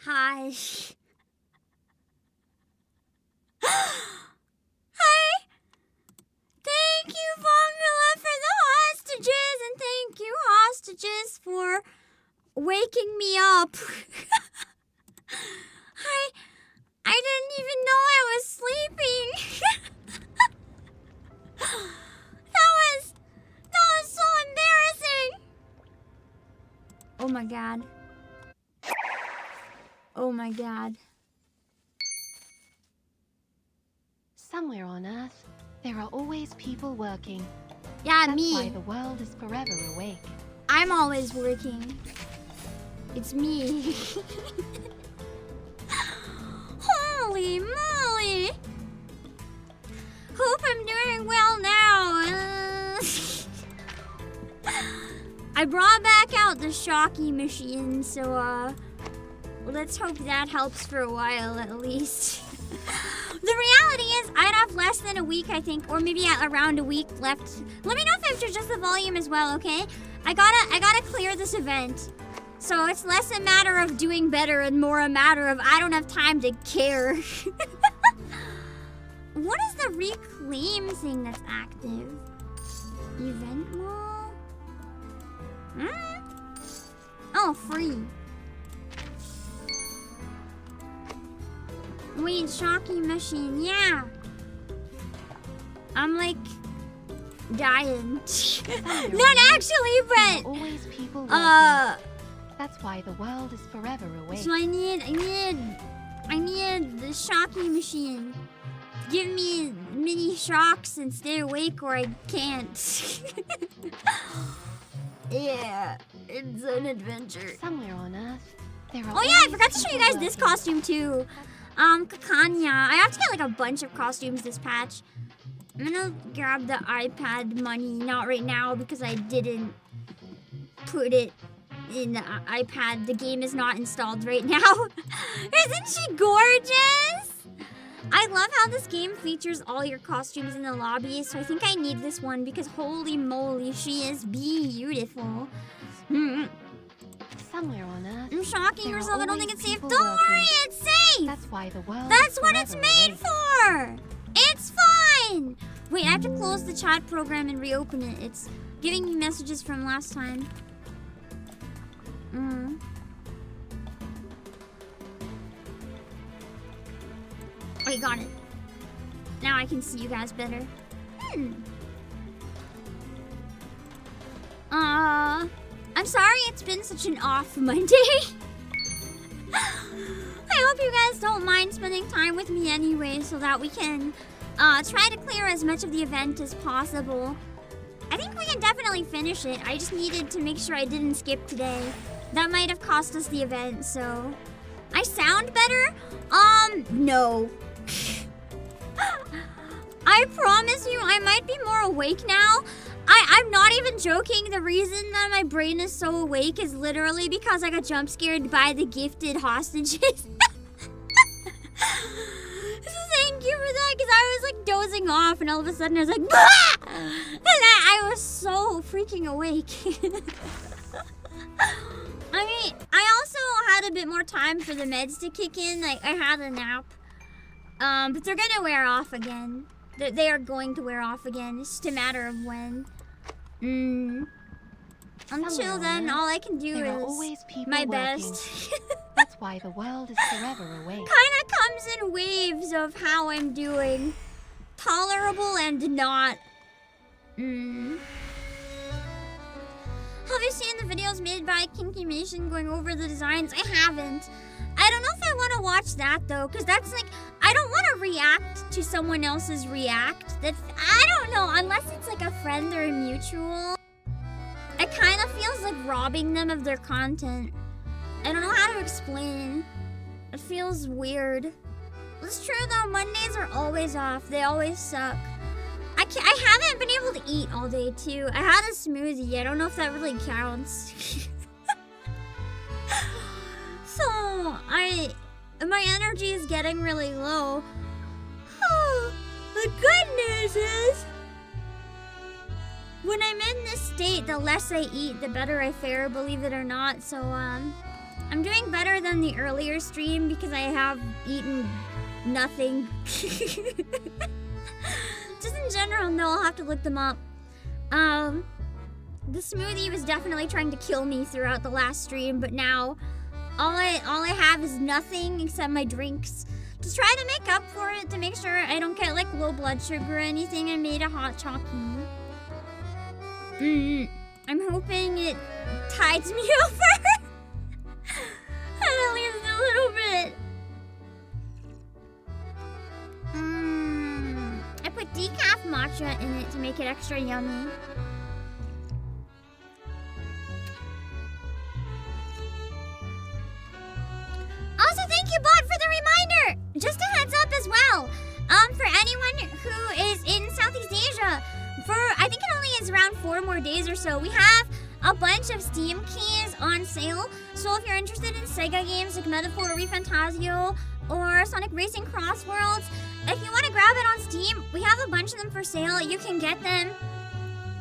Hi. Hi. Thank you, Formula, for the hostages, and thank you, hostages, for waking me up. I didn't even know I was sleeping. That was so embarrassing. Oh my god. Oh my god. Somewhere on Earth, there are always people working. Yeah, That's me. why the world is forever awake. I'm always working. It's me. Holy moly! Hope I'm doing well now. I brought back out the shocky machine, so let's hope that helps for a while at least. The reality is, I'd have less than a week, I think, or maybe around a week left. Let me know if it's just the volume as well, okay? I gotta clear this event. So it's less a matter of doing better and more a matter of I don't have time to care. What is the reclaim thing that's active? Event wall? Oh, free. Wait, shocking machine, yeah. I'm like dying. Not actually, but always people working. That's why the world is forever awake. So I need the shocking machine. Give me mini shocks and stay awake or I can't. Yeah, it's an adventure. Somewhere on Earth, there are Oh yeah, I forgot to show you guys this costume too. Kakanya. I have to get like a bunch of costumes this patch. I'm gonna grab the iPad money, not right now because I didn't put it in the iPad. The game is not installed right now. Isn't she gorgeous? I love how this game features all your costumes in the lobby, so I think I need this one because holy moly, she is beautiful. Somewhere on Earth. I'm shocking yourself. I don't think it's safe. Don't worry, it's safe. That's why the world. That's what it's made for. It's fine. Wait, I have to close the chat program and reopen it. It's giving me messages from last time. Okay, got it. Now I can see you guys better. I'm sorry it's been such an off Monday. I hope you guys don't mind spending time with me anyway so that we can try to clear as much of the event as possible. I think we can definitely finish it. I just needed to make sure I didn't skip today. That might have cost us the event, so... I sound better? No. I promise you, I might be more awake now. I'm not even joking. The reason that my brain is so awake is literally because I got jump scared by the gifted hostages. So thank you for that, because I was like dozing off and all of a sudden I was like, bah! And I was so freaking awake. I mean, I also had a bit more time for the meds to kick in. Like, I had a nap. But they're gonna wear off again. They are going to wear off again. It's just a matter of when. Until then, all I can do is my best. That's why the world is forever awake. Kinda comes in waves of how I'm doing. Tolerable and not. Have you seen the videos made by Kinkymation going over the designs? I haven't. I don't know if I want to watch that though, because that's like, I don't want to react to someone else's react. I don't know, unless it's like a friend or a mutual. It kind of feels like robbing them of their content. I don't know how to explain. It feels weird. It's true though, Mondays are always off. They always suck. I haven't been able to eat all day too. I had a smoothie. I don't know if that really counts. So, my energy is getting really low. The good news is, when I'm in this state, the less I eat, the better I fare, believe it or not. So, I'm doing better than the earlier stream because I have eaten nothing. Just in general, no, I'll have to look them up. The smoothie was definitely trying to kill me throughout the last stream, but now all I have is nothing except my drinks. To try to make up for it, to make sure I don't get like low blood sugar or anything, I made a hot chocolate. I'm hoping it tides me over. At least a little bit. I put decaf matcha in it to make it extra yummy. Also, thank you, Bot, for the reminder. Just a heads up as well. For anyone who is in Southeast Asia, I think it only is around 4 more days or so, we have a bunch of Steam keys on sale. So if you're interested in Sega games like Metaphor, ReFantazio, or Sonic Racing Cross Worlds, if you want to grab it on Steam, we have a bunch of them for sale. You can get them.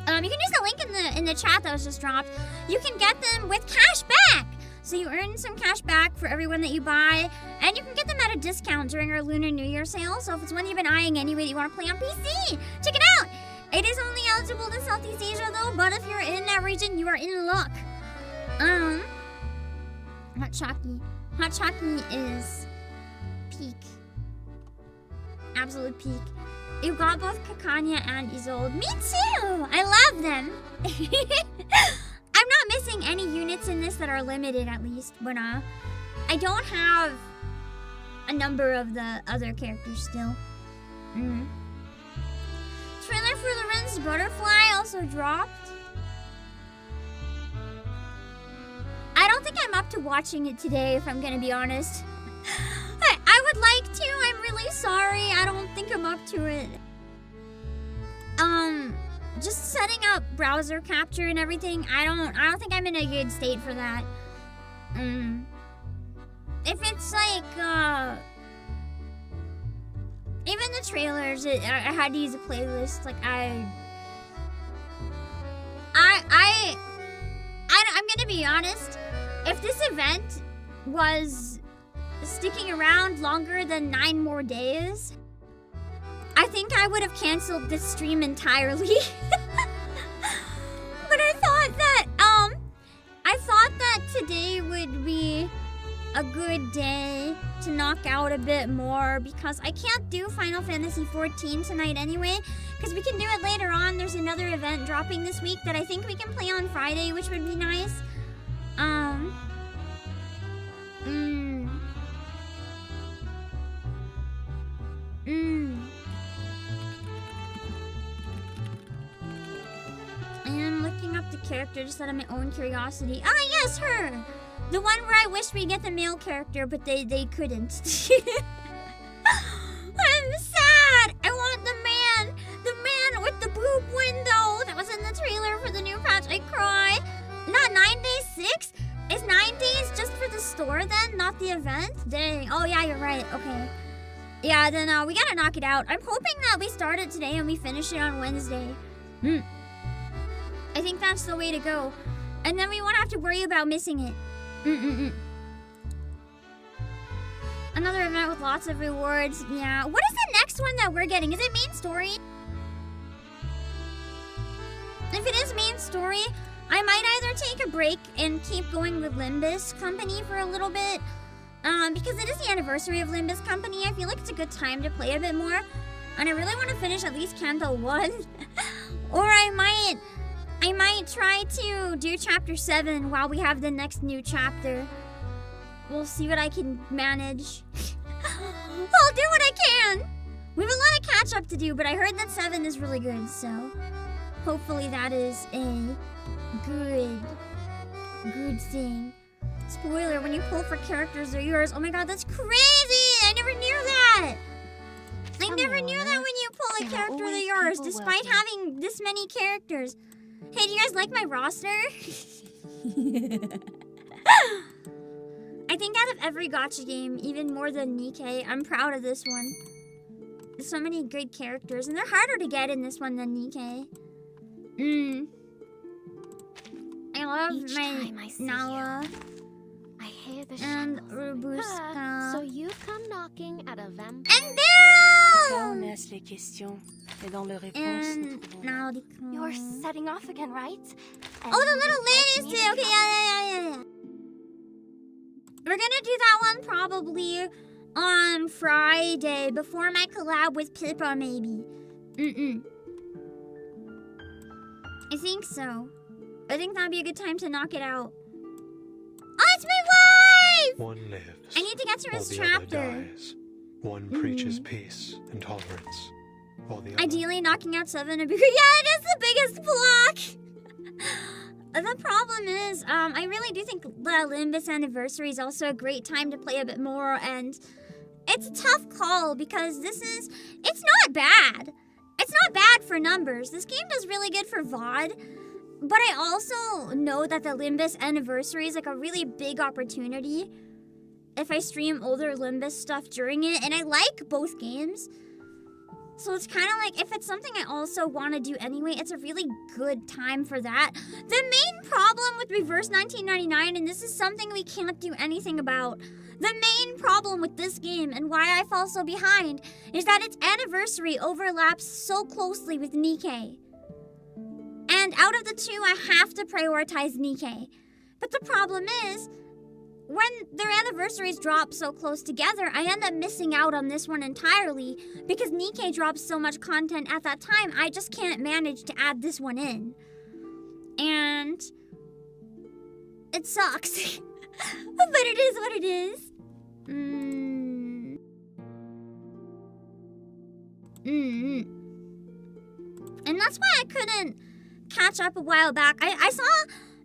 You can use the link in the chat that was just dropped. You can get them with cash back. So you earn some cash back for everyone that you buy, and you can get them at a discount during our Lunar New Year sale. So if it's one you've been eyeing anyway that you want to play on PC, check it out. It is only eligible to Southeast Asia though, but if you're in that region, you are in luck. Hot Chocky. Hot Chocky is peak. Absolute peak. You got both Kakanya and Isolde. Me too! I love them. I'm not missing any units in this that are limited at least, but I don't have a number of the other characters still. Trailer for the Ren's Butterfly also dropped. I don't think I'm up to watching it today, if I'm gonna be honest. I would like to. I'm really sorry. I don't think I'm up to it. Just setting up browser capture and everything. I don't think I'm in a good state for that. If it's like even the trailers, I had to use a playlist. Like I'm gonna be honest. If this event was sticking around longer than 9 more days, I think I would have canceled this stream entirely. But I thought that today would be a good day to knock out a bit more because I can't do Final Fantasy XIV tonight anyway, because we can do it later on. There's another event dropping this week that I think we can play on Friday, which would be nice. I am looking up the character just out of my own curiosity. Ah, yes, her! The one where I wish we get the male character, but they couldn't. I'm sad! I want the man with the boob window that was in the trailer for the new patch. I cry. Not 9 days 6? Is 9 days just for the store then, not the event? Dang. Oh yeah, you're right. Okay. Yeah, then we gotta knock it out. I'm hoping that we start it today and we finish it on Wednesday. I think that's the way to go. And then we won't have to worry about missing it. Another event with lots of rewards. Yeah. What is the next one that we're getting? Is it main story? If it is main story, I might either take a break and keep going with Limbus Company for a little bit. Because it is the anniversary of Limbus Company, I feel like it's a good time to play a bit more. And I really want to finish at least Canto 1. Or I might try to do Chapter 7 while we have the next new chapter. We'll see what I can manage. I'll do what I can! We have a lot of catch up to do, but I heard that 7 is really good, so hopefully that is a good thing. Spoiler, when you pull for characters they're yours. Oh my god, that's crazy! I never knew that! I never knew that when you pull a character they're yours, despite having this many characters. Hey, do you guys like my roster? I think out of every gacha game, even more than Nikkei, I'm proud of this one. There's so many good characters, and they're harder to get in this one than Nikkei. I love my Nawa. I hear the and shadows. Robusta. So you come knocking at a vampire. And BERYL! On laisse les questions, et dans leurs réponses, nous And trouvons Naudicon. You're setting off again, right? Oh, the little ladies too. Okay, yeah. We're gonna do that one probably on Friday before my collab with Pippa, maybe. I think so. I think that'd be a good time to knock it out. Oh, it's my wife! One lives. I need to get through while this the chapter. other dies. One preaches peace and tolerance, while the other... Ideally, knocking out 7 would be great. Yeah, it is the biggest block! The problem is, I really do think the Limbus anniversary is also a great time to play a bit more, and it's a tough call because it's not bad. It's not bad for numbers. This game does really good for VOD, but I also know that the Limbus anniversary is like a really big opportunity if I stream older Limbus stuff during it, and I like both games. So it's kind of like, if it's something I also want to do anyway, it's a really good time for that. The main problem with Reverse 1999, and this is something we can't do anything about, the main problem with this game and why I fall so behind is that its anniversary overlaps so closely with Nikkei. And out of the two, I have to prioritize Nikkei. But the problem is, when their anniversaries drop so close together, I end up missing out on this one entirely because Nikkei drops so much content at that time, I just can't manage to add this one in. And it sucks. But it is what it is. And that's why I couldn't catch up a while back. I saw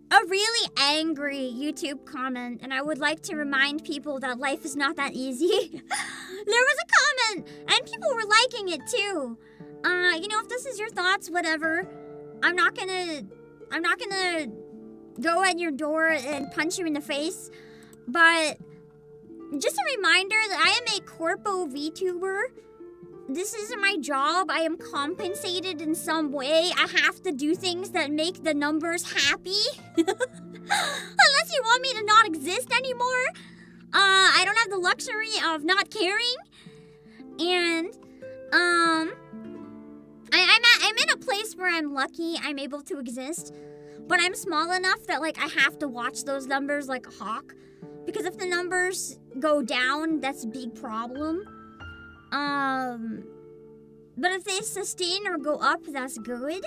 a really angry YouTube comment, and I would like to remind people that life is not that easy. There was a comment, and people were liking it too. You know, if this is your thoughts, whatever. I'm not gonna go at your door and punch you in the face, but just a reminder that I am a corpo VTuber. This isn't my job. I am compensated in some way. I have to do things that make the numbers happy. Unless you want me to not exist anymore. I don't have the luxury of not caring. And, I'm in a place where I'm lucky I'm able to exist. But I'm small enough that, like, I have to watch those numbers like a hawk. Because Because if the numbers go down, that's a big problem. But if they sustain or go up, that's good.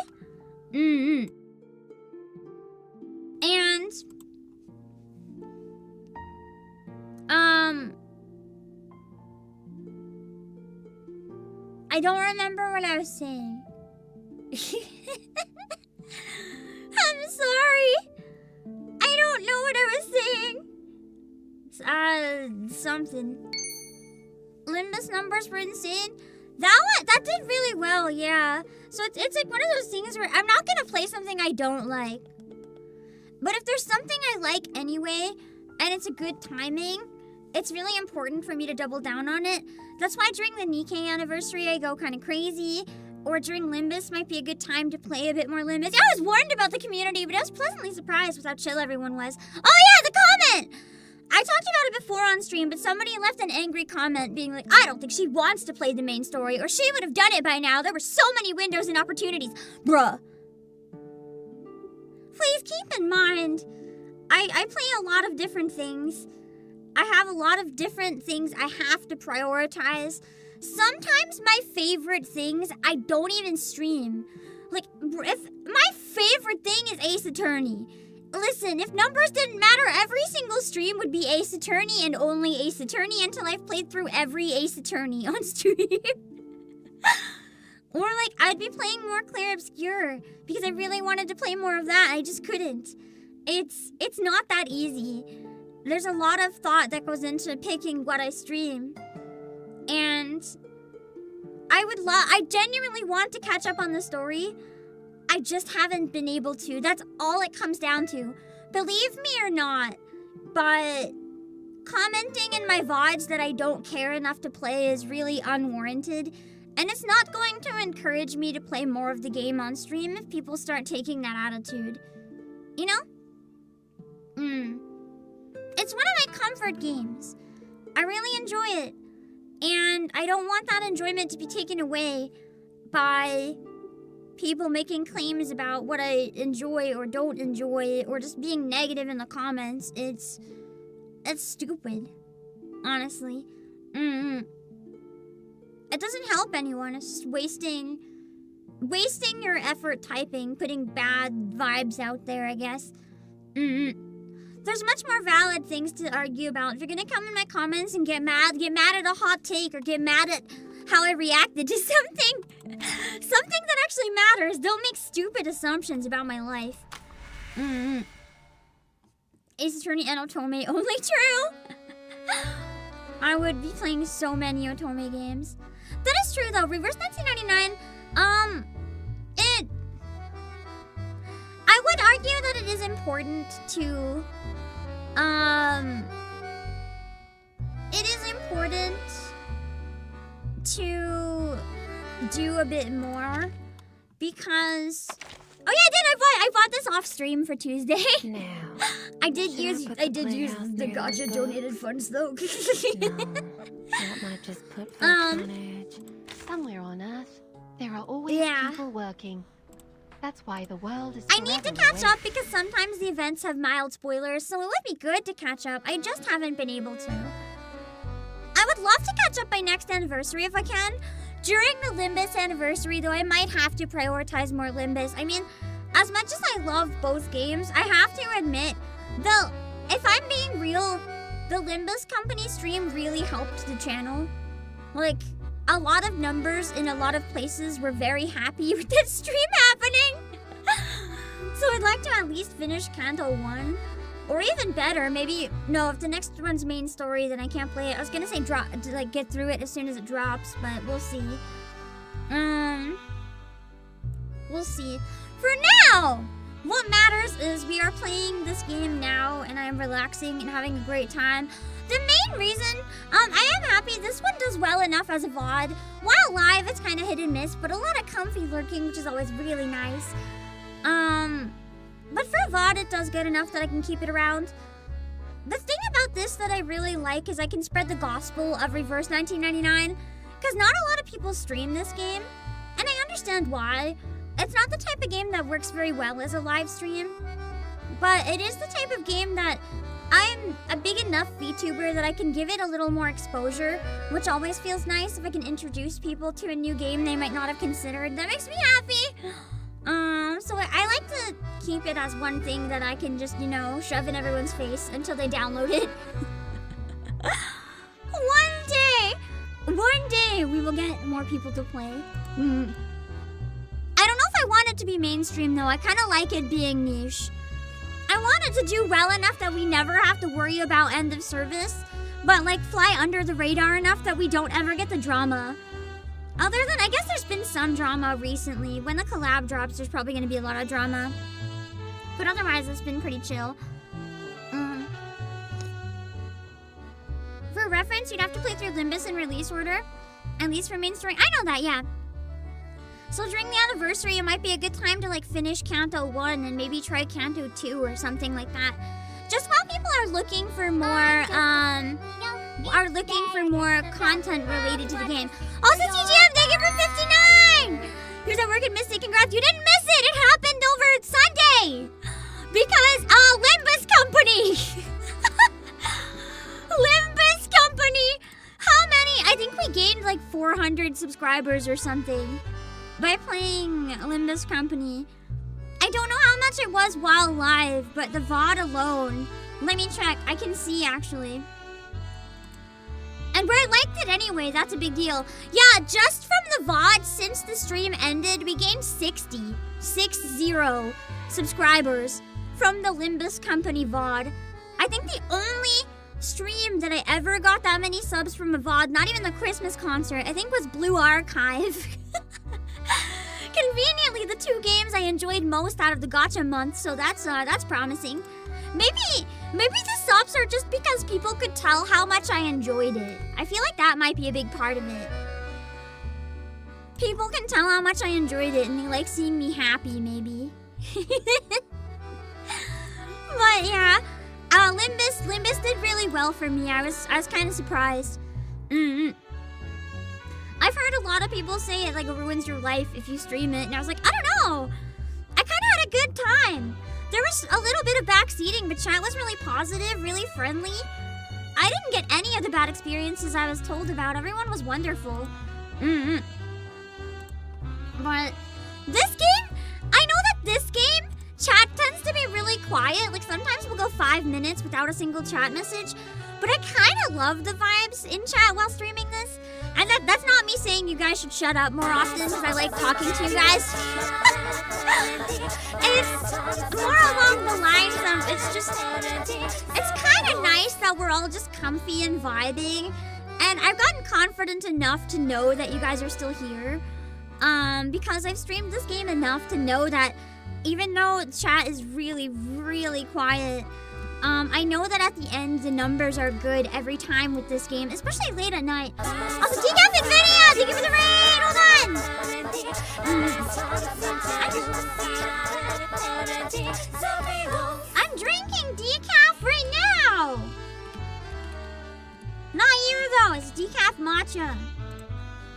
And I don't remember what I was saying. I'm sorry. I don't know what I was saying. Something. Limbus numbers were insane. That did really well, yeah. So it's like one of those things where I'm not gonna play something I don't like. But if there's something I like anyway, and it's a good timing, it's really important for me to double down on it. That's why during the Nikkei anniversary I go kind of crazy. Or during Limbus might be a good time to play a bit more Limbus. I was warned about the community, but I was pleasantly surprised with how chill everyone was. Oh yeah, the comment! I talked about it before on stream, but somebody left an angry comment being like, I don't think she wants to play the main story, or she would have done it by now. There were so many windows and opportunities. Bruh. Please keep in mind, I play a lot of different things. I have a lot of different things I have to prioritize. Sometimes my favorite things I don't even stream. Like, if my favorite thing is Ace Attorney. Listen, if numbers didn't matter, every single stream would be Ace Attorney and only Ace Attorney until I've played through every Ace Attorney on stream. Or like, I'd be playing more Clair Obscur because I really wanted to play more of that. I just couldn't. It's not that easy. There's a lot of thought that goes into picking what I stream. And I genuinely want to catch up on the story. I just haven't been able to. That's all it comes down to. Believe me or not, but commenting in my VODs that I don't care enough to play is really unwarranted. And it's not going to encourage me to play more of the game on stream if people start taking that attitude. You know? It's one of my comfort games. I really enjoy it. And I don't want that enjoyment to be taken away by people making claims about what I enjoy or don't enjoy, or just being negative in the comments. It's stupid, honestly. It doesn't help anyone. It's just wasting your effort typing, putting bad vibes out there, I guess. There's much more valid things to argue about. If you're gonna come in my comments and get mad at a hot take, or get mad at how I reacted to something that actually matters, don't make stupid assumptions about my life. Ace Attorney and Otome, only true. I would be playing so many Otome games. That is true though. Reverse 1999, I would argue that it is important to, do a bit more, because oh yeah, I bought this off stream for Tuesday. Now, I did use the gacha donated funds though. No, that might just put folks on edge. Somewhere on Earth, there are always people working. That's why the world is. I need to catch up because sometimes the events have mild spoilers, so it would be good to catch up. I just haven't been able to. I would love to catch up by next anniversary if I can. During the Limbus anniversary, though, I might have to prioritize more Limbus. I mean, as much as I love both games, I have to admit, if I'm being real, the Limbus company stream really helped the channel. Like, a lot of numbers in a lot of places were very happy with this stream happening. So I'd like to at least finish Kanto 1. Or even better, maybe, no, if the next one's main story, then I can't play it. I was gonna say get through it as soon as it drops, but we'll see. We'll see. For now, what matters is we are playing this game now, and I am relaxing and having a great time. The main reason, I am happy this one does well enough as a VOD. While live, it's kind of hit and miss, but a lot of comfy lurking, which is always really nice. But for a VOD, it does good enough that I can keep it around. The thing about this that I really like is I can spread the gospel of Reverse 1999, because not a lot of people stream this game, and I understand why. It's not the type of game that works very well as a live stream, but it is the type of game that I'm a big enough VTuber that I can give it a little more exposure, which always feels nice if I can introduce people to a new game they might not have considered. That makes me happy. So I like to keep it as one thing that I can just, you know, shove in everyone's face until they download it. One day we will get more people to play. I don't know if I want it to be mainstream though. I kind of like it being niche. I want it to do well enough that we never have to worry about end of service, but like fly under the radar enough that we don't ever get the drama. Other than, I guess there's been some drama recently. When the collab drops, there's probably going to be a lot of drama. But otherwise, it's been pretty chill. For reference, you'd have to play through Limbus in release order. At least for main story. I know that, yeah. So during the anniversary, it might be a good time to like finish Canto 1 and maybe try Canto 2 or something like that. Just while people are looking for more, content related to the game. Also, TGM, thank you for 59! Here's at work at Mystic, congrats. You didn't miss it! It happened over Sunday! Because, Limbus Company! Limbus Company! How many? I think we gained like 400 subscribers or something by playing Limbus Company. I don't know how much it was while live, but the VOD alone. Let me check. I can see actually. And where I liked it anyway, that's a big deal. Yeah, just from the VOD since the stream ended, we gained 60 subscribers from the Limbus Company VOD. I think the only stream that I ever got that many subs from a VOD, not even the Christmas concert, I think was Blue Archive. Conveniently, the two games I enjoyed most out of the gacha month, so that's promising. Maybe the subs are just because people could tell how much I enjoyed it. I feel like that might be a big part of it. People can tell how much I enjoyed it and they like seeing me happy, maybe. But yeah, Limbus did really well for me. I was kind of surprised. I've heard a lot of people say it like ruins your life if you stream it, and I was like, I don't know. I kind of had a good time. There was a little bit of backseating, but chat was really positive, really friendly. I didn't get any of the bad experiences I was told about. Everyone was wonderful. But this game, I know that this game, chat tends to be really quiet. Like sometimes we'll go 5 minutes without a single chat message. But I kind of love the vibes in chat while streaming this. And that's not me saying you guys should shut up more often because I like talking to you guys. It's more along the lines of it's kind of nice that we're all just comfy and vibing. And I've gotten confident enough to know that you guys are still here. Because I've streamed this game enough to know that even though chat is really, really quiet, I know that at the end the numbers are good every time with this game, especially late at night. Also, Decaf Nvidia! Thank you for the raid! Hold on! I'm drinking decaf right now! Not you though, it's decaf matcha.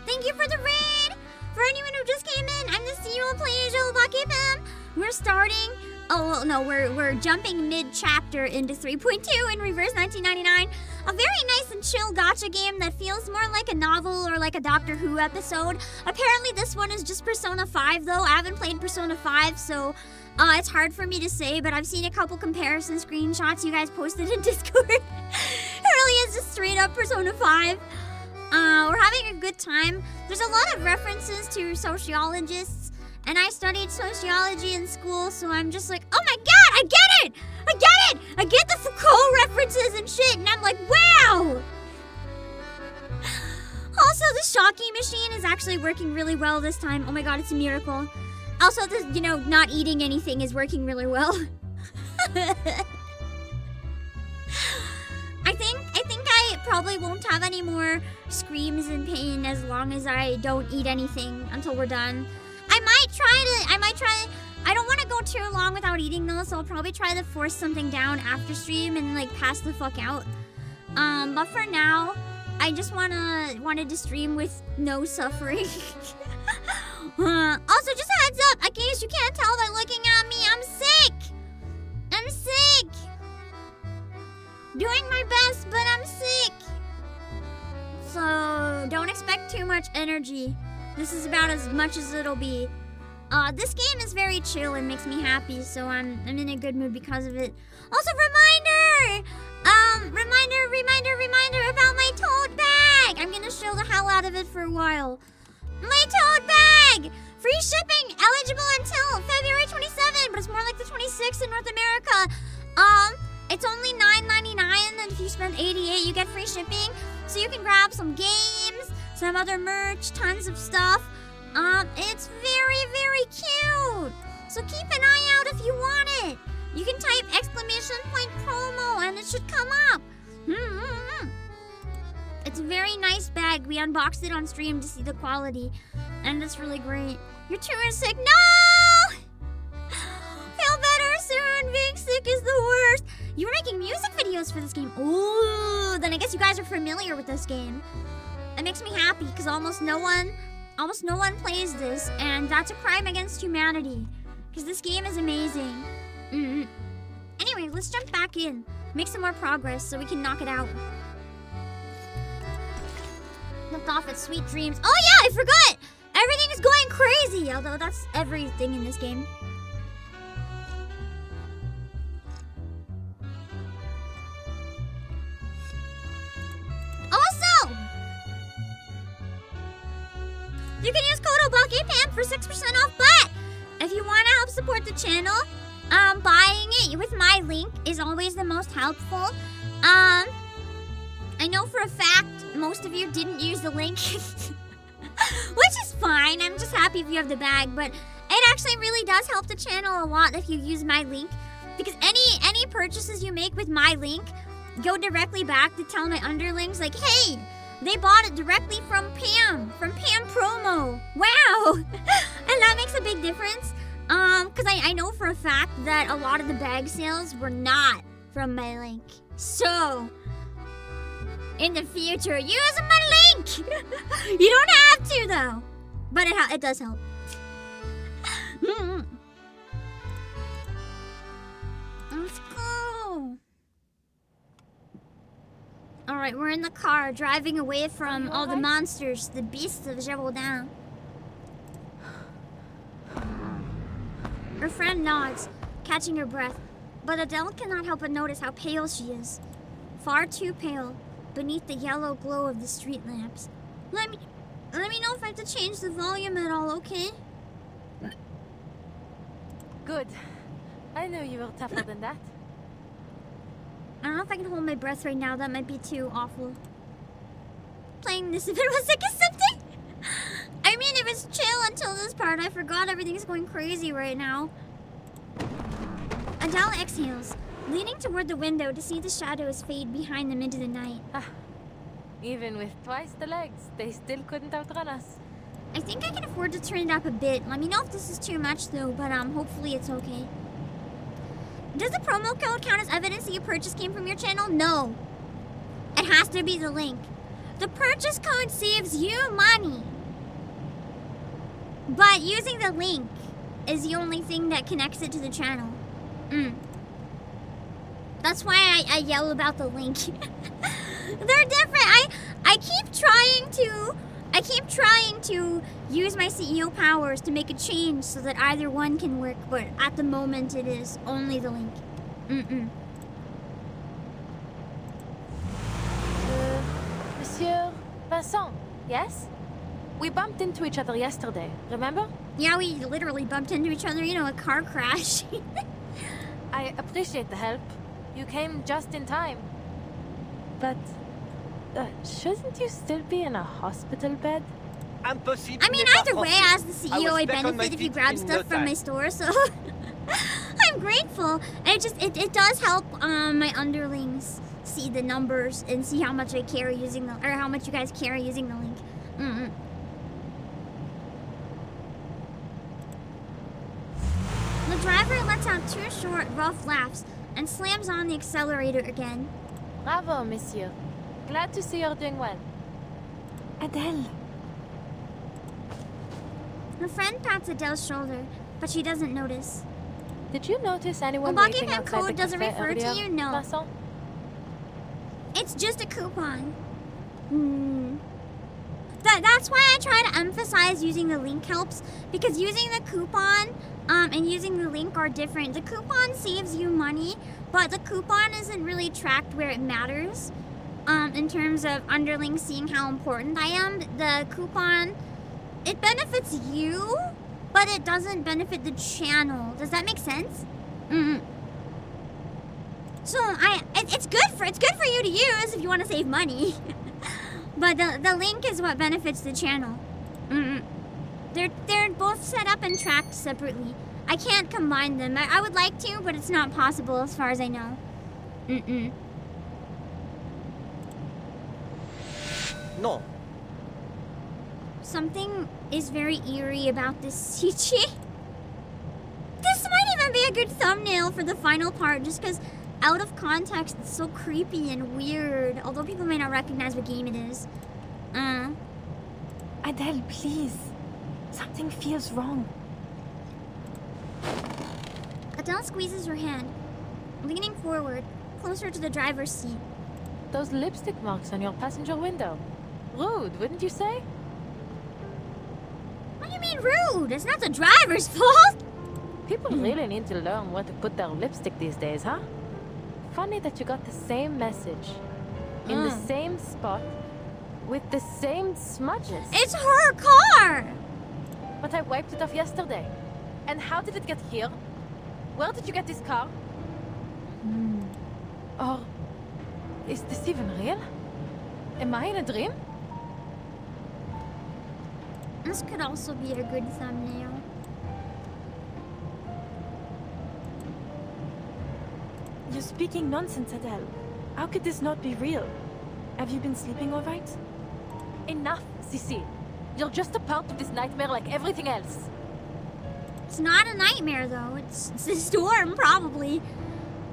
Thank you for the raid! For anyone who just came in, I'm the CEO of Obake PAM. We're starting... Oh, well, no, we're jumping mid-chapter into 3.2 in Reverse 1999. A very nice and chill gacha game that feels more like a novel or like a Doctor Who episode. Apparently this one is just Persona 5 though. I haven't played Persona 5, so it's hard for me to say, but I've seen a couple comparison screenshots you guys posted in Discord. It really is just straight up Persona 5. We're having a good time. There's a lot of references to sociologists. And I studied sociology in school, so I'm just like, oh my god, I get it! I get it! I get the Foucault references and shit, and I'm like, wow! Also, the Shocky machine is actually working really well this time. Oh my god, it's a miracle. Also, the, not eating anything is working really well. I think I probably won't have any more screams and pain as long as I don't eat anything until we're done. I might try. I don't want to go too long without eating though, so I'll probably try to force something down after stream and like pass the fuck out. But for now, I just wanted to stream with no suffering. Also, just a heads up, in case you can't tell by looking at me, I'm sick. I'm sick. Doing my best, but I'm sick. So don't expect too much energy. This is about as much as it'll be. This game is very chill and makes me happy, so I'm in a good mood because of it. Also, reminder! Reminder about my tote bag! I'm gonna show the hell out of it for a while. My tote bag! Free shipping, eligible until February 27, but it's more like the 26th in North America. It's only $9.99, and if you spend $88, you get free shipping. So you can grab some games, some other merch, tons of stuff. It's very, very cute. So keep an eye out if you want it. You can type !promo and it should come up. It's a very nice bag. We unboxed it on stream to see the quality, and it's really great. Your tour is sick. No! Feel better soon. Being sick is the worst. You were making music videos for this game. Ooh, then I guess you guys are familiar with this game. It makes me happy because almost no one plays this, and that's a crime against humanity because this game is amazing. Anyway, let's jump back in, make some more progress so we can knock it out. Left off at Sweet Dreams. Oh yeah, I forgot! Everything is going crazy, although that's everything in this game. Also, you can use code Obake PAM for 6% off, but if you want to help support the channel, buying it with my link is always the most helpful. I know for a fact most of you didn't use the link, which is fine. I'm just happy if you have the bag, but it actually really does help the channel a lot if you use my link, because any purchases you make with my link go directly back to tell my underlings, like, hey, they bought it directly from Pam Promo. Wow. And that makes a big difference. Because I know for a fact that a lot of the bag sales were not from my link. So, in the future, use my link! You don't have to, though. But it does help. Let's go. Alright, we're in the car, driving away from all the monsters, the beasts of Gévaudan. Her friend nods, catching her breath, but Adele cannot help but notice how pale she is. Far too pale, beneath the yellow glow of the street lamps. Let me know if I have to change the volume at all, okay? Good. I knew you were tougher than that. I don't know if I can hold my breath right now. That might be too awful. Playing this if it was sick or something? I mean, it was chill until this part. I forgot everything's going crazy right now. Adele exhales, leaning toward the window to see the shadows fade behind them into the night. Even with twice the legs, they still couldn't outrun us. I think I can afford to turn it up a bit. Let me know if this is too much though, but hopefully it's okay. Does the promo code count as evidence that your purchase came from your channel? No. It has to be the link. The purchase code saves you money. But using the link is the only thing that connects it to the channel. That's why I yell about the link. They're different. I keep trying to use my CEO powers to make a change so that either one can work, but at the moment it is only the link. Monsieur Vincent, yes? We bumped into each other yesterday, remember? Yeah, we literally bumped into each other, a car crash. I appreciate the help. You came just in time. But, shouldn't you still be in a hospital bed? Impossible. I mean, either way, as the CEO, I benefit if you grab stuff from my store, so I'm grateful. And it does help my underlings see the numbers and see how much I carry using the, or how much you guys carry using the link. The driver lets out 2 short, rough laughs and slams on the accelerator again. Bravo, monsieur. Glad to see you're doing well. Adele. Her friend pats Adele's shoulder, but she doesn't notice. Did you notice anyone Obake waiting PAM outside code the doesn't cafe refer to earlier, you? No. Vincent? It's just a coupon. That's why I try to emphasize using the link helps, because using the coupon and using the link are different. The coupon saves you money, but the coupon isn't really tracked where it matters. In terms of underlings seeing how important I am, the coupon, it benefits you, but it doesn't benefit the channel. Does that make sense? So it's good for you to use if you want to save money. But the link is what benefits the channel. They're both set up and tracked separately. I can't combine them. I would like to, but it's not possible as far as I know. No. Something is very eerie about this Sichi. This might even be a good thumbnail for the final part, just because out of context it's so creepy and weird, although people may not recognize what game it is. Adele, please. Something feels wrong. Adele squeezes her hand, leaning forward, closer to the driver's seat. Those lipstick marks on your passenger window. Rude, wouldn't you say? What do you mean rude? It's not the driver's fault. People really need to learn where to put their lipstick these days, huh? Funny that you got the same message in the same spot with the same smudges. It's her car! But I wiped it off yesterday. And how did it get here? Where did you get this car? Or is this even real? Am I in a dream? This could also be a good thumbnail. You're speaking nonsense, Adele. How could this not be real? Have you been sleeping all right? Enough, Sissy. You're just a part of this nightmare like everything else. It's not a nightmare, though. It's a storm, probably.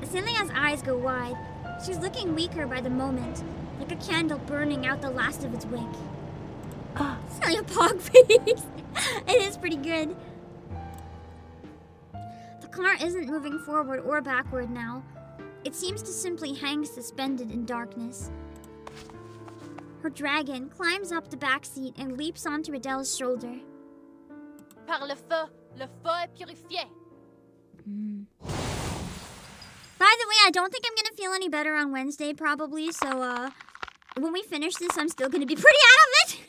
Celia's eyes go wide. She's looking weaker by the moment, like a candle burning out the last of its wick. Celia pog face. It is pretty good. The car isn't moving forward or backward now. It seems to simply hang suspended in darkness. Her dragon climbs up the back seat and leaps onto Adele's shoulder. Par le feu est purifié. By the way, I don't think I'm gonna feel any better on Wednesday, probably. So, when we finish this, I'm still gonna be pretty out of it.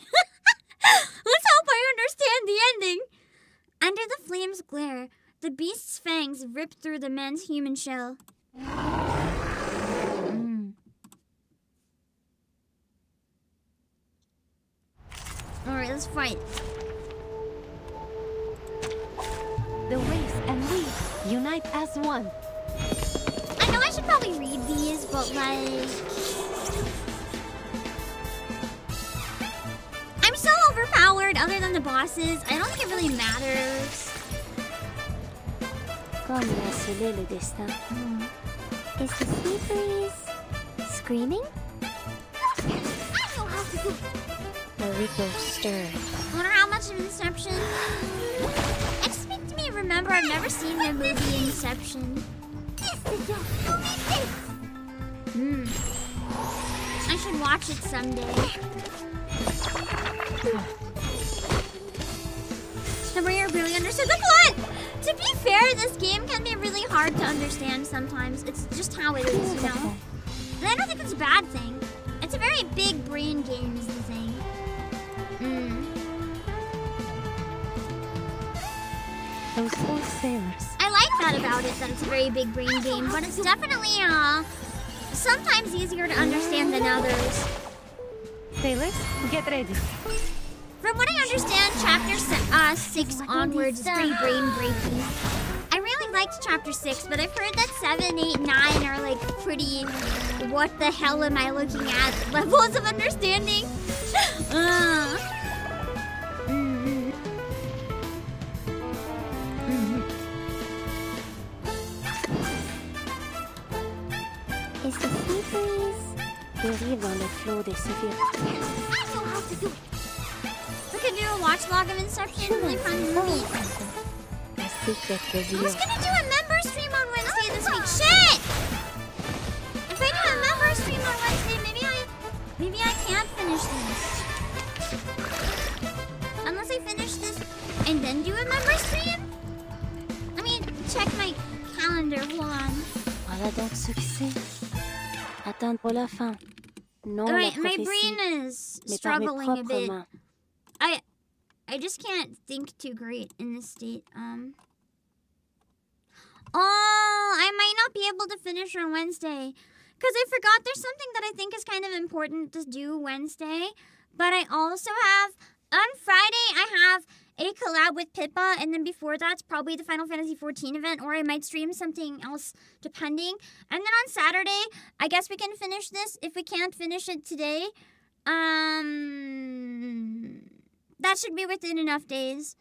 Let's hope I understand the ending. Under the flame's glare, the beast's fangs rip through the man's human shell. Alright, let's fight. The waves and we unite as one. I know I should probably read these, but like... I'm so overpowered other than the bosses. I don't think it really matters. Comme l'a scellé le destin. Is the sea breeze screaming? I know how to do it. The ripples stir. I wonder how much of Inception. It just makes me remember I've never seen the movie Inception. I should watch it someday. The Mayor really understood the plot! To be fair, this game can be really hard to understand sometimes. It's just how it is, you know? And I don't think it's a bad thing. It's a very big brain game is the thing. Those four sailors. I like that about it, that it's a very big brain game, but it's definitely, sometimes easier to understand than others. Sailors, get ready. From what I understand, chapter 6 onwards is pretty brain breaking. I really liked chapter 6, but I've heard that 7, 8, 9 are like pretty what the hell am I looking at levels of understanding. Is the sea breeze? Dérive dans le flot des souvenirs. I know how to do it. We could do a watch log of Inception, really fun movie. La secret I was reveal. gonna do a member stream on Wednesday this week. Shit! If I do a member stream on Wednesday, maybe I can't finish this. Unless I finish this and then do a member stream? Let me check my calendar, hold on. Voilà donc ce que c'est. Attendre la fin. Non la Alright, my prophétie, brain is mais par mes struggling a propres bit. mains. I just can't think too great in this state. Oh, I might not be able to finish on Wednesday. Because I forgot there's something that I think is kind of important to do Wednesday. But I also have, on Friday, I have a collab with Pippa. And then before that's probably the Final Fantasy XIV event. Or I might stream something else, depending. And then on Saturday, I guess we can finish this if we can't finish it today. That should be within enough days.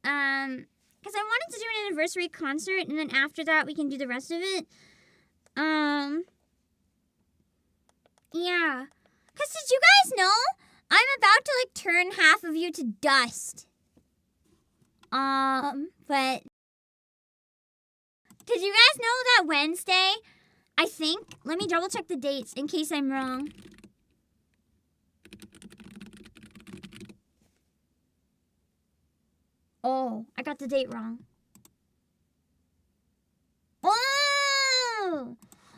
Because I wanted to do an anniversary concert, and then after that, we can do the rest of it. Yeah. Because did you guys know? I'm about to, like, turn half of you to dust. But... Did you guys know that Wednesday, I think... Let me double check the dates in case I'm wrong. Oh, I got the date wrong. Oh!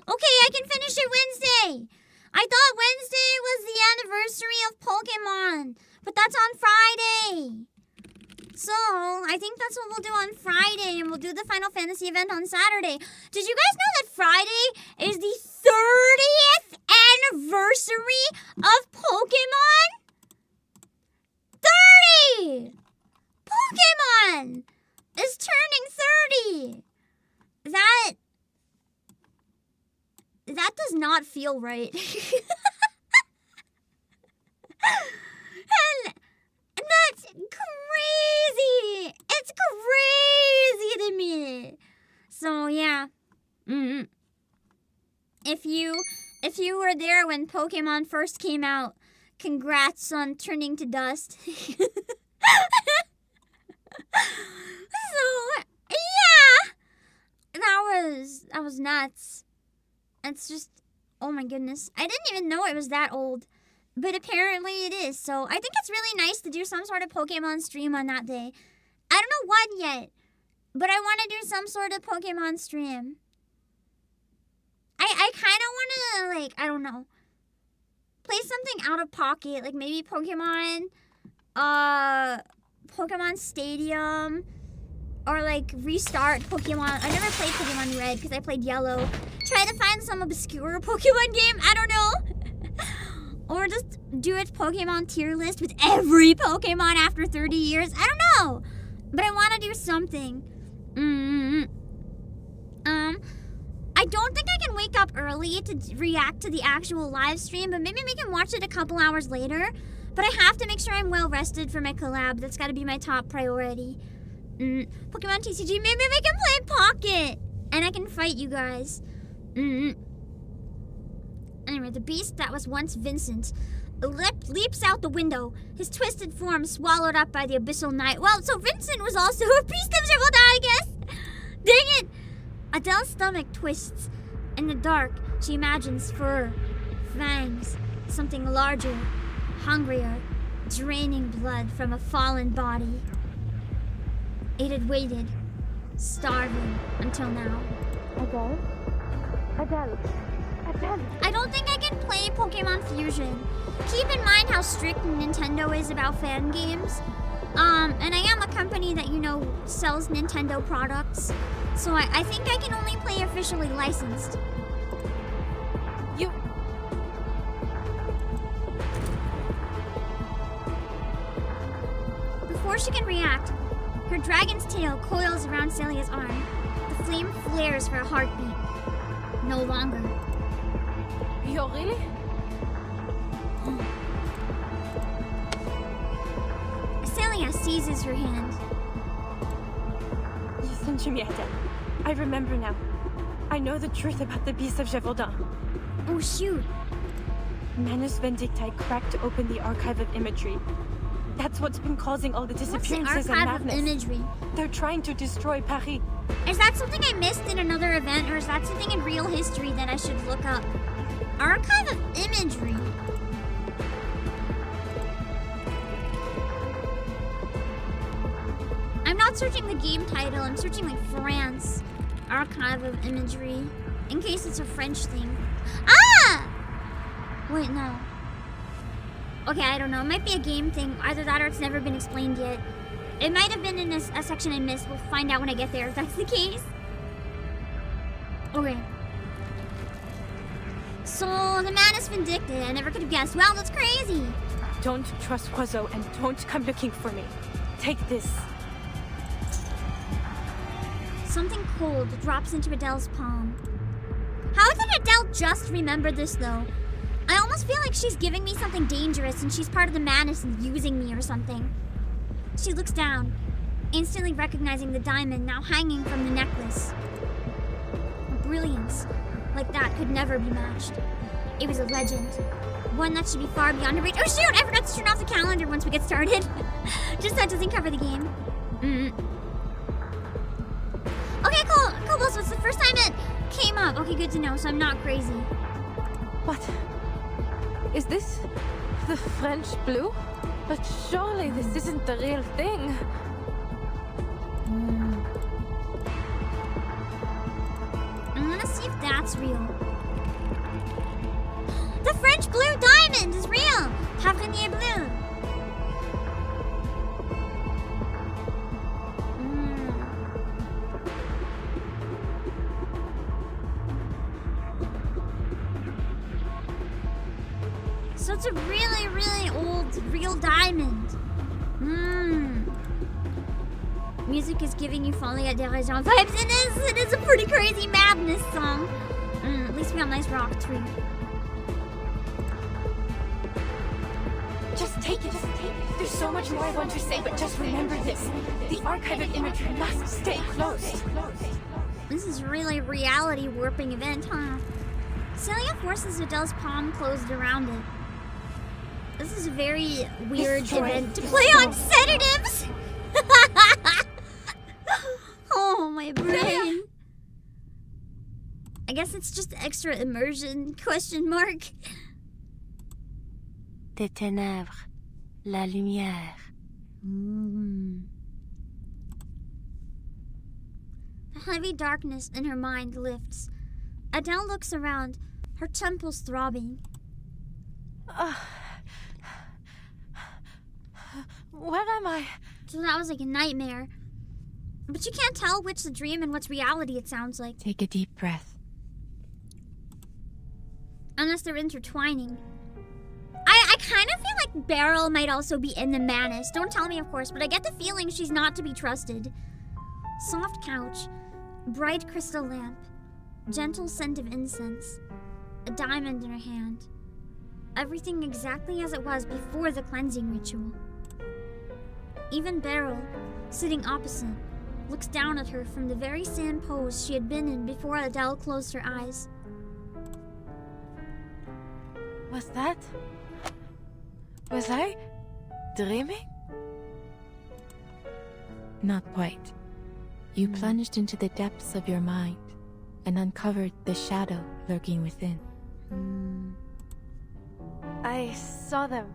Okay, I can finish it Wednesday. I thought Wednesday was the anniversary of Pokemon, but that's on Friday. So, I think that's what we'll do on Friday, and we'll do the Final Fantasy event on Saturday. Did you guys know that Friday is the 30th anniversary of Pokemon? 30! Pokemon is turning 30. That does not feel right. And that's crazy. It's crazy to me. So yeah. If you were there when Pokemon first came out, congrats on turning to dust. So, yeah, that was nuts. It's just, oh my goodness. I didn't even know it was that old, but apparently it is. So I think it's really nice to do some sort of Pokemon stream on that day. I don't know what yet, but I want to do some sort of Pokemon stream. I kind of want to, like, I don't know, play something out of pocket, like maybe Pokemon Stadium, or like restart Pokemon. I never played Pokemon Red because I played Yellow. Try to find some obscure Pokemon game, I don't know. Or just do its Pokemon tier list with every Pokemon after 30 years. I don't know, but I want to do something. I don't think I can wake up early to react to the actual live stream, but maybe we can watch it a couple hours later. But I have to make sure I'm well rested for my collab. That's got to be my top priority. Pokemon TCG, maybe we can play Pocket. And I can fight you guys. Anyway, the beast that was once Vincent leaps out the window, his twisted form swallowed up by the abyssal night. Well, so Vincent was also a beast of Gibraltar, I guess. Dang it! Adele's stomach twists. In the dark, she imagines fur, fangs, something larger, hungrier, draining blood from a fallen body. It had waited, starving, until now. Adele. I don't think I can play Pokemon Fusion. Keep in mind how strict Nintendo is about fan games. And I am a company that, you know, sells Nintendo products. So I think I can only play officially licensed. Before she can react, her dragon's tail coils around Celia's arm. The flame flares for a heartbeat. No longer. Yo, really? Célia seizes her hand. Listen to me, Adele. I remember now. I know the truth about the Beast of Gévaudan. Oh, shoot. Manus Vindicti cracked open the archive of imagery. That's what's been causing all the disappearances and Archive of madness. Imagery? They're trying to destroy Paris. Is that something I missed in another event, or is that something in real history that I should look up? Archive of imagery. I'm not searching the game title, I'm searching like France. Archive of imagery. In case it's a French thing. Ah! Wait, no. Okay, I don't know. It might be a game thing. Either that or it's never been explained yet. It might have been in a section I missed. We'll find out when I get there if that's the case. Okay. So, the man is vindictive. I never could have guessed. Wow, that's crazy. Don't trust Oiseau and don't come looking for me. Take this. Something cold drops into Adele's palm. How did Adele just remember this, though? I almost feel like she's giving me something dangerous and she's part of the madness and using me or something. She looks down, instantly recognizing the diamond now hanging from the necklace. A brilliance like that could never be matched. It was a legend. One that should be far beyond her reach. Oh shoot, I forgot to turn off the calendar once we get started. Just that doesn't cover the game. Okay, cool. Cool, so it's the first time it came up. Okay, good to know, so I'm not crazy. What? Is this the French blue? But surely this isn't the real thing. I'm gonna see if that's real. The French blue diamond is real! Tavernier bleu. So it's a really, really old, real diamond. Music is giving you Folie à Dérision vibes. It is a pretty crazy madness song. At least we got a nice rock tree. Just take it. There's so much more I want to say, but just remember this. The archive of imagery must stay closed. This is really a reality warping event, huh? Célia forces Adele's palm closed around it. This is a very weird event to play on sedatives! Oh, my brain. I guess it's just extra immersion, question mark. Des ténèbres, la lumière. The heavy darkness in her mind lifts. Adele looks around, her temples throbbing. Where am I? So that was like a nightmare. But you can't tell which's a dream and what's reality, it sounds like. Take a deep breath. Unless they're intertwining. I kind of feel like BERYL might also be in the madness. Don't tell me, of course, but I get the feeling she's not to be trusted. Soft couch, bright crystal lamp, gentle scent of incense, a diamond in her hand. Everything exactly as it was before the cleansing ritual. Even BERYL, sitting opposite, looks down at her from the very same pose she had been in before Adele closed her eyes. Was I dreaming? Not quite. You plunged into the depths of your mind and uncovered the shadow lurking within. I saw them.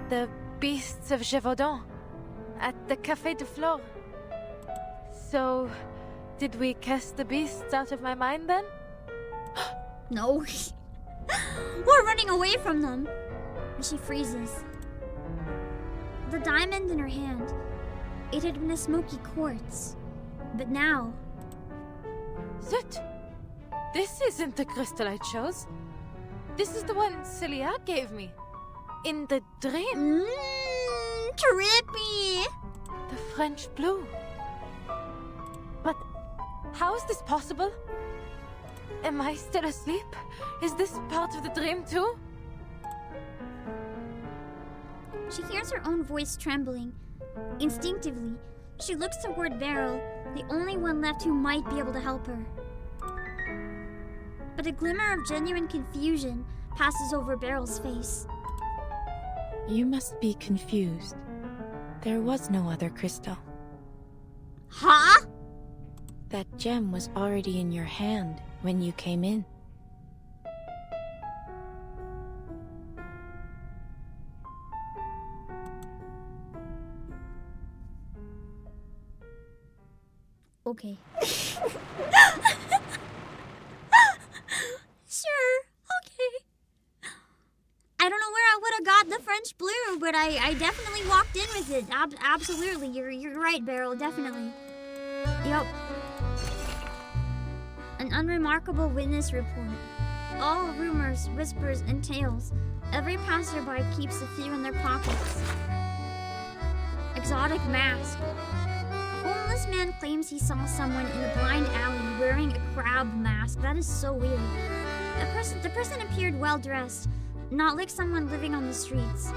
The beasts of Gévaudan at the Café de Flore. So, did we cast the beasts out of my mind then? No. We're running away from them. And she freezes. The diamond in her hand. It had been a smoky quartz. But now... Zut! This isn't the crystal I chose. This is the one Célia gave me. In the dream. Trippy! The French blue. But how is this possible? Am I still asleep? Is this part of the dream too? She hears her own voice trembling. Instinctively, she looks toward BERYL, the only one left who might be able to help her. But a glimmer of genuine confusion passes over BERYL's face. You must be confused. There was no other crystal. Huh? That gem was already in your hand when you came in. Okay. Sure. Okay. I don't know where I would have got the French blue, but I definitely walked in with it. Absolutely. You're right, BERYL. Definitely. Yep. An unremarkable witness report. All rumors, whispers, and tales. Every passerby keeps a few in their pockets. Exotic mask. Homeless man claims he saw someone in a blind alley wearing a crab mask. That is so weird. The person appeared well dressed, not like someone living on the streets.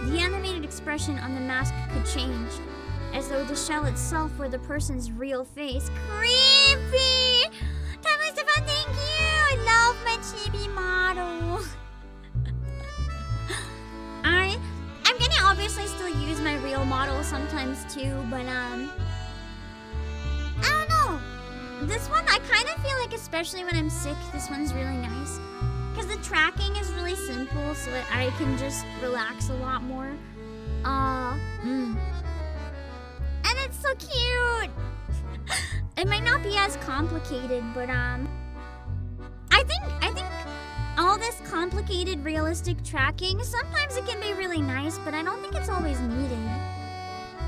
The animated expression on the mask could change, as though the shell itself were the person's real face. Creepy! Stefan, thank you! I love my chibi model. I'm gonna obviously still use my real model sometimes too, but I don't know. This one, I kind of feel like, especially when I'm sick, this one's really nice. Because the tracking is really simple, so I can just relax a lot more. And it's so cute! It might not be as complicated, but I think all this complicated, realistic tracking, sometimes it can be really nice, but I don't think it's always needed.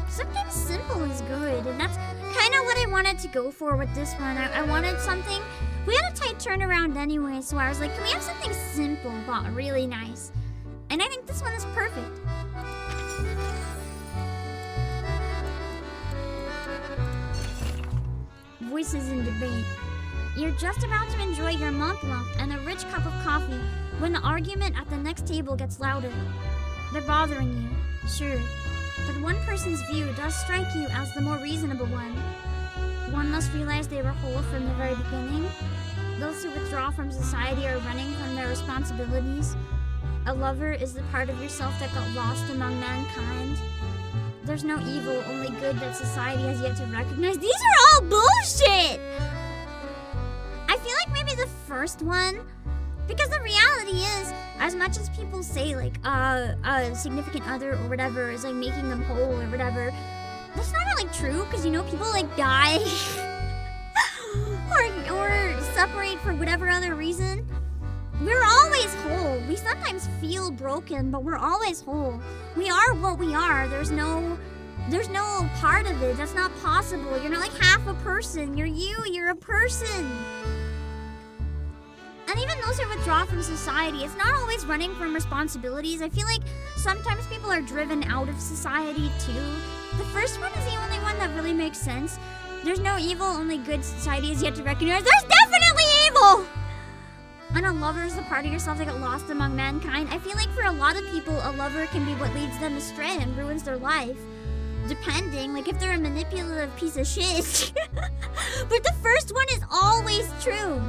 Sometimes simple is good, and that's kind of what I wanted to go for with this one. I wanted something. We had a tight turnaround anyway, so I was like, can we have something simple but really nice? And I think this one is perfect. Voices in debate. You're just about to enjoy your montblanc and a rich cup of coffee when the argument at the next table gets louder. They're bothering you, sure, but one person's view does strike you as the more reasonable one. One must realize they were whole from the very beginning. Those who withdraw from society are running from their responsibilities. A lover is the part of yourself that got lost among mankind. There's no evil, only good that society has yet to recognize. These are all bullshit! I feel like maybe the first one, because the reality is, as much as people say like a significant other or whatever is like making them whole or whatever, that's not really true, because you know people like die or separate for whatever other reason. We're always whole. We sometimes feel broken, but we're always whole. We are what we are. There's no part of it that's not possible. You're not like half a person. You're a person. And even those who withdraw from society, it's not always running from responsibilities. I feel like sometimes people are driven out of society too. The first one is the only one that really makes sense. There's no evil, only good society is yet to recognize. There's definitely evil! And a lover is the part of yourself that got lost among mankind. I feel like for a lot of people, a lover can be what leads them astray and ruins their life. Depending, like if they're a manipulative piece of shit. But the first one is always true.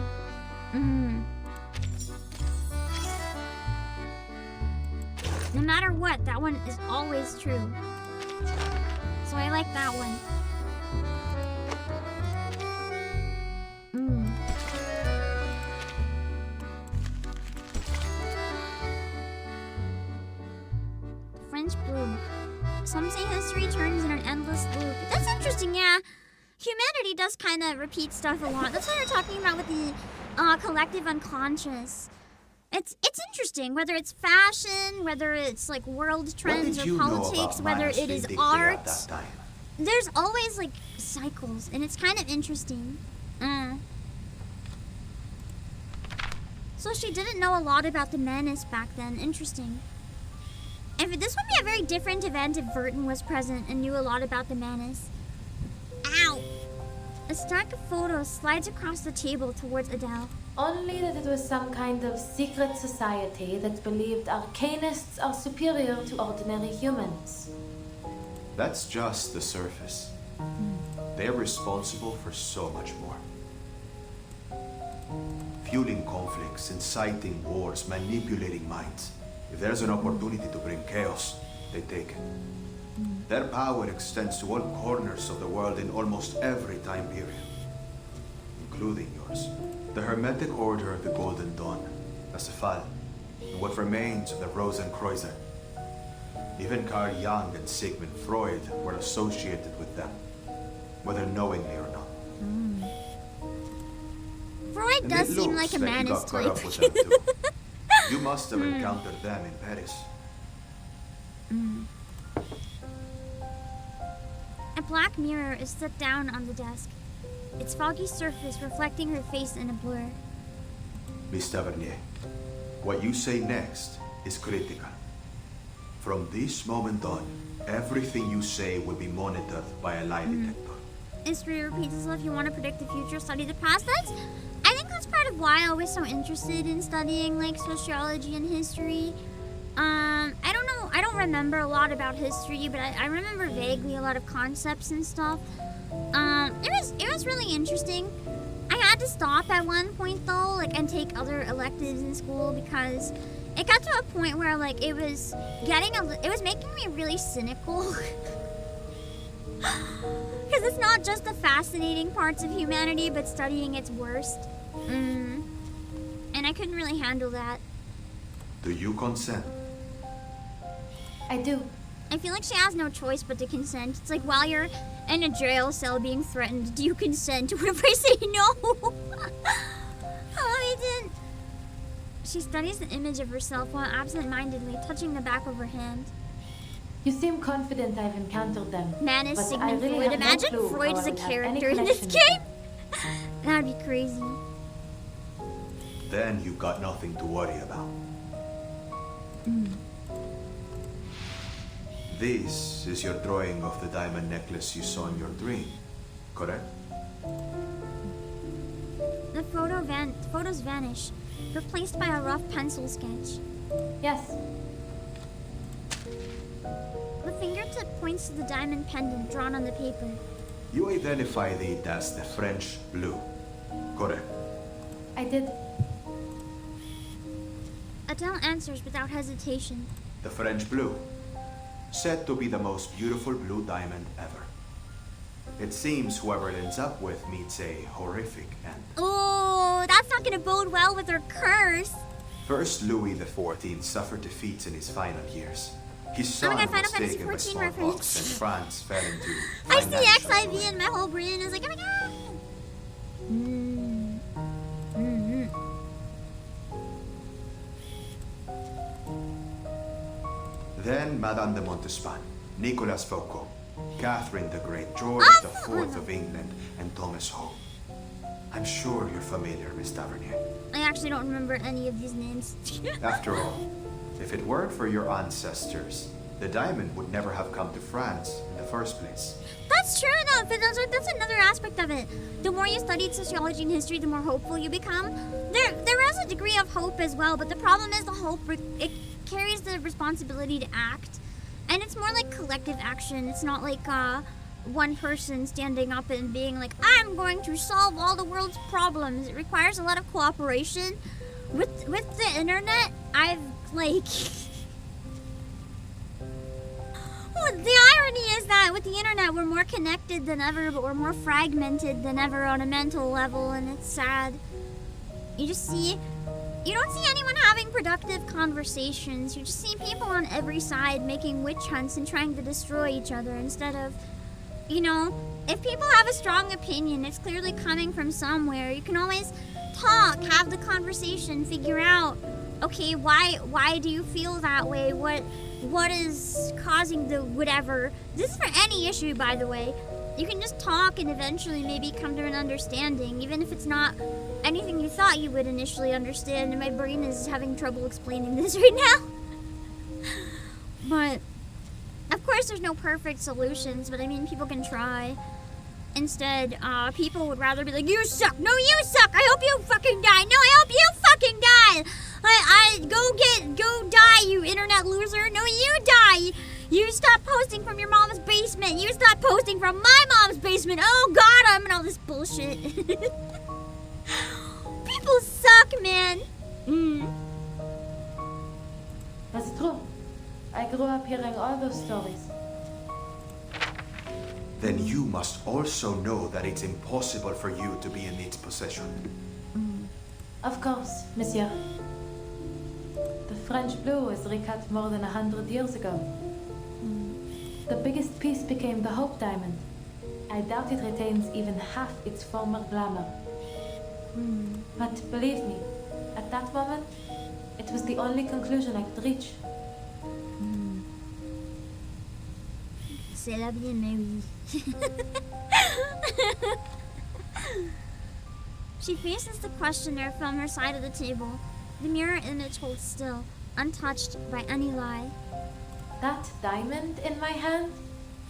No matter what, that one is always true. So I like that one. French blue. Some say history turns in an endless loop. That's interesting, yeah. Humanity does kind of repeat stuff a lot. That's what we're talking about with the collective unconscious. It's interesting, whether it's fashion, whether it's like world trends or politics, whether it is art. There's always like cycles, and it's kind of interesting. So she didn't know a lot about the menace back then. Interesting. And this would be a very different event if Verton was present and knew a lot about the menace. Ow! A stack of photos slides across the table towards Adele. Only that it was some kind of secret society that believed arcanists are superior to ordinary humans. That's just the surface. They're responsible for so much more. Fueling conflicts, inciting wars, manipulating minds. If there's an opportunity to bring chaos, they take it. Their power extends to all corners of the world in almost every time period, including yours. The Hermetic Order of the Golden Dawn, the Cephal, and what remains of the Rosenkreuzer. Even Carl Jung and Sigmund Freud were associated with them, whether knowingly or not. Freud does seem like a man's type. You must have encountered them in Paris. A black mirror is set down on the desk, its foggy surface reflecting her face in a blur. Miss Tavernier, what you say next is critical. From this moment on, everything you say will be monitored by a lie detector. History repeats itself. If you want to predict the future, study the past. I think that's part of why I was so interested in studying like sociology and history. I don't know. I don't remember a lot about history, but I remember vaguely a lot of concepts and stuff. It was really interesting. I had to stop at one point though, like, and take other electives in school because it got to a point where like it was making me really cynical. Because it's not just the fascinating parts of humanity, but studying its worst. And I couldn't really handle that. Do you consent? I do. I feel like she has no choice but to consent. It's like while you're in a jail cell being threatened, do you consent? What if I say no? I didn't. She studies the image of herself while absent-mindedly touching the back of her hand. You seem confident I've encountered them. Manus, but Sigmund I really Freud. have Imagine no clue Freud how as I a would have character any in this connection game. That'd be crazy. Then you've got nothing to worry about. This is your drawing of the diamond necklace you saw in your dream, correct? The photos vanish, replaced by a rough pencil sketch. Yes. The fingertip points to the diamond pendant drawn on the paper. You identified it as the French blue, correct? I did. Adele answers without hesitation. The French blue, said to be the most beautiful blue diamond ever. It seems whoever it ends up with meets a horrific end. Oh, that's not gonna bode well with her curse. First, Louis XIV suffered defeats in his final years. His son was taken by smallpox and France fell into I see financial XIV ruin. and my whole brain is like, oh my god. Then Madame de Montespan, Nicolas Foucault, Catherine the Great, George IV of England, and Thomas Home. I'm sure you're familiar, Miss Tavernier. I actually don't remember any of these names. After all, if it weren't for your ancestors, the diamond would never have come to France in the first place. That's true though, but that's another aspect of it. The more you studied sociology and history, the more hopeful you become. There is a degree of hope as well, but the problem is the hope, it carries the responsibility to act. And it's more like collective action. It's not like one person standing up and being like, I'm going to solve all the world's problems. It requires a lot of cooperation. With the internet, I've like... The irony is that with the internet, we're more connected than ever, but we're more fragmented than ever on a mental level, and it's sad. You don't see anyone having productive conversations. You just see people on every side making witch hunts and trying to destroy each other instead of, if people have a strong opinion, it's clearly coming from somewhere. You can always talk, have the conversation, figure out, okay, why do you feel that way? What is causing the whatever? This is for any issue, by the way. You can just talk and eventually maybe come to an understanding, even if it's not anything you thought you would initially understand. And my brain is having trouble explaining this right now. But, of course, there's no perfect solutions, but I mean, people can try. Instead, people would rather be like, you suck! No, you suck! I hope you fucking die! No, I hope you fucking die! Go die, you internet loser! No, you die! You stop posting from your mom's basement! You stop posting from my mom's basement! Oh god, and all this bullshit. People suck, man! That's true. I grew up hearing all those stories. Then you must also know that it's impossible for you to be in its possession. Of course, monsieur. The French blue was recut more than 100 years ago. The biggest piece became the Hope Diamond. I doubt it retains even half its former glamour. But believe me, at that moment, it was the only conclusion I could reach. C'est la vie, mais oui. She faces the questioner from her side of the table. The mirror image holds still, untouched by any lie. That diamond in my hand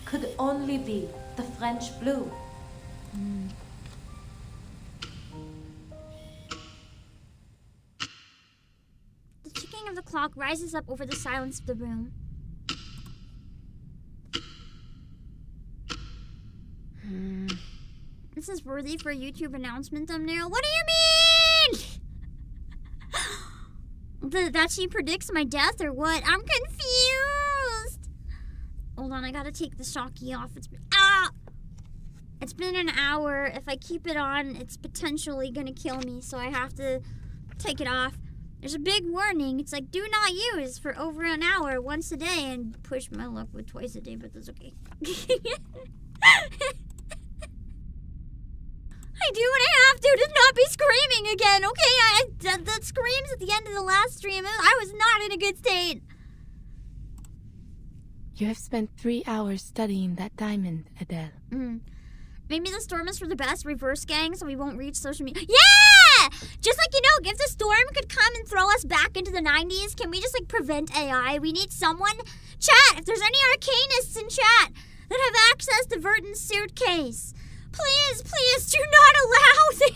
could only be the French blue. The ticking of the clock rises up over the silence of the room. This is worthy for a YouTube announcement thumbnail. What do you mean? That she predicts my death or what? I'm confused. Hold on, I gotta take the shocky off. It's been an hour. If I keep it on, it's potentially gonna kill me, so I have to take it off. There's a big warning. It's like, do not use for over an hour once a day, and push my luck with twice a day, but that's okay. I do what I have to not be screaming again, okay? The screams at the end of the last stream, I was not in a good state. You have spent 3 hours studying that diamond, Adele. Maybe the storm is for the best, reverse gang, so we won't reach social media. Yeah! Just like, if the storm could come and throw us back into the 90s, can we just, prevent AI? We need someone. Chat, if there's any arcanists in chat that have access to Verton's suitcase, please do not allow this.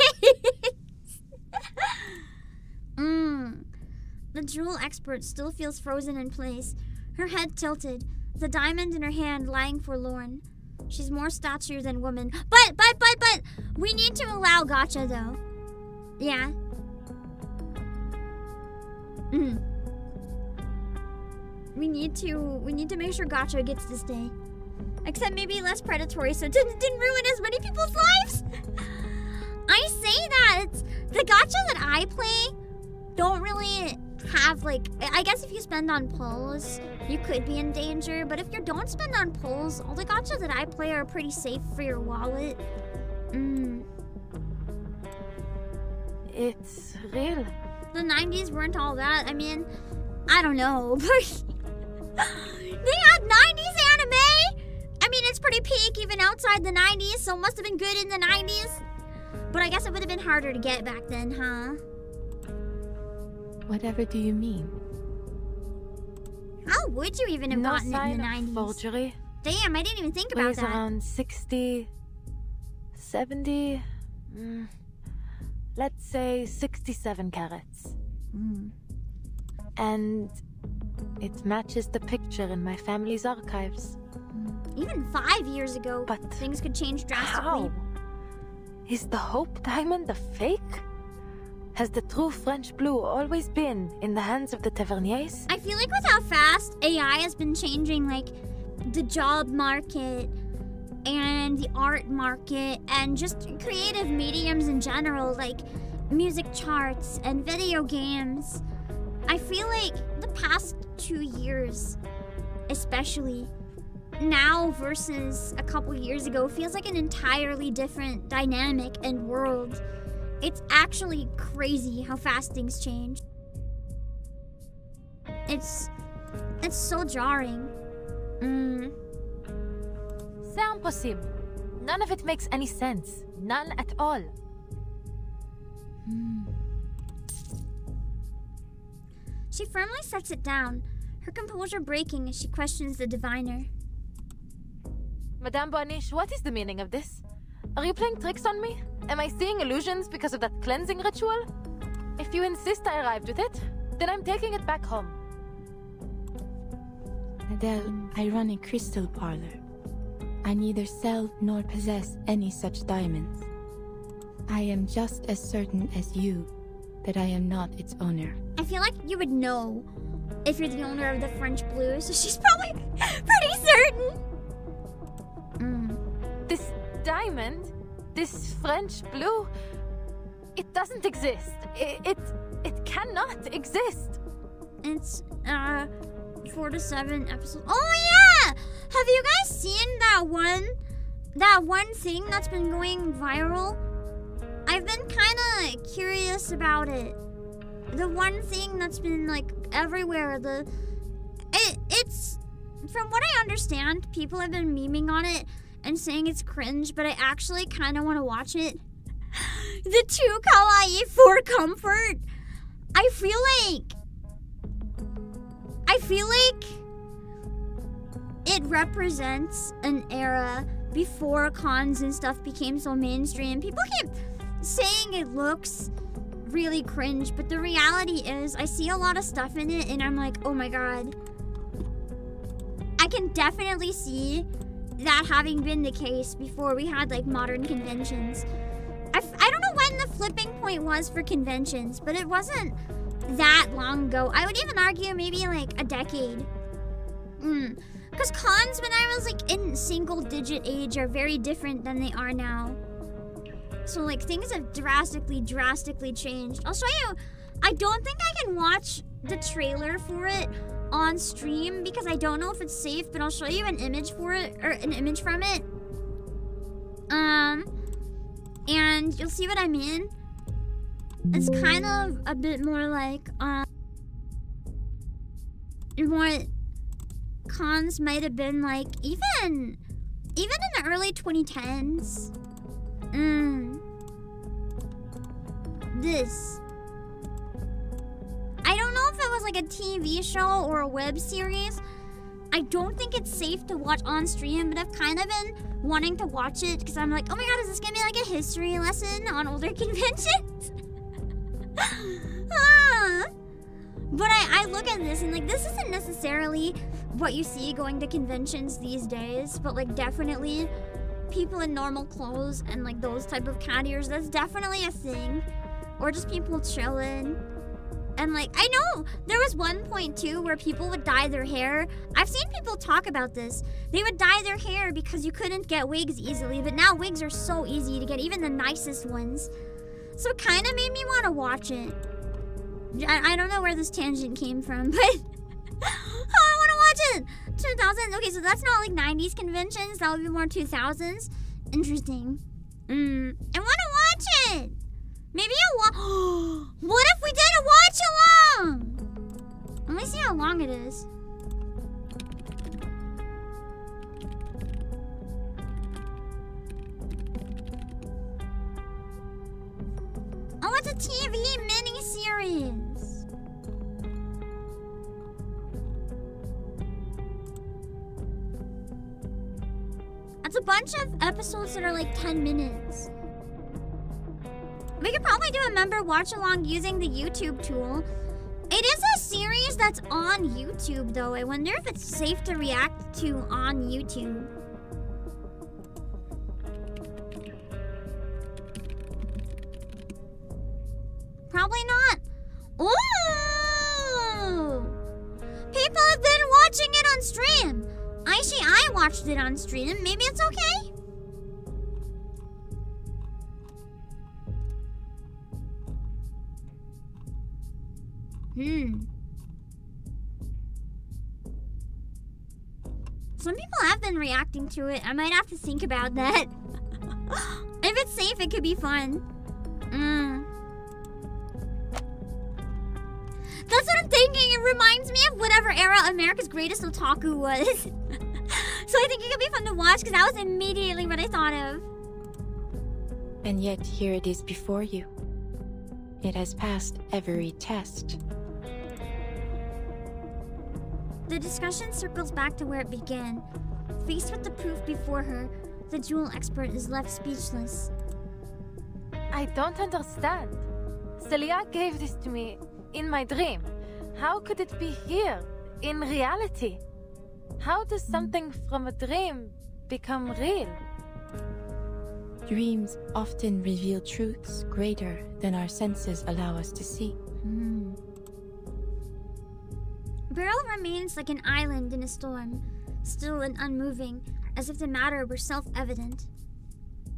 The jewel expert still feels frozen in place, her head tilted, the diamond in her hand lying forlorn. She's more stature than woman. But we need to allow gacha though. Yeah. We need to make sure gacha gets to stay. Except maybe less predatory, so it didn't ruin as many people's lives. I say that it's the gacha that I play don't really have I guess if you spend on pulls, you could be in danger, but if you don't spend on pulls, all the gacha that I play are pretty safe for your wallet. It's real. The 90s weren't all that. I mean, I don't know, but they had 90s anime. I mean, it's pretty peak even outside the 90s, so it must have been good in the 90s. But I guess it would have been harder to get back then, huh? Whatever do you mean? How would you even have gotten it in the 90s? Forgery. Damn, I didn't even think about Weighs that. around 60, 70, let's say 67 carats. And it matches the picture in my family's archives. Even 5 years ago, but things could change drastically. How? Is the Hope Diamond a fake? Has the true French blue always been in the hands of the taverniers? I feel like with how fast AI has been changing, the job market and the art market and just creative mediums in general, like music charts and video games, I feel like the past 2 years, especially, now versus a couple years ago, feels like an entirely different dynamic and world. It's actually crazy how fast things change. It's so jarring. C'est impossible. None of it makes any sense. None at all. She firmly sets it down, her composure breaking as she questions the diviner. Madame Boaniche, what is the meaning of this? Are you playing tricks on me? Am I seeing illusions because of that cleansing ritual? If you insist I arrived with it, then I'm taking it back home. Adele, I run a crystal parlor. I neither sell nor possess any such diamonds. I am just as certain as you that I am not its owner. I feel like you would know if you're the owner of the French blue, so she's probably pretty certain. This diamond, this French blue, it doesn't exist. It cannot exist. It's 4 to 7 episodes. Oh yeah! Have you guys seen that one that one thing that's been going viral, I've been kind of curious about it. The one thing that's been like everywhere, it's from what I understand, people have been memeing on it and saying it's cringe, but I actually kind of want to watch it. The 2 kawaii for comfort. I feel like it represents an era before cons and stuff became so mainstream. People keep saying it looks really cringe, but the reality is I see a lot of stuff in it and I'm like, oh my god. I can definitely see that having been the case before we had like modern conventions. I don't know when the flipping point was for conventions, but it wasn't that long ago. I would even argue maybe like a decade. Because cons when I was like in single digit age are very different than they are now. So like things have drastically changed. I'll show you. I don't think I can watch the trailer for it on stream because I don't know if it's safe, but I'll show you an image for it, or an image from it. And you'll see what I mean. It's kind of a bit more like what cons might have been like even in the early 2010s. This. I don't know if it was like a TV show or a web series. I don't think it's safe to watch on stream, but I've kind of been wanting to watch it because I'm like, oh my god, is this gonna be like a history lesson on older conventions? But I look at this and like, this isn't necessarily what you see going to conventions these days, but like definitely people in normal clothes and like those type of cat ears, that's definitely a thing. Or just people chilling. And like, I know there was one point too where people would dye their hair. I've seen people talk about this. They would dye their hair because you couldn't get wigs easily, but now wigs are so easy to get, even the nicest ones. So it kind of made me want to watch it. I don't know where this tangent came from, but I want to watch it. 2000s. Okay, so that's not like 90s conventions. That would be more 2000s. Interesting. I want to watch it. Maybe what if we did a watch along? Let me see how long it is. Oh, it's a TV mini-series. It's a bunch of episodes that are like 10 minutes. We could probably do a member watch along using the YouTube tool. It is a series that's on YouTube though. I wonder if it's safe to react to on YouTube. Probably not. Ooh! People have been watching it on stream. I watched it on stream. Maybe it's okay? Some people have been reacting to it. I might have to think about that. If it's safe, it could be fun. That's what I'm thinking. It reminds me of whatever era America's Greatest Otaku was. So I think it could be fun to watch because that was immediately what I thought of. And yet here it is before you. It has passed every test. The discussion circles back to where it began. Faced with the proof before her, the jewel expert is left speechless. I don't understand. Célia gave this to me in my dream. How could it be here, in reality? How does something from a dream become real? Dreams often reveal truths greater than our senses allow us to see. BERYL remains like an island in a storm, still and unmoving, as if the matter were self-evident.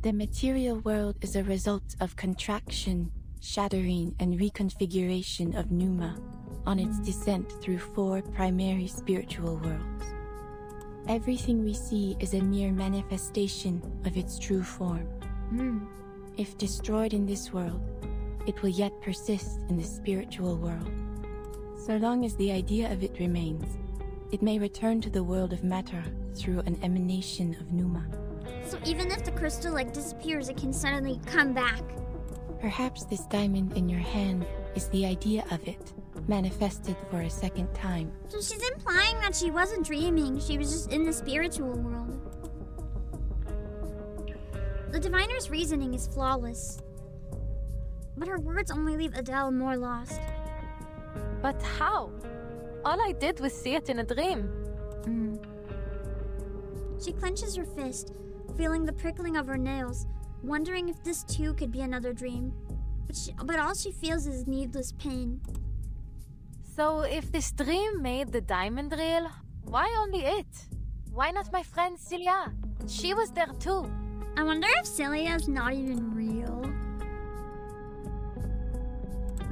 The material world is a result of contraction, shattering, and reconfiguration of Numa on its descent through 4 primary spiritual worlds. Everything we see is a mere manifestation of its true form. If destroyed in this world, it will yet persist in the spiritual world. So long as the idea of it remains, it may return to the world of matter through an emanation of Numa. So even if the crystal disappears, it can suddenly come back. Perhaps this diamond in your hand is the idea of it, manifested for a second time. So she's implying that she wasn't dreaming, she was just in the spiritual world. The diviner's reasoning is flawless, but her words only leave Adele more lost. But how? All I did was see it in a dream. She clenches her fist, feeling the prickling of her nails, wondering if this too could be another dream. But all she feels is needless pain. So if this dream made the diamond real, why only it? Why not my friend Célia? She was there too. I wonder if Celia's not even real.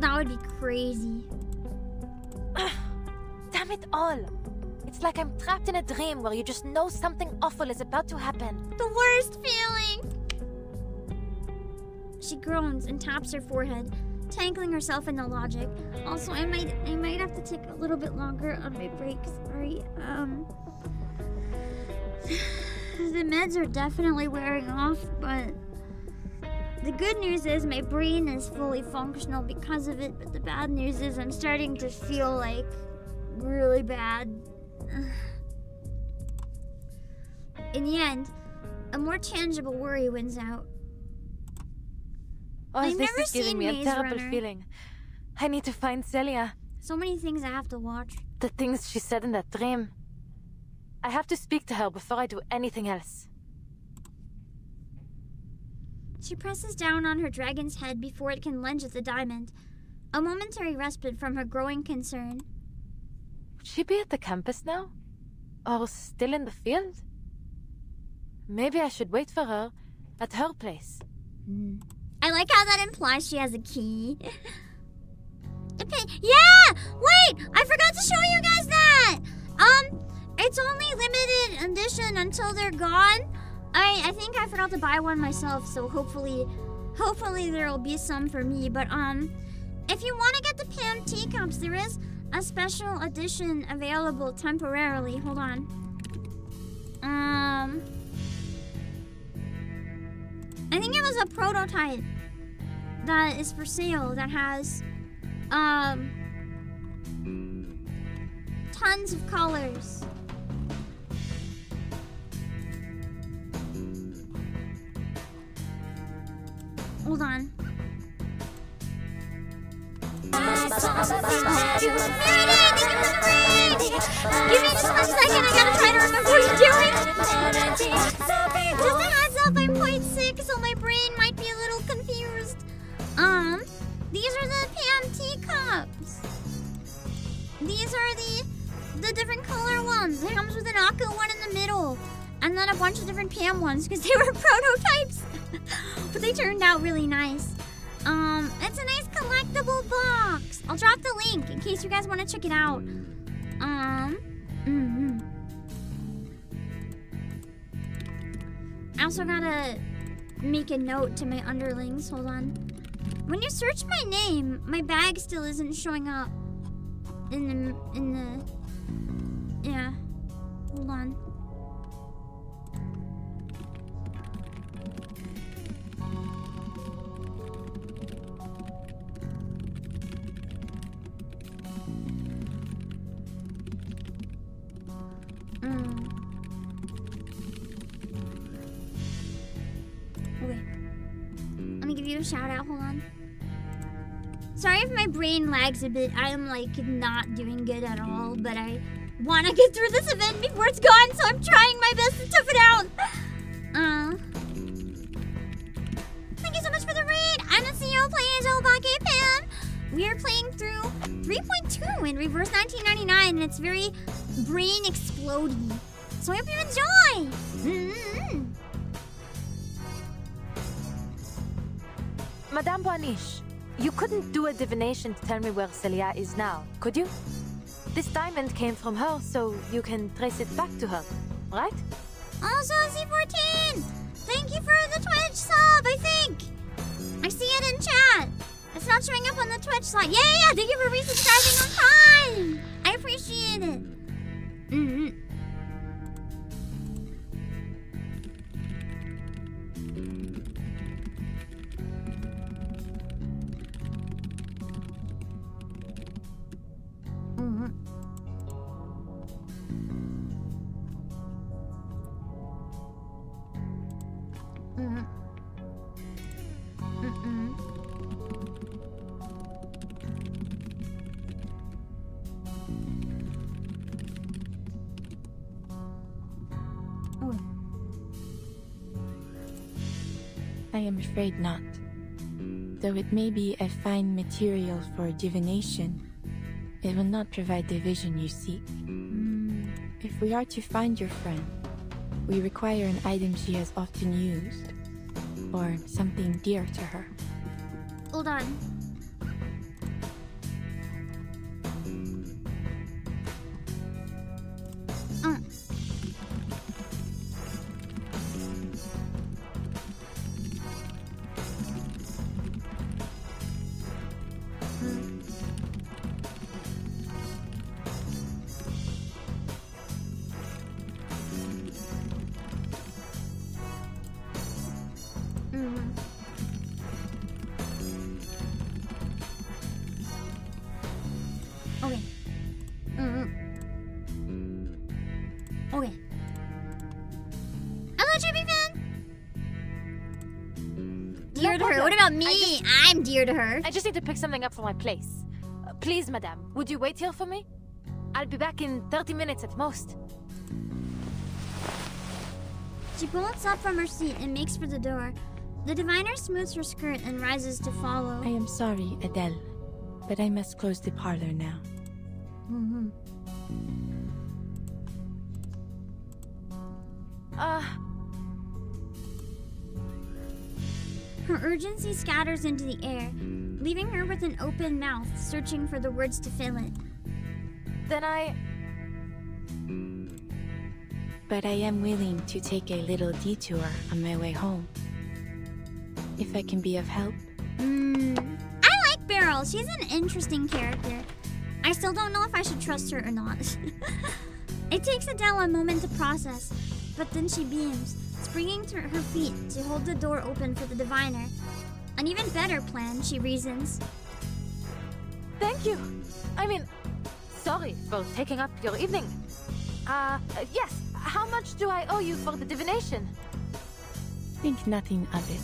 That would be crazy. Damn it all! It's like I'm trapped in a dream where you just know something awful is about to happen. The worst feeling! She groans and taps her forehead, tangling herself in the logic. Also, I might have to take a little bit longer on my break. Sorry. The meds are definitely wearing off, but the good news is my brain is fully functional because of it, but the bad news is I'm starting to feel like really bad. In the end, a more tangible worry wins out. Oh, I've this never is giving seen me a Maze terrible Runner. feeling. I need to find Célia. So many things I have to watch. The things she said in that dream. I have to speak to her before I do anything else. She presses down on her dragon's head before it can lunge at the diamond, a momentary respite from her growing concern. Would she be at the campus now? Or still in the field? Maybe I should wait for her at her place. I like how that implies she has a key. Yeah! Wait! I forgot to show you guys that! It's only limited edition until they're gone. I think I forgot to buy one myself, so hopefully there'll be some for me. But if you want to get the PAM teacups, there is a special edition available temporarily. Hold on. I think it was a prototype that is for sale that has tons of colors. Hold on. Give me just 1 second, I gotta try to remember what you're doing. Just a heads up, I'm 0.6, so my brain might be a little confused. These are the PAM teacups. These are the different color ones. It comes with an aqua one in the middle, and then a bunch of different PAM ones because they were prototypes. But they turned out really nice. It's a nice collectible box. I'll drop the link in case you guys want to check it out. I also gotta make a note to my underlings. Hold on. When you search my name, my bag still isn't showing up in the yeah. Hold on. Okay. Let me give you a shout out. Hold on. Sorry if my brain lags a bit. I am like not doing good at all, but I want to get through this event before it's gone, so I'm trying my best to tough it out. Thank you so much for the raid. I'm the CEO playing Obake PAM. We are playing through 3.2 in reverse 1999, and it's very brain exploding. So I hope you enjoy. Madame Boaniche, you couldn't do a divination to tell me where Célia is now, could you? This diamond came from her, so you can trace it back to her. right? Also, Z14! Thank you for the Twitch sub, I think! I see it in chat! It's not showing up on the Twitch slide. Yeah! Thank you for resubscribing on Prime! I appreciate it! I am afraid not. Though it may be a fine material for divination, it will not provide the vision you seek. If we are to find your friend, we require an item she has often used, or something dear to her. Hold on. Okay. Hello, Chippy fan! Dear to her. What about me? I'm dear to her. I just need to pick something up for my place. Please, madame, would you wait here for me? I'll be back in 30 minutes at most. She bolts up from her seat and makes for the door. The diviner smooths her skirt and rises to follow. I am sorry, Adele, but I must close the parlor now. Her urgency scatters into the air, leaving her with an open mouth, searching for the words to fill it. Then But I am willing to take a little detour on my way home. If I can be of help. I like BERYL. She's an interesting character. I still don't know if I should trust her or not. It takes Adele a moment to process, but then she beams, springing to her feet to hold the door open for the diviner. An even better plan, she reasons. Thank you. I mean, sorry for taking up your evening. Yes, how much do I owe you for the divination? Think nothing of it.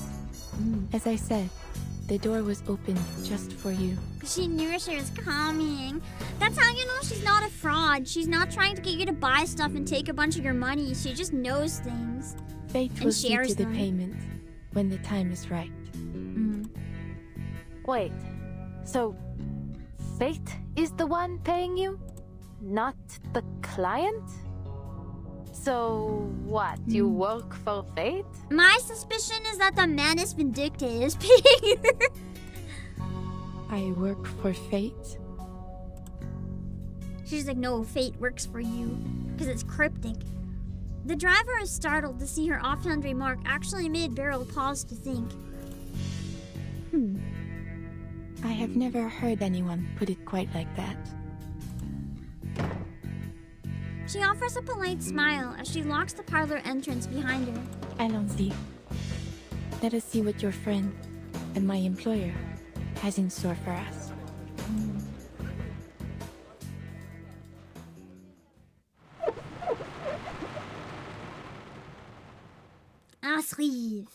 As I said, the door was opened just for you. She knew she was coming. That's how you know she's not a fraud. She's not trying to get you to buy stuff and take a bunch of your money. She just knows things. Fate will see to the payment when the time is right. Wait, so Fate is the one paying you? Not the client? So what, you work for Fate? My suspicion is that the Manus Vindicte is paying her. I work for Fate? She's like, no, Fate works for you. Because it's cryptic. The driver is startled to see her offhand remark actually made BERYL pause to think. I have never heard anyone put it quite like that. She offers a polite smile as she locks the parlor entrance behind her. Allons-y. Let us see what your friend and my employer has in store for us. Arrive.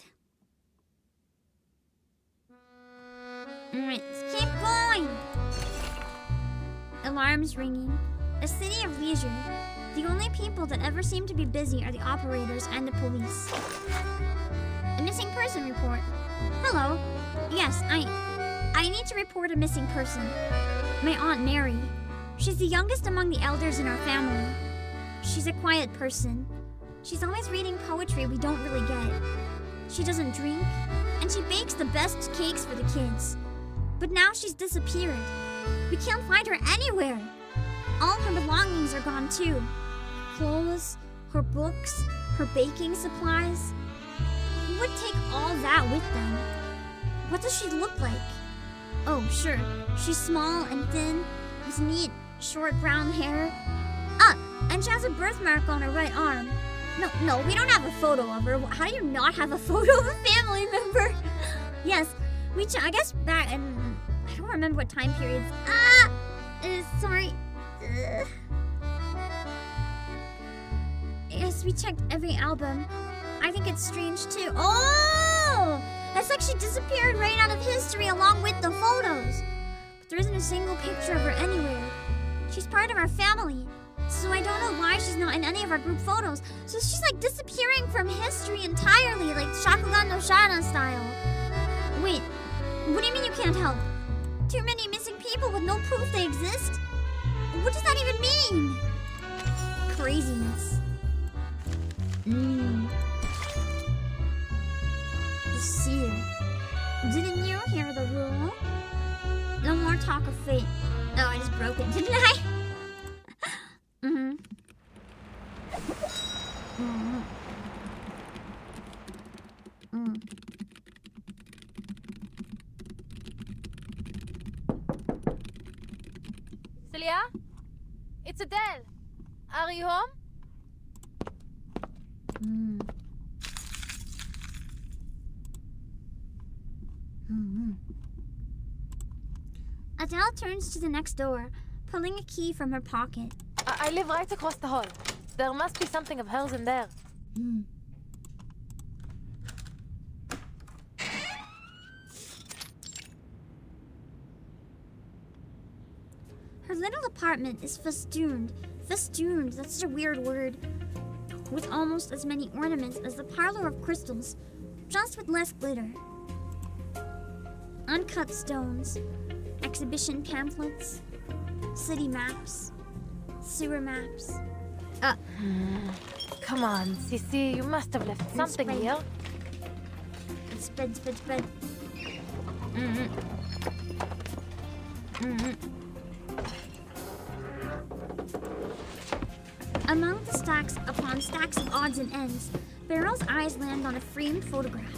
Alright, let's keep going. Alarms ringing. A city of leisure. The only people that ever seem to be busy are the operators and the police. A missing person report. Hello. Yes, I need to report a missing person. My Aunt Mary. She's the youngest among the elders in our family. She's a quiet person. She's always reading poetry we don't really get. She doesn't drink, and she bakes the best cakes for the kids. But now she's disappeared. We can't find her anywhere. All her belongings are gone too. Clothes, her books, her baking supplies. Who would take all that with them? What does she look like? Oh, sure. She's small and thin, with neat, short brown hair. Ah, and she has a birthmark on her right arm. No, we don't have a photo of her. How do you not have a photo of a family member? Yes, I guess back in... I don't remember what time periods. Sorry. Yes, we checked every album. I think it's strange too. Oh! It's like she disappeared right out of history along with the photos. But there isn't a single picture of her anywhere. She's part of our family. So I don't know why she's not in any of our group photos. So she's like disappearing from history entirely, like Shakugan no Shana style. Wait, what do you mean you can't help? Too many missing people with no proof they exist? What does that even mean? Craziness. The seer. Didn't you hear the rule? No more talk of fate. Oh, I just broke it, didn't I? Célia? It's Adele. Are you home? Adele turns to the next door, pulling a key from her pocket. I live right across the hall. There must be something of hers in there. Her little apartment is festooned. Festooned, that's such a weird word. With almost as many ornaments as the parlor of crystals, just with less glitter. Uncut stones, exhibition pamphlets, city maps, sewer maps. Come on, Sissy, you must have left something here. Spread. Among the stacks upon stacks of odds and ends, Beryl's eyes land on a framed photograph.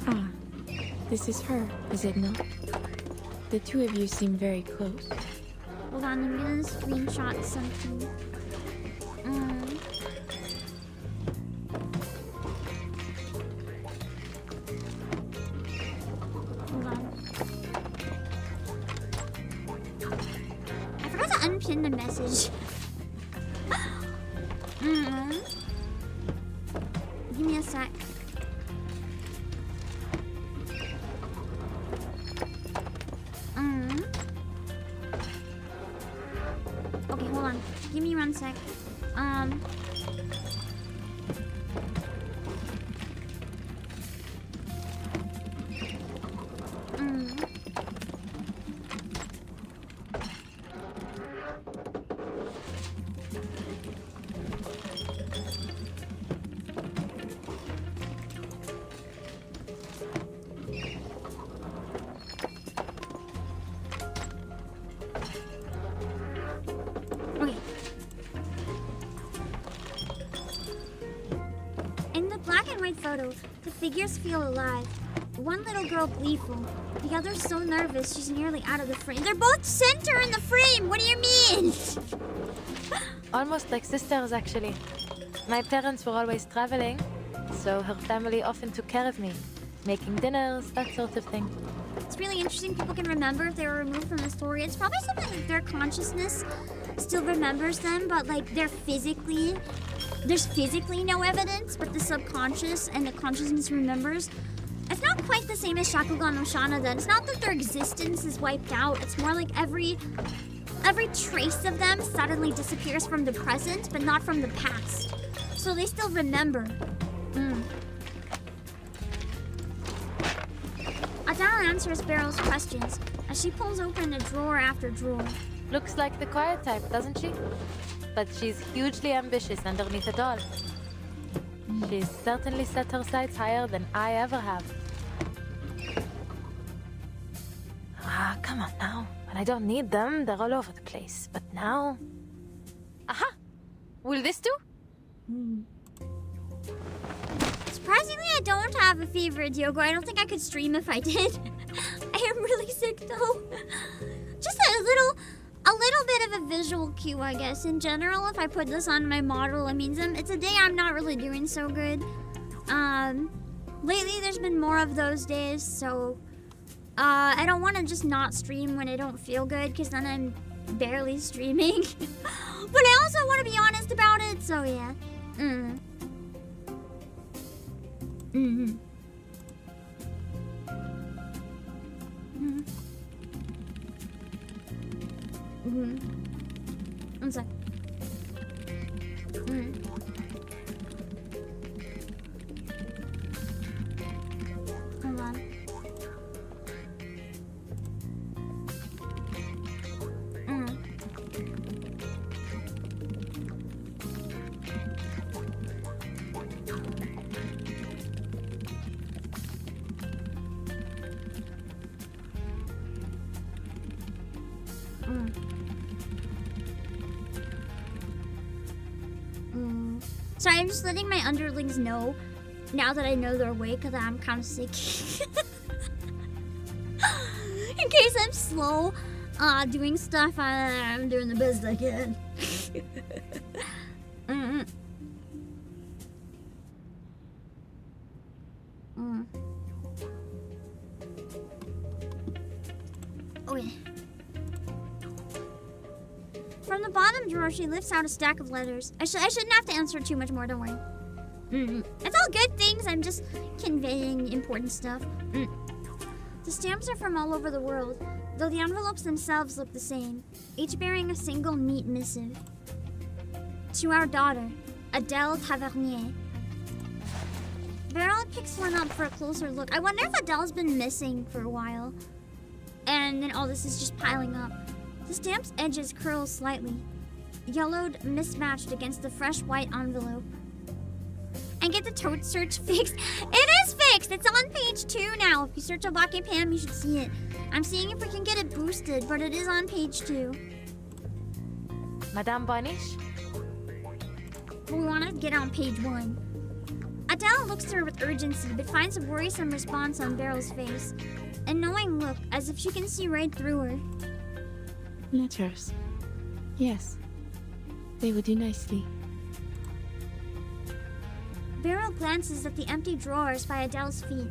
Ah, this is her, is it not? The two of you seem very close. Hold on, I'm gonna screenshot something. Hold on. I forgot to unpin the message. Give me a sec. Okay, hold on. Give me 1 sec. Okay. In the black and white photo, the figures feel alive. One little girl gleeful, the other so nervous she's nearly out of the frame. They're both center in the frame! What do you mean? Almost like sisters, actually. My parents were always traveling, so her family often took care of me, making dinners, that sort of thing. It's really interesting people can remember if they were removed from the story. It's probably something like their consciousness still remembers them, but like there's physically no evidence, but the subconscious and the consciousness remembers. It's not quite the same as Shakugan no Shana then. It's not that their existence is wiped out. It's more like every trace of them suddenly disappears from the present, but not from the past. So they still remember. Adele answers Beryl's questions as she pulls open a drawer after drawer. Looks like the quiet type, doesn't she? But she's hugely ambitious underneath it all. She's certainly set her sights higher than I ever have. Ah, come on now. When I don't need them, they're all over the place. But now... Aha! Will this do? Surprisingly, I don't have a favorite Diogo. I don't think I could stream if I did. I am really sick though. Just a little bit of a visual cue, I guess. In general, if I put this on my model, it means it's a day I'm not really doing so good. Lately there's been more of those days, so I don't want to just not stream when I don't feel good, because then I'm barely streaming. But I also want to be honest about it, so yeah. One sec. Hold on. Sorry, I'm just letting my underlings know, now that I know they're awake, that I'm kind of sick. In case I'm slow doing stuff, I'm doing the best I can. Okay. From the bottom drawer, she lifts out a stack of letters. I shouldn't have to answer too much more, don't worry. It's all good things, I'm just conveying important stuff. The stamps are from all over the world, though the envelopes themselves look the same, each bearing a single neat missive. To our daughter, Adele Tavernier. BERYL picks one up for a closer look. I wonder if Adele's been missing for a while, and then all this is just piling up. The stamp's edges curl slightly, yellowed, mismatched against the fresh white envelope. And get the Tote search fixed. It is fixed! It's on page 2 now. If you search Obake PAM, you should see it. I'm seeing if we can get it boosted, but it is on page 2. Madame Bonish? But we want to get on page 1. Adele looks to her with urgency, but finds a worrisome response on BERYL's face. A knowing look, as if she can see right through her. Letters. Yes. They would do nicely. BERYL glances at the empty drawers by Adele's feet,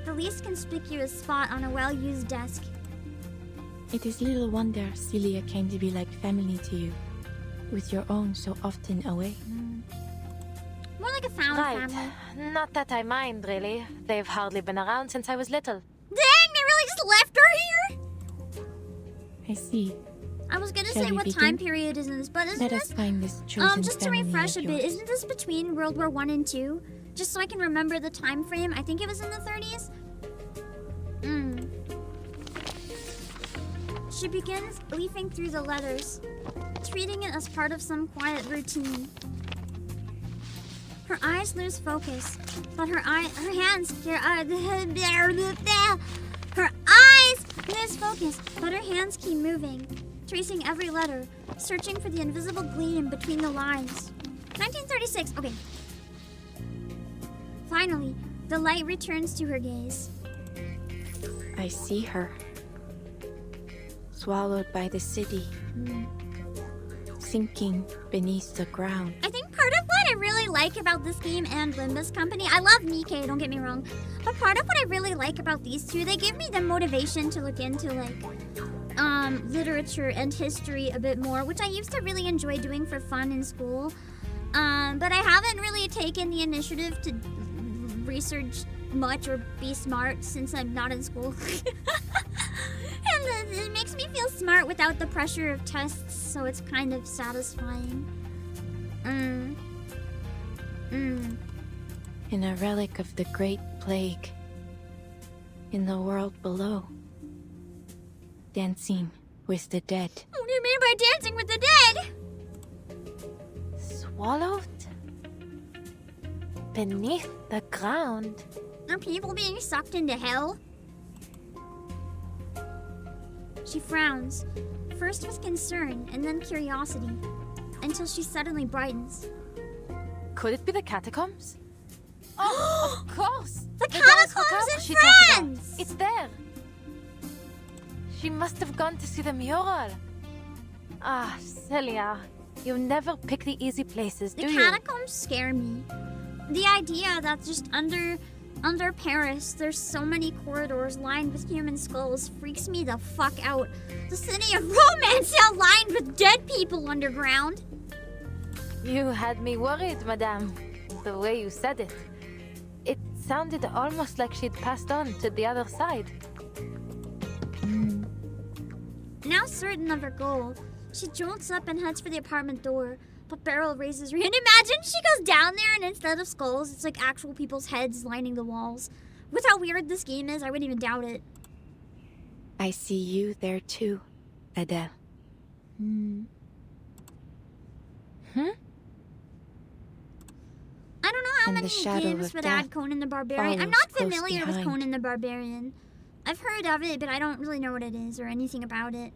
the least conspicuous spot on a well-used desk. It is little wonder Célia came to be like family to you, with your own so often away. More like a found family. Not that I mind, really. They've hardly been around since I was little. Dang, they really just left her here? I see. I was gonna Shall say we what begin? time period is in this, but isn't Let this... us find this chosen just to family refresh a of bit, yours. isn't this between World War I and II? Just so I can remember the time frame. I think it was in the 30s? She begins leafing through the letters, treating it as part of some quiet routine. Her eyes lose focus, but her eyes lose focus, but her hands keep moving, tracing every letter, searching for the invisible gleam between the lines. 1936, okay. Finally, the light returns to her gaze. I see her. Swallowed by the city. Sinking beneath the ground. I think part of what I really like about this game and Limbus Company, I love Nikkei, don't get me wrong, but part of what I really like about these two, they give me the motivation to look into like literature and history a bit more, which I used to really enjoy doing for fun in school. But I haven't really taken the initiative to research much or be smart since I'm not in school. And it makes me feel smart without the pressure of tests, so it's kind of satisfying. In a relic of the Great Plague. In the world below. Dancing with the dead. What do you mean by dancing with the dead? Swallowed? Beneath the ground? Are people being sucked into hell? She frowns, first with concern and then curiosity, until she suddenly brightens. Could it be the Catacombs? Oh, of course! The Dolls Catacombs macabre and she talked about. Friends! It's there! She must have gone to see the mural. Ah, Célia, you never pick the easy places, The do you? catacombs scare me. The idea that just under Paris, there's so many corridors lined with human skulls freaks me the fuck out. The city of romance now lined with dead people underground. You had me worried, madame. The way you said it. It sounded almost like she'd passed on to the other side. Now certain of her goal, she jolts up and heads for the apartment door. But BERYL raises her hand. Imagine she goes down there and instead of skulls, it's like actual people's heads lining the walls. With how weird this game is, I wouldn't even doubt it. I see you there too, Adele. I don't know how And the many shadow games of would death add Conan the Barbarian. I'm follows not close familiar with behind. Conan the Barbarian. I've heard of it, but I don't really know what it is or anything about it.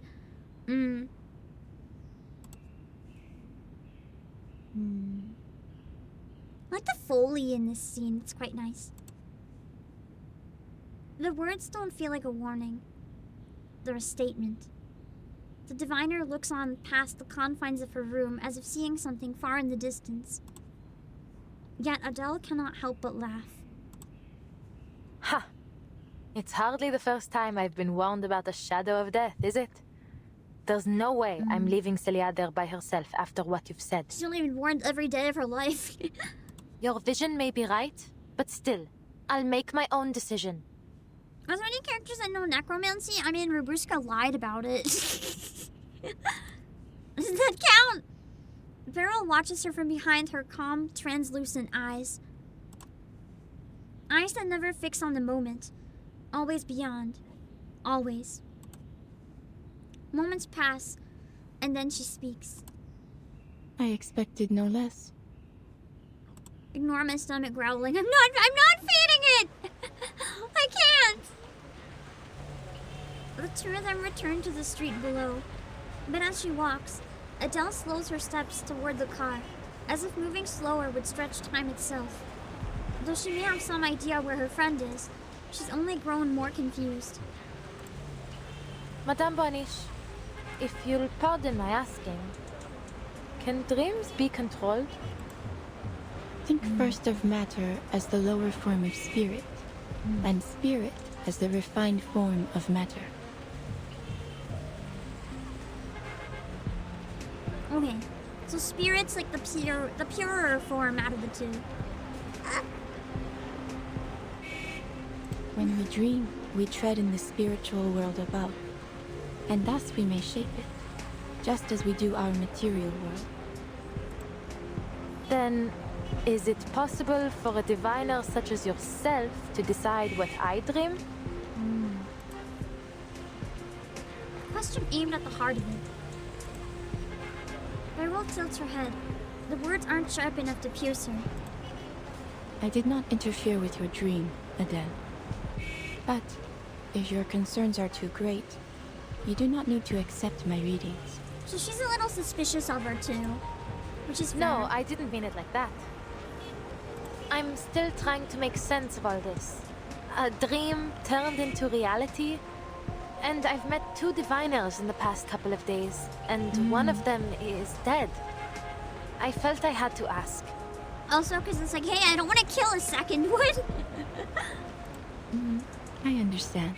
I like the Foley in this scene. It's quite nice. The words don't feel like a warning. They're a statement. The diviner looks on past the confines of her room as if seeing something far in the distance. Yet Adele cannot help but laugh. Ha! It's hardly the first time I've been warned about the shadow of death, is it? There's no way I'm leaving Célia there by herself after what you've said. She's only been warned every day of her life. Your vision may be right, but still, I'll make my own decision. Are there any characters that know necromancy? I mean, Robuska lied about it. Does that count? BERYL watches her from behind her calm, translucent eyes. Eyes that never fix on the moment. Always beyond. Always. Moments pass, and then she speaks. I expected no less. Ignore my stomach growling. I'm not feeding it! I can't! The two of them return to the street below. But as she walks, Adele slows her steps toward the car, as if moving slower would stretch time itself. Though she may have some idea where her friend is, she's only grown more confused. Madame Boniche, if you'll pardon my asking, can dreams be controlled? Think first of matter as the lower form of spirit, and spirit as the refined form of matter. Okay, so spirit's like the purer form out of the two. When we dream, we tread in the spiritual world above, and thus we may shape it, just as we do our material world. Then, is it possible for a diviner such as yourself to decide what I dream? Question aimed at the heart of it. BERYL tilts her head. The words aren't sharp enough to pierce her. I did not interfere with your dream, Adele. But, if your concerns are too great, you do not need to accept my readings. So she's a little suspicious of her too, which is fair. No, I didn't mean it like that. I'm still trying to make sense of all this. A dream turned into reality, and I've met two diviners in the past couple of days, and one of them is dead. I felt I had to ask. Also, because it's like, hey, I don't want to kill a second one. I understand.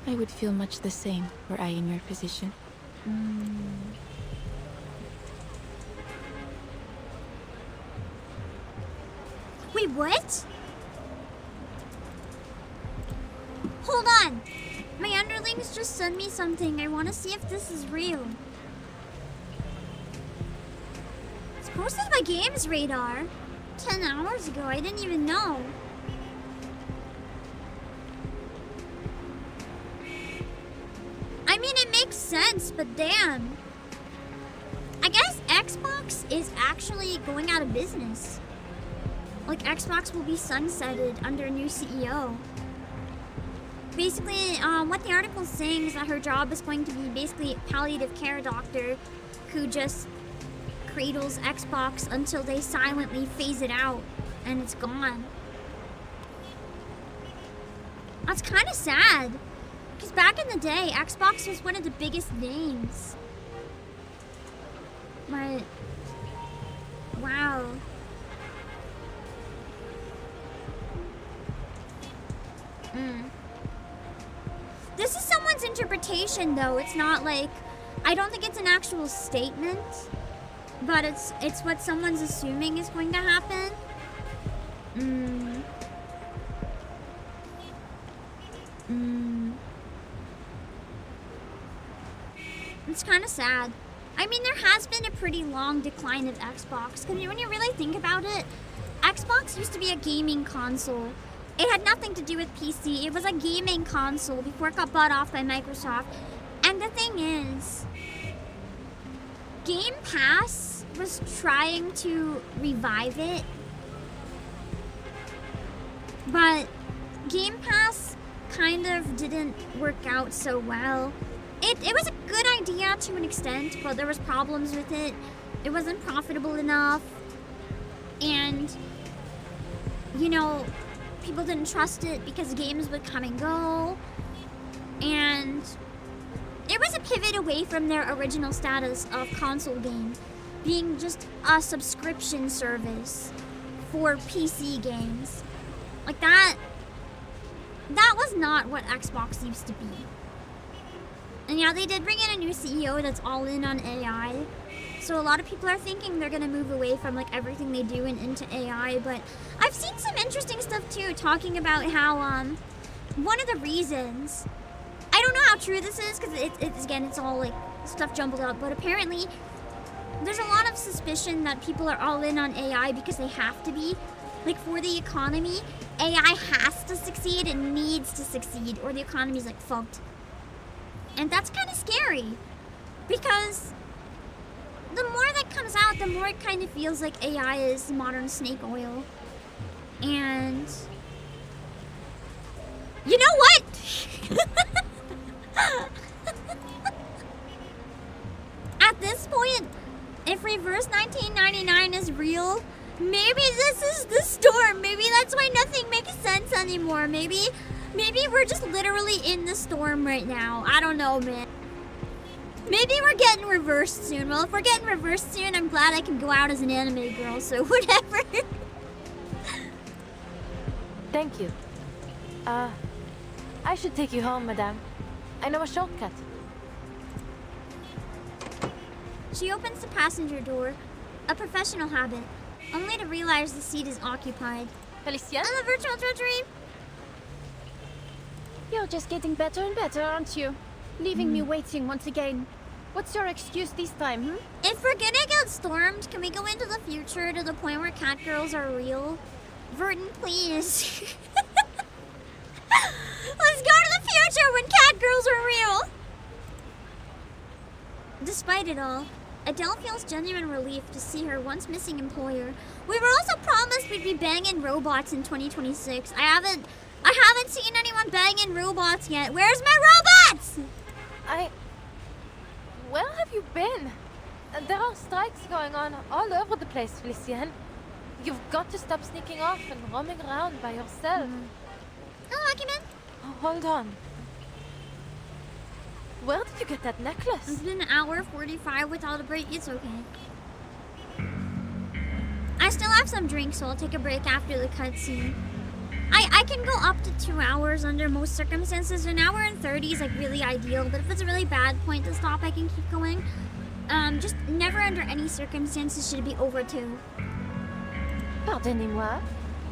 I would feel much the same were I in your position. Wait, what? Hold on. My underlings just sent me something. I want to see if this is real. It's posted by Games Radar 10 hours ago. I didn't even know. I mean, it makes sense, but damn. I guess Xbox is actually going out of business. Like, Xbox will be sunsetted under a new CEO. Basically, what the article is saying is that her job is going to be basically a palliative care doctor who just cradles Xbox until they silently phase it out and it's gone. That's kind of sad. Because back in the day, Xbox was one of the biggest names. But, wow. This is someone's interpretation, though. It's not like, I don't think it's an actual statement, but it's what someone's assuming is going to happen. It's kind of sad. I mean, there has been a pretty long decline of Xbox. Because when you really think about it, Xbox used to be a gaming console. It had nothing to do with PC. It was a gaming console before it got bought off by Microsoft. And the thing is, Game Pass was trying to revive it. But Game Pass kind of didn't work out so well. It was a good idea to an extent, but there was problems with it. It wasn't profitable enough. And, you know, people didn't trust it because games would come and go. And it was a pivot away from their original status of console game being just a subscription service for PC games. Like that was not what Xbox used to be. And yeah, they did bring in a new CEO that's all in on AI. So a lot of people are thinking they're gonna move away from like everything they do and into AI. But I've seen some interesting stuff too, talking about how one of the reasons, I don't know how true this is because it's all like stuff jumbled up, but apparently there's a lot of suspicion that people are all in on AI because they have to be. Like for the economy, AI has to succeed and needs to succeed or the economy's like fucked. And that's kind of scary because the more that comes out, the more it kind of feels like AI is modern snake oil. And you know what? At this point, if Reverse 1999 is real, maybe this is the storm. Maybe that's why nothing makes sense anymore. Maybe we're just literally in the storm right now. I don't know, man. Maybe we're getting reversed soon. Well, if we're getting reversed soon, I'm glad I can go out as an anime girl, so whatever. Thank you. I should take you home, madame. I know a shortcut. She opens the passenger door, a professional habit, only to realize the seat is occupied. Félicien? I'm a virtual treasury. You're just getting better and better, aren't you? Leaving me waiting once again. What's your excuse this time, If we're gonna get stormed, can we go into the future to the point where cat girls are real? Verton, please. Let's go to the future when cat girls are real! Despite it all, Adele feels genuine relief to see her once missing employer. We were also promised we'd be banging robots in 2026. I haven't seen anyone banging robots yet. Where's my robots? Where have you been? There are strikes going on all over the place, Félicien. You've got to stop sneaking off and roaming around by yourself. Oh, I came in. Oh, hold on. Where did you get that necklace? It's been an hour 45 without a break. It's okay. I still have some drinks, so I'll take a break after the cutscene. I can go up to 2 hours under most circumstances. An hour and 30 is like really ideal, but if it's a really bad point to stop, I can keep going. Just never under any circumstances should it be over 2. Pardonnez-moi.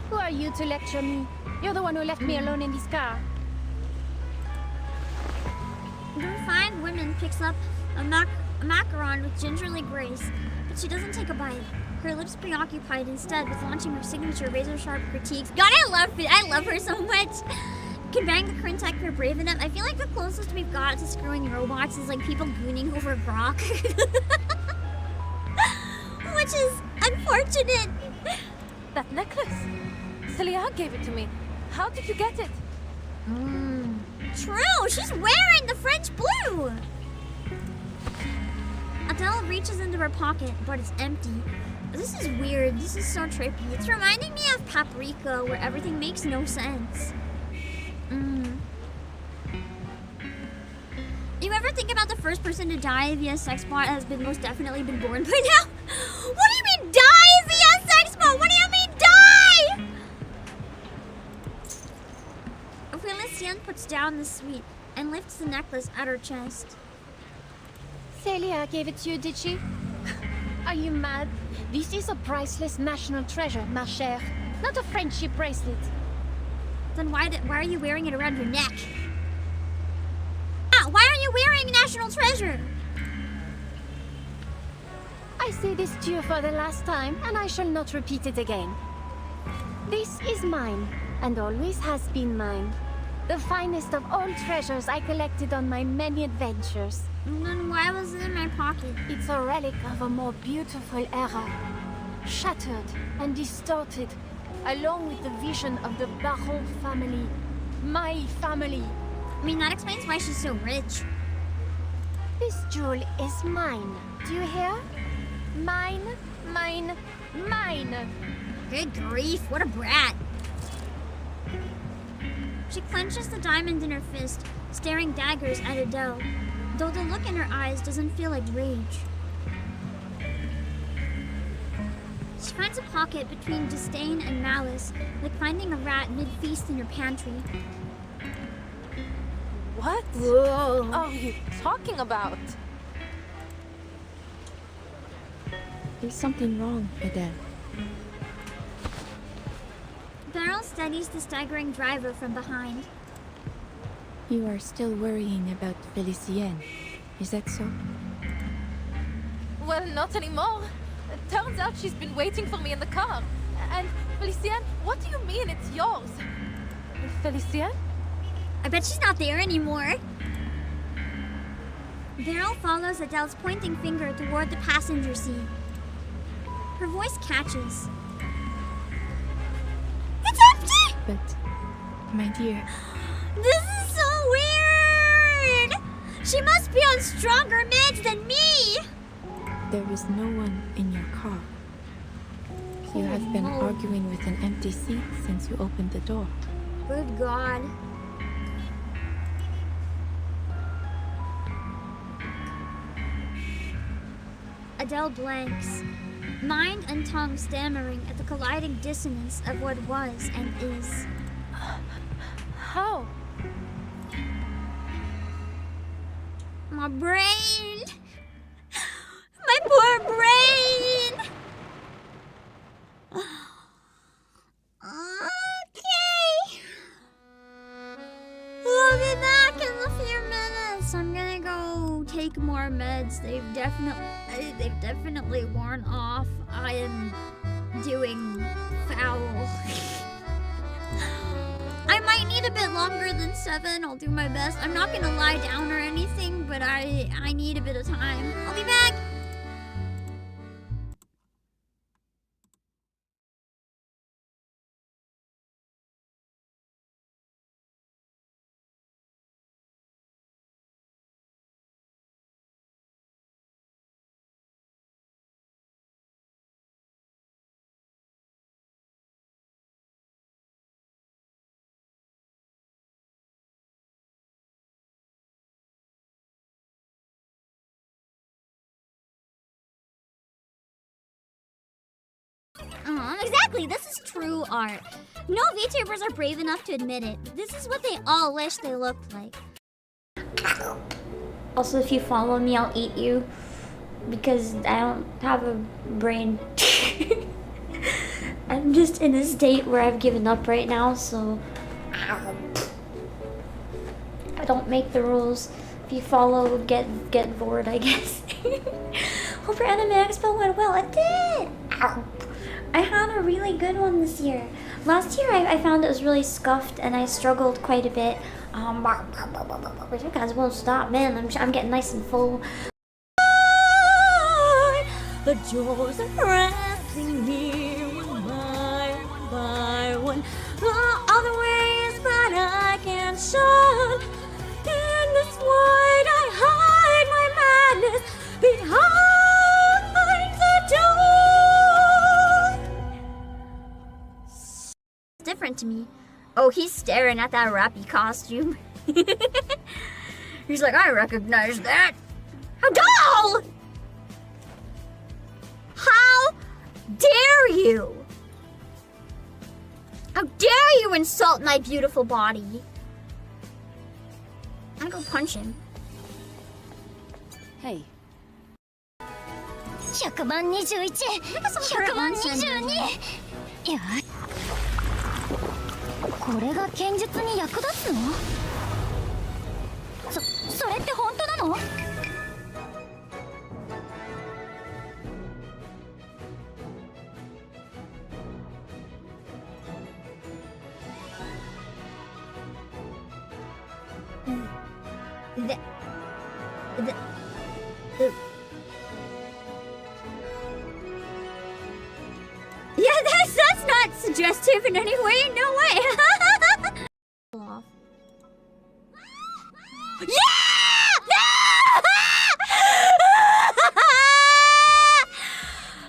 Who are you to lecture me? You're the one who left me alone in this car. The refined woman picks up a macaron with gingerly grace, but she doesn't take a bite. Her lips preoccupied instead with launching her signature razor-sharp critiques. God, I love her so much. Can bang the current tech for brave enough. I feel like the closest we've got to screwing robots is like people gooning over Brock. Which is unfortunate. That necklace? Célia gave it to me. How did you get it? True, she's wearing the French blue. Adele reaches into her pocket, but it's empty. This is weird. This is so trippy. It's reminding me of Paprika, where everything makes no sense. You ever think about the first person to die via sex bot has been most definitely been born by now? What do you mean die via sex bot? What do you mean die? Felician puts down the sweet and lifts the necklace at her chest. Célia gave it to you, did she? Are you mad? This is a priceless national treasure, ma chère. Not a friendship bracelet. Then why are you wearing it around your neck? Ah, why are you wearing national treasure? I say this to you for the last time, and I shall not repeat it again. This is mine, and always has been mine. The finest of all treasures I collected on my many adventures. And then why was it in my pocket? It's a relic of a more beautiful era. Shattered and distorted, along with the vision of the BERYL family. My family. I mean, that explains why she's so rich. This jewel is mine. Do you hear? Mine, mine, mine. Good grief, what a brat. She clenches the diamond in her fist, staring daggers at Adele, though the look in her eyes doesn't feel like rage. She finds a pocket between disdain and malice, like finding a rat mid-feast in your pantry. What are you talking about? There's something wrong, Adele. BERYL steadies the staggering driver from behind. You are still worrying about Felicienne. Is that so? Well, not anymore. It turns out she's been waiting for me in the car. And Felicienne, what do you mean it's yours? Felicienne? I bet she's not there anymore. BERYL follows Adele's pointing finger toward the passenger seat. Her voice catches. It's empty! But, my dear... This is so weird! She must be on stronger meds than me! There is no one in your car. You have been arguing with an empty seat since you opened the door. Good God. Adele blanks, mind and tongue stammering at the colliding dissonance of what was and is. How? My brain! My poor brain! Okay. We'll be back in a few minutes. I'm gonna go take more meds. They've definitely worn off. I am doing foul. I might need a bit longer than 7. I'll do my best. I'm not gonna lie down or anything, but I need a bit of time. I'll be back. Exactly, this is true art. No VTubers are brave enough to admit it. This is what they all wish they looked like. Also, if you follow me, I'll eat you. Because I don't have a brain. I'm just in a state where I've given up right now, so... I don't make the rules. If you follow, get bored, I guess. Hope your Anime Expo went well. It did! Ow. I had a really good one this year. Last year I found it was really scuffed and I struggled quite a bit. You guys won't stop, man. I'm getting nice and full. The jaws are pressing near one by one. Other ways, but I can't shun. In this void I hide my madness behind. different to me. Oh, he's staring at that rappy costume. He's like, I recognize that. How dull! How dare you? How dare you insult my beautiful body? I'm gonna go punch him. Hey. 100万21、100万22。いや、これが剣術に役立つの？それって本当なの？Yeah, that's not suggestive in any way. No way.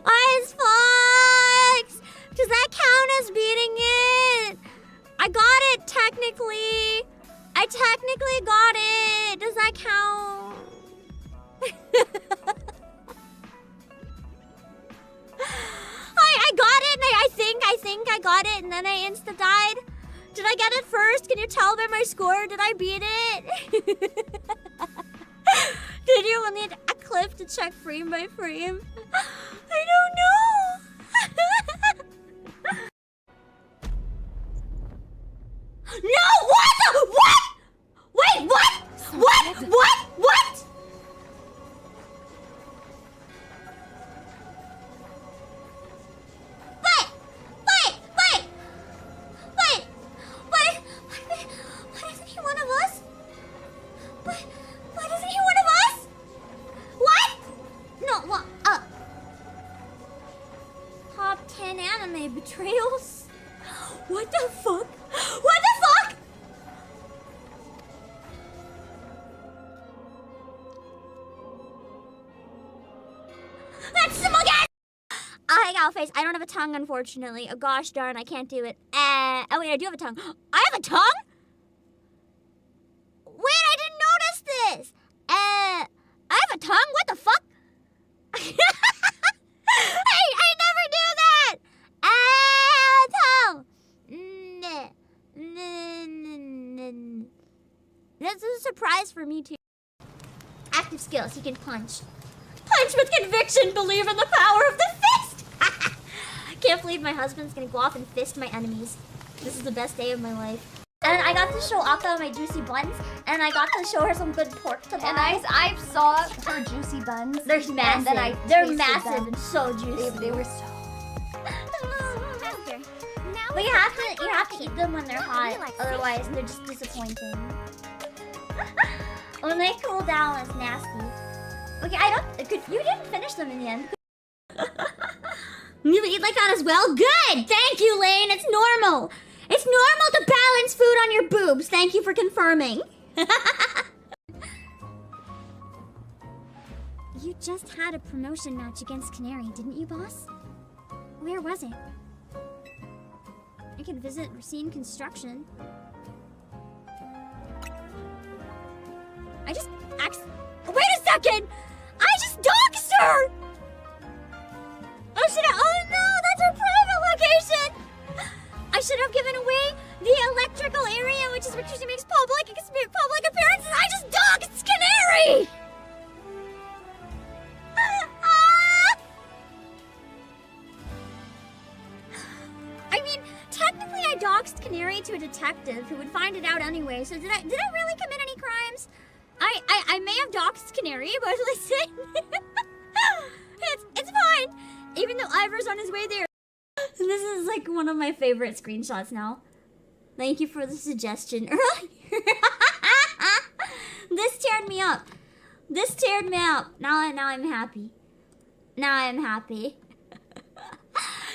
Ice Fox! Does that count as beating it? I got it technically. I technically got it. Does that count? I got it, and I think I got it, and then I insta died. Did I get it first? Can you tell by my score? Did I beat it? Did you need a clip to check frame by frame? I don't know. No! What? What? Wait, what? What? What? What? Wait, why isn't he one of us? Why isn't he one of us? What? No, what? Top 10 anime betrayals? What the fuck? What the fuck? That's him again! I got a face. I don't have a tongue, unfortunately. Oh, gosh darn, I can't do it. Oh, wait, I do have a tongue. I have a tongue? Wait, I didn't notice this. I have a tongue? What the fuck? I never do that. Tongue. This is a surprise for me, too. Active skills. He can punch. Punch with conviction. Believe in the power of the fist. Can't believe my husband's gonna go off and fist my enemies. This is the best day of my life. And I got to show Akka my juicy buns, and I got to show her some good pork to buy. And I saw her juicy buns. They're massive. And then They're massive and so juicy. They were so. But you have to eat them when they're hot. Otherwise, they're just disappointing. When they cool down, it's nasty. Okay, you didn't finish them in the end. You eat like that as well? Good! Thank you, Lane! It's normal! It's normal to balance food on your boobs! Thank you for confirming. You just had a promotion match against Canary, didn't you, boss? Where was it? I could visit Racine Construction. Wait a second! I just doxed her! Oh no, that's her private location! I should have given away the electrical area, which is what she makes public. It can make public appearances. I just doxed Canary! I mean, technically I doxed Canary to a detective who would find it out anyway, so did I really commit any crimes? I may have doxed Canary, but listen, it's fine. Even though Ivor's on his way there. This is like one of my favorite screenshots now. Thank you for the suggestion earlier. This teared me up. This teared me up. Now I'm happy. Now I'm happy.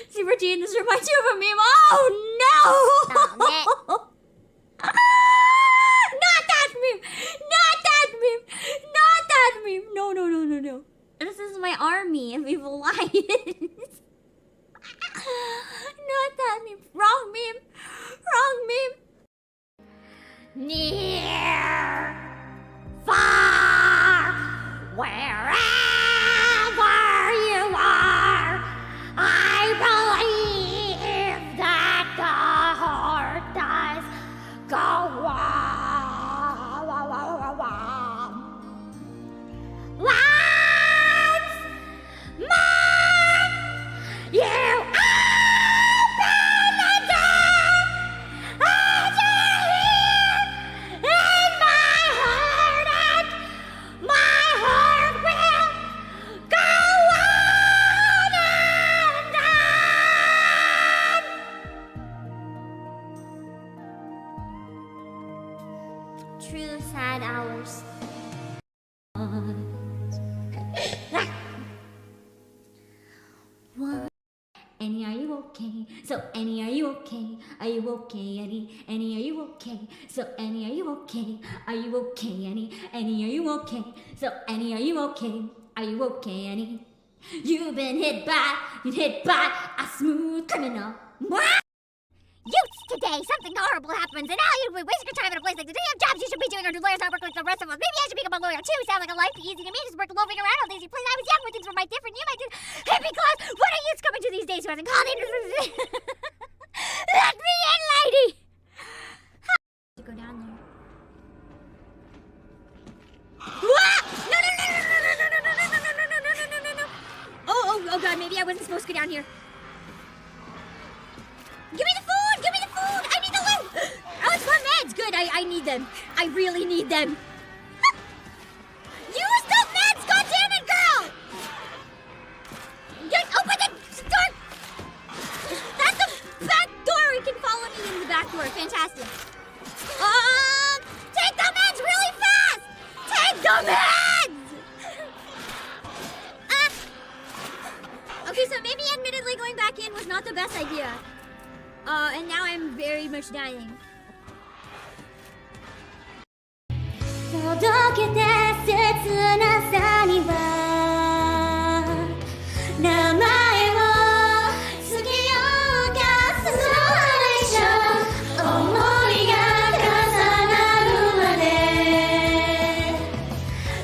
Super Teen, this reminds you of a meme. Oh no! Not that meme! Not that meme! Not that meme! No. This is my army of evil lions. Not that meme. Wrong meme. okay? So Annie, are you okay? Are you okay, Annie? Annie, are you okay? So Annie, are you okay? Are you okay, Annie? Annie, are you okay? So Annie, are you okay? Are you okay, Annie? You've been hit by a smooth criminal. Youths, today something horrible happens, and now you're wasting your time in a place like this. Do you have jobs you should be doing, or do lawyers not work like the rest of us? Maybe I should become a lawyer too. Sound like a life be easy to me. Just work loafing around all days. Please, I was young when things were my different. You might just hippie class. What are youths coming to these days who hasn't called in? Let me in, lady. Go down there. What? No, no, no, no, no, no, no, no, no, no, no, no, no, no, no, no. Oh God, maybe I wasn't supposed to go down here. Give me the food! Give me the food! I need the loot! Oh, it's my meds! Good, I need them. I really need them. Use the meds! God damn it, girl! Open the door! That's the back door! You can follow me in the back door. Fantastic. Take the meds really fast! Take the meds! Okay, so maybe admittedly going back in was not the best idea. And now I'm very much dying. 届けて切なさには名前を付けようかその話を思いが重なるまで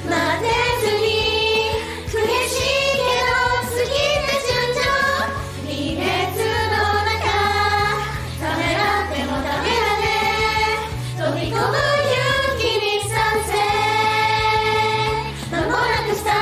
待てずに悔しいけど過ぎて順調2列の中ためらってもダメだね飛び込む勇気に賛成間もなくスタート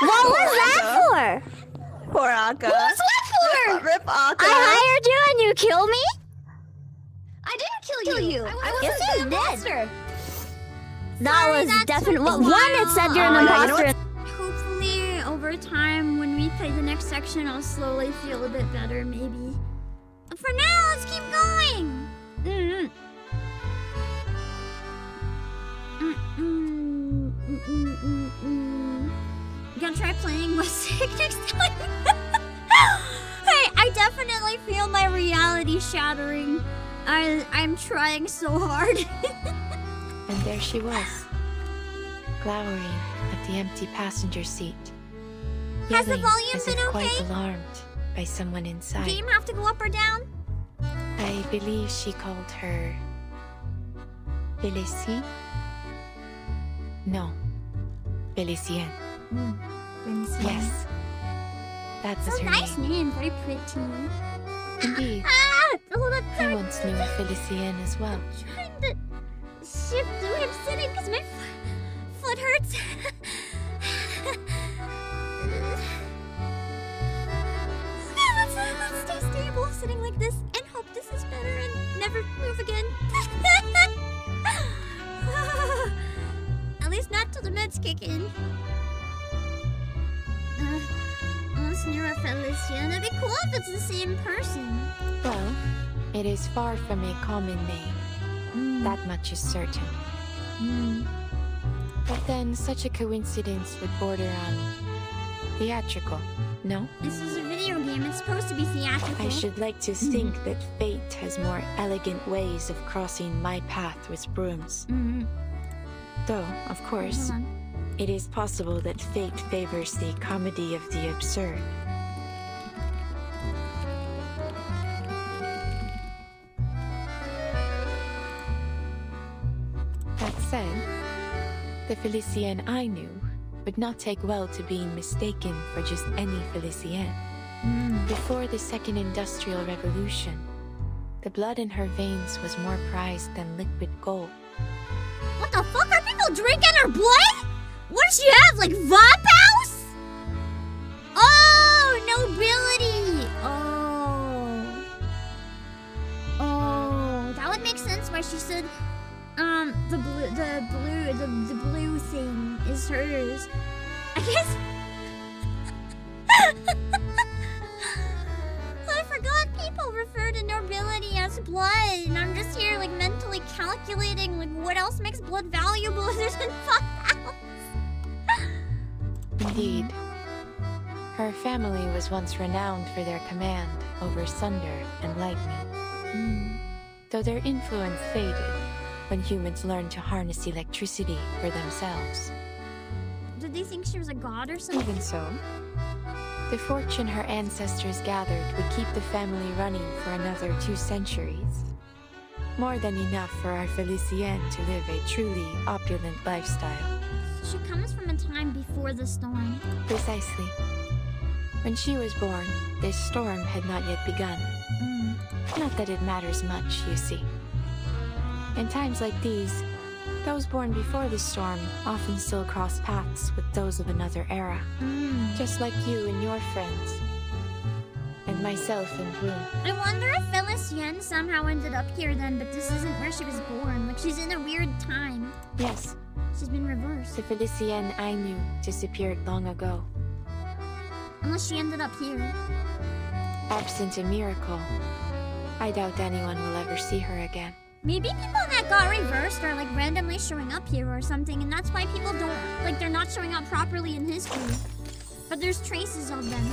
What was that for? Poor Akka. What was that for? Rip Akka. I hired you and you killed me? I didn't kill you. I wasn't Yes, you an did. imposter. That was definitely one. It said you're an imposter. Hopefully, over time, when we play the next section, I'll slowly feel a bit better, maybe. But for now, let's keep going. You gonna try playing with Sick next time? Hey, I definitely feel my reality shattering. I'm trying so hard. And there she was, glowering at the empty passenger seat. Has the yelling volume as been if quite okay? alarmed by someone inside. Game have to go up or down? I believe she called her Félicie? No, Félicienne. Yes, that was It's a her nice name. name, very pretty. Indeed. Hold on, I sorry. once knew a Félicienne as well. Trying to shift the way I'm sitting because my foot hurts. Let's stay stable, sitting like this, and hope this is better and never move again. At least not till the meds kick in. Snura Felician. It'd be cool if it's the same person. Well, it is far from a common name. That much is certain. But then, such a coincidence would border on theatrical, no? This is a video game. It's supposed to be theatrical. I should like to think that fate has more elegant ways of crossing my path with brooms. Though, of course, it is possible that fate favors the comedy of the absurd. That said, the Félicienne I knew would not take well to being mistaken for just any Félicienne. Before the Second Industrial Revolution, the blood in her veins was more prized than liquid gold. What the fuck? Are people drinking her blood? What does she have? Like Vop House? Oh, nobility. Oh, that why she said, the blue thing is hers. I guess. I forgot people refer to nobility as blood, and I'm just here like mentally calculating like what else makes blood valuable other than fuck else. Indeed. Her family was once renowned for their command over thunder and lightning. Though their influence faded when humans learned to harness electricity for themselves. Did they think she was a god or something? Even so, the fortune her ancestors gathered would keep the family running for another 2 centuries. More than enough for our Felicienne to live a truly opulent lifestyle. She comes from a time before the storm. Precisely. When she was born, this storm had not yet begun. Not that it matters much, you see. In times like these, those born before the storm often still cross paths with those of another era. Just like you and your friends. And myself and Bloom. I wonder if Felicienne somehow ended up here then, but this isn't where she was born. Like, she's in a weird time. Yes. She's been reversed. The Felicienne I knew disappeared long ago. Unless she ended up here. Absent a miracle, I doubt anyone will ever see her again. Maybe people that got reversed are like randomly showing up here or something, and that's why people don't, like, they're not showing up properly in history. But there's traces of them.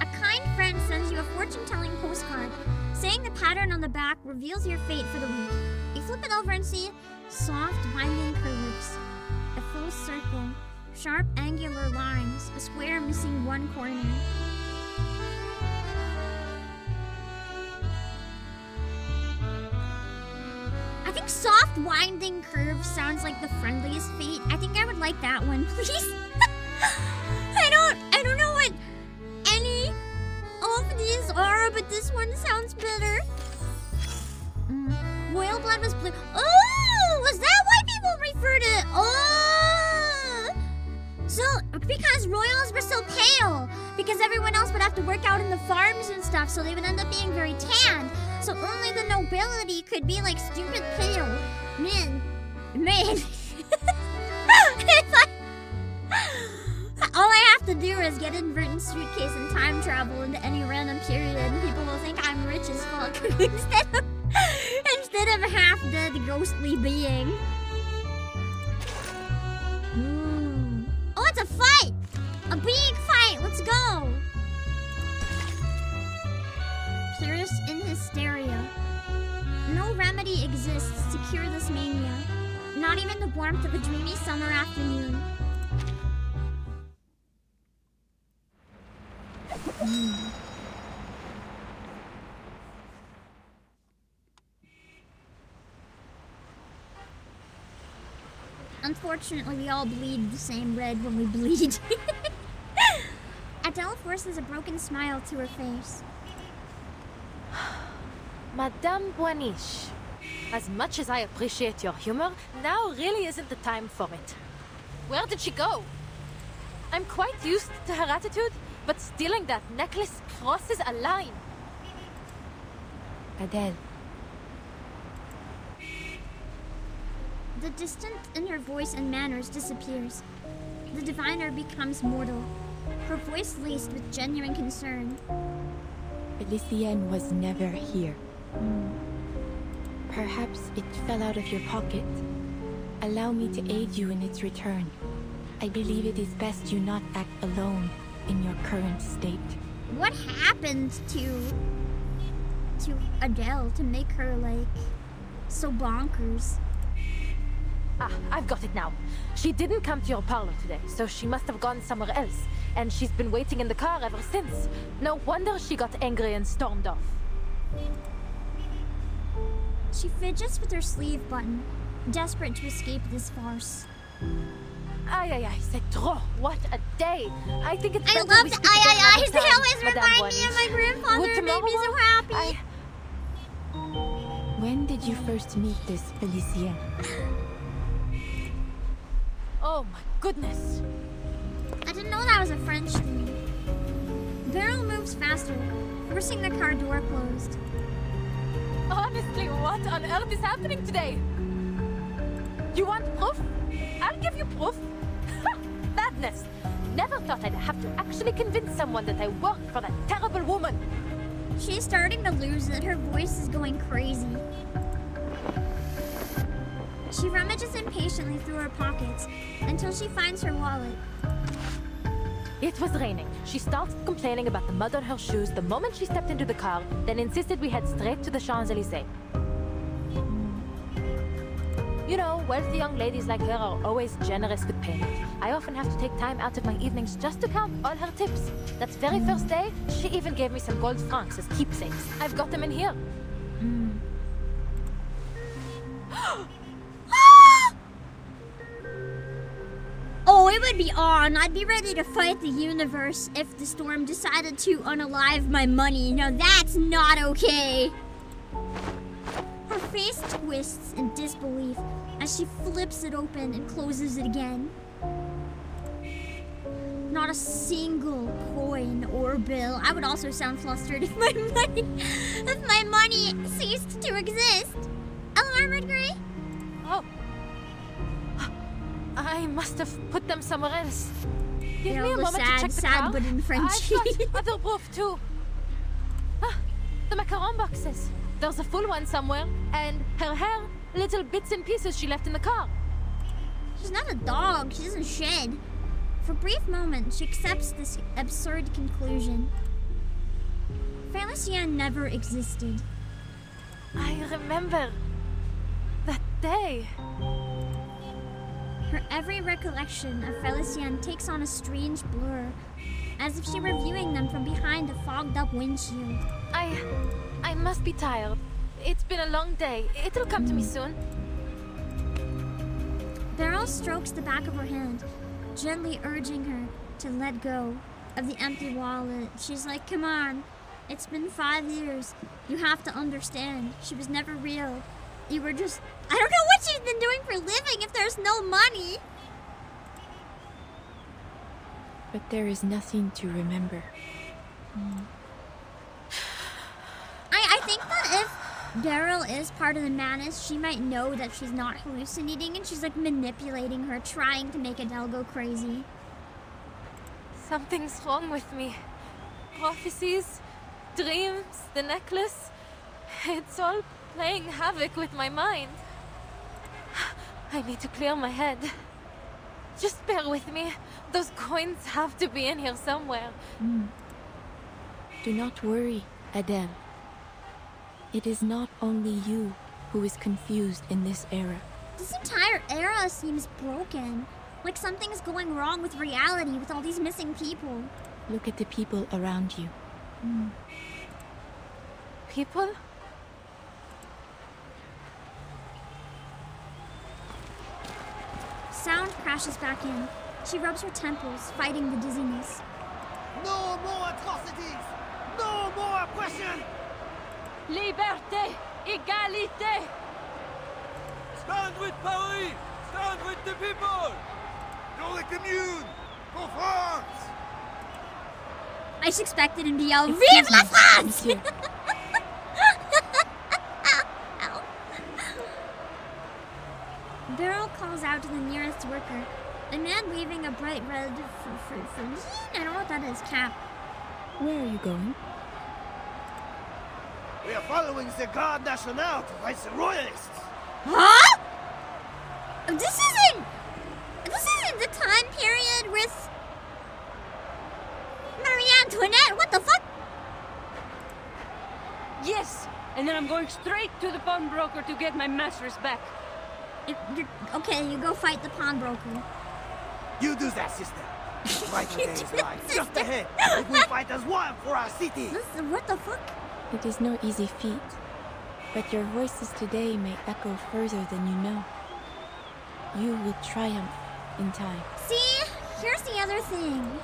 A kind friend sends you a fortune-telling postcard, saying the pattern on the back reveals your fate for the week. You flip it over and see soft, winding curves, a full circle, sharp, angular lines, a square missing one corner. I think soft, winding curve sounds like the friendliest fate. I think I would like that one, please. I don't know what any of these are, but this one sounds better. Royal blood was blue. Oh, was that why people referred to it? Oh! So, because royals were so pale. Because everyone else would have to work out in the farms and stuff, so they would end up being very tanned. So only the nobility could be like stupid pale. Man. All I have to do is get in Burton's suitcase and time travel into any random period, and people will think I'm rich as fuck instead of a half-dead ghostly being. Oh, it's a fight! A big fight! Let's go! Purist in hysteria. No remedy exists to cure this mania. Not even the warmth of a dreamy summer afternoon. Unfortunately, we all bleed the same red when we bleed. Adele forces a broken smile to her face. Madame Boiniche, as much as I appreciate your humor, now really isn't the time for it. Where did she go? I'm quite used to her attitude, but stealing that necklace crosses a line. Adele. The distance in her voice and manners disappears. The diviner becomes mortal, her voice laced with genuine concern. Felicienne was never here. Perhaps it fell out of your pocket. Allow me to aid you in its return. I believe it is best you not act alone in your current state. What happened to Adele to make her, like, so bonkers? Ah, I've got it now. She didn't come to your parlor today, so she must have gone somewhere else. And she's been waiting in the car ever since. No wonder she got angry and stormed off. She fidgets with her sleeve button, desperate to escape this farce. Aye, c'est trop. What a day. I think it's I better love we the speak again aye. another They time, always Madame remind me of my Boiniche. grandfather. Would It made me so tomorrow? happy. When did you first meet this Felicienne? Oh my goodness. I didn't know that was a French thing. BERYL moves faster, forcing the car door closed. Honestly, what? What on earth is happening today? You want proof? I'll give you proof. Madness! Never thought I'd have to actually convince someone that I worked for that terrible woman. She's starting to lose it. Her voice is going crazy. She rummages impatiently through her pockets until she finds her wallet. It was raining. She started complaining about the mud on her shoes the moment she stepped into the car, then insisted we head straight to the Champs-Élysées. You know, wealthy young ladies like her are always generous with payment. I often have to take time out of my evenings just to count all her tips. That very first day, she even gave me some gold francs as keepsakes. I've got them in here. Oh, it would be on. I'd be ready to fight the universe if the storm decided to unalive my money. Now that's not okay. Her face twists in disbelief as she flips it open and closes it again. Not a single coin or bill. I would also sound flustered if my money ceased to exist. Hello, Armored Grey? Oh. I must have put them somewhere else. Give me a moment to check the car. But in French. I've got other proof too. The macaron boxes. There's a full one somewhere, and her hair, little bits and pieces she left in the car. She's not a dog. She doesn't shed. For a brief moment, she accepts this absurd conclusion. Felicien never existed. I remember that day. Her every recollection of Felicien takes on a strange blur, as if she were viewing them from behind a fogged-up windshield. I must be tired. It's been a long day. It'll come to me soon. BERYL strokes the back of her hand, gently urging her to let go of the empty wallet. She's like, come on. It's been 5 years. You have to understand. She was never real. You were just... I don't know what she's been doing for a living if there's no money. But there is nothing to remember. I think that if BERYL is part of the madness, she might know that she's not hallucinating and she's like manipulating her, trying to make Adele go crazy. Something's wrong with me. Prophecies, dreams, the necklace. It's all playing havoc with my mind. I need to clear my head. Just bear with me. Those coins have to be in here somewhere. Do not worry, Adele. It is not only you who is confused in this era. This entire era seems broken. Like something's going wrong with reality with all these missing people. Look at the people around you. People? Sound crashes back in. She rubs her temples, fighting the dizziness. No more atrocities! No more oppression! Liberté! Égalité! Stand with Paris! Stand with the people! Dans le commune! For France! I just expected him to yell, Vive la France! BERYL calls out to the nearest worker, a man waving a bright red I don't know what that is, cap. Where are you going? We are following the Garde Nationale to fight the royalists! Huh? This isn't the time period with Marie Antoinette. What the fuck? Yes, and then I'm going straight to the pawnbroker to get my masters back. Okay, you go fight the pawnbroker. You do that, sister. Right away is life. Just ahead. We fight as one for our city. What the fuck? It is no easy feat, but your voices today may echo further than you know. You will triumph in time. See, here's the other thing.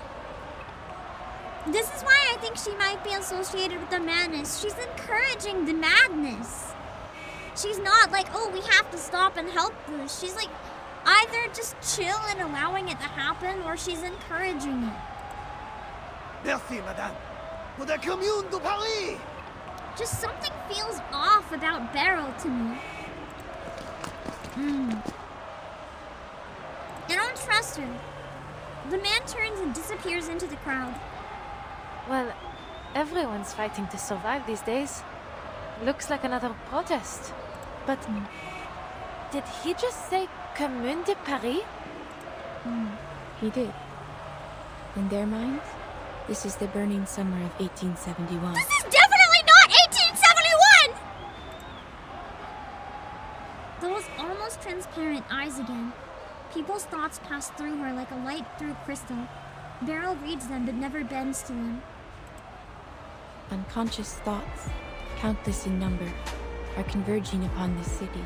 This is why I think she might be associated with the madness. She's encouraging the madness. She's not like, oh, we have to stop and help this. She's like, either just chill and allowing it to happen, or she's encouraging it. Merci, madame. For the Commune de Paris! Just something feels off about BERYL to me. I don't trust her. The man turns and disappears into the crowd. Well, everyone's fighting to survive these days. Looks like another protest. But did he just say Commune de Paris? He did. In their minds, this is the burning summer of 1871. This is definitely not 1871! Those almost transparent eyes again. People's thoughts pass through her like a light through crystal. BERYL reads them but never bends to them. Unconscious thoughts, countless in number, are converging upon this city.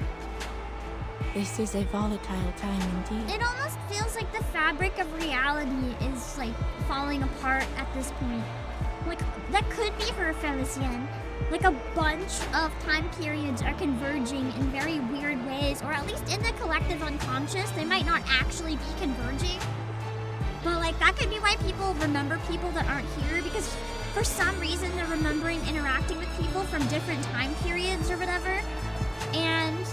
This is a volatile time indeed. It almost feels like the fabric of reality is like falling apart at this point. Like, that could be her, Felicien. Like a bunch of time periods are converging in very weird ways, or at least in the collective unconscious, they might not actually be converging. But like, that could be why people remember people that aren't here, because for some reason they're remembering interacting with people from different time periods or whatever. And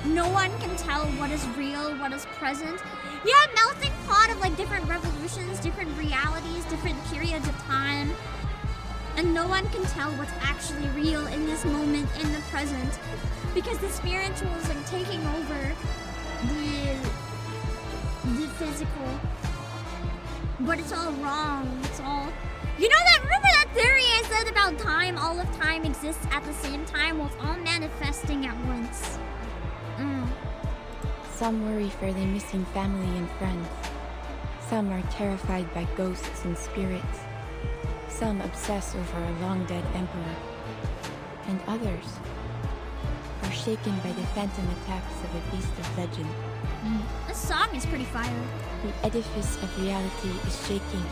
no one can tell what is real, what is present. Yeah, a melting pot of like different revolutions, different realities, different periods of time. And no one can tell what's actually real in this moment, in the present. Because the spiritual is like taking over the physical. But it's all wrong. It's all... You know that, remember that theory I said about time? All of time exists at the same time? Well, it's all manifesting at once. Some worry for their missing family and friends. Some are terrified by ghosts and spirits. Some obsess over a long-dead emperor. And others are shaken by the phantom attacks of a beast of legend. This song is pretty fire. The edifice of reality is shaking.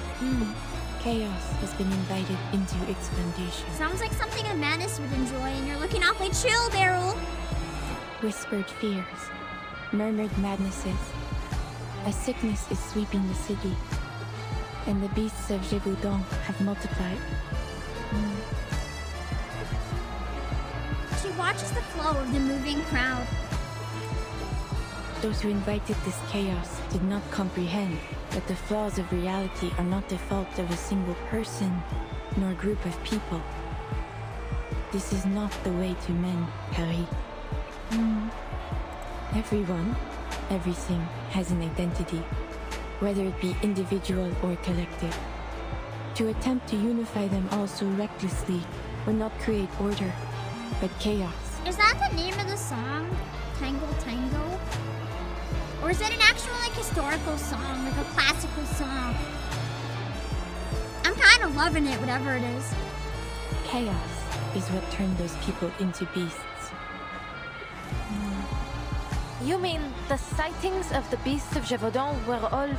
Chaos has been invited into its foundation. Sounds like something a Manus would enjoy, and you're looking awfully chill, BERYL. Whispered fears, murmured madnesses. A sickness is sweeping the city, and the beasts of Gévaudan have multiplied. She watches the flow of the moving crowd. Those who invited this chaos did not comprehend that the flaws of reality are not the fault of a single person, nor group of people. This is not the way to mend Paris. Everyone, everything has an identity, whether it be individual or collective. To attempt to unify them all so recklessly would not create order, but chaos. Is that the name of the song? Tango Tango? Or is it an actual like historical song, like a classical song? I'm kind of loving it, whatever it is. Chaos is what turned those people into beasts. You mean the sightings of the beasts of Gévaudan were all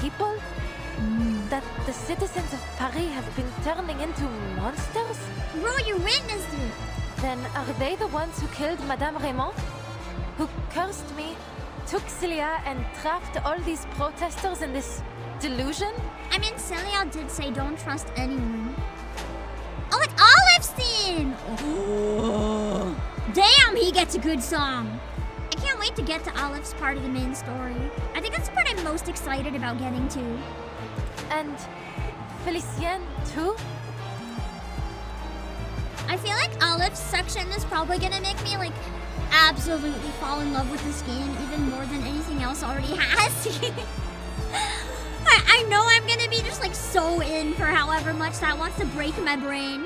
people? That the citizens of Paris have been turning into monsters? Bro, you witnessed it! Then are they the ones who killed Madame Raymond? Who cursed me, took Célia, and trapped all these protesters in this delusion? I mean, Célia did say don't trust anyone. Oh, it's Olivestein! Oh. Damn, he gets a good song! I can't wait to get to Olive's part of the main story. I think that's the part I'm most excited about getting to. And Felicien too? I feel like Olive's section is probably gonna make me like absolutely fall in love with this game even more than anything else already has. I know I'm gonna be just like so in for however much that wants to break my brain.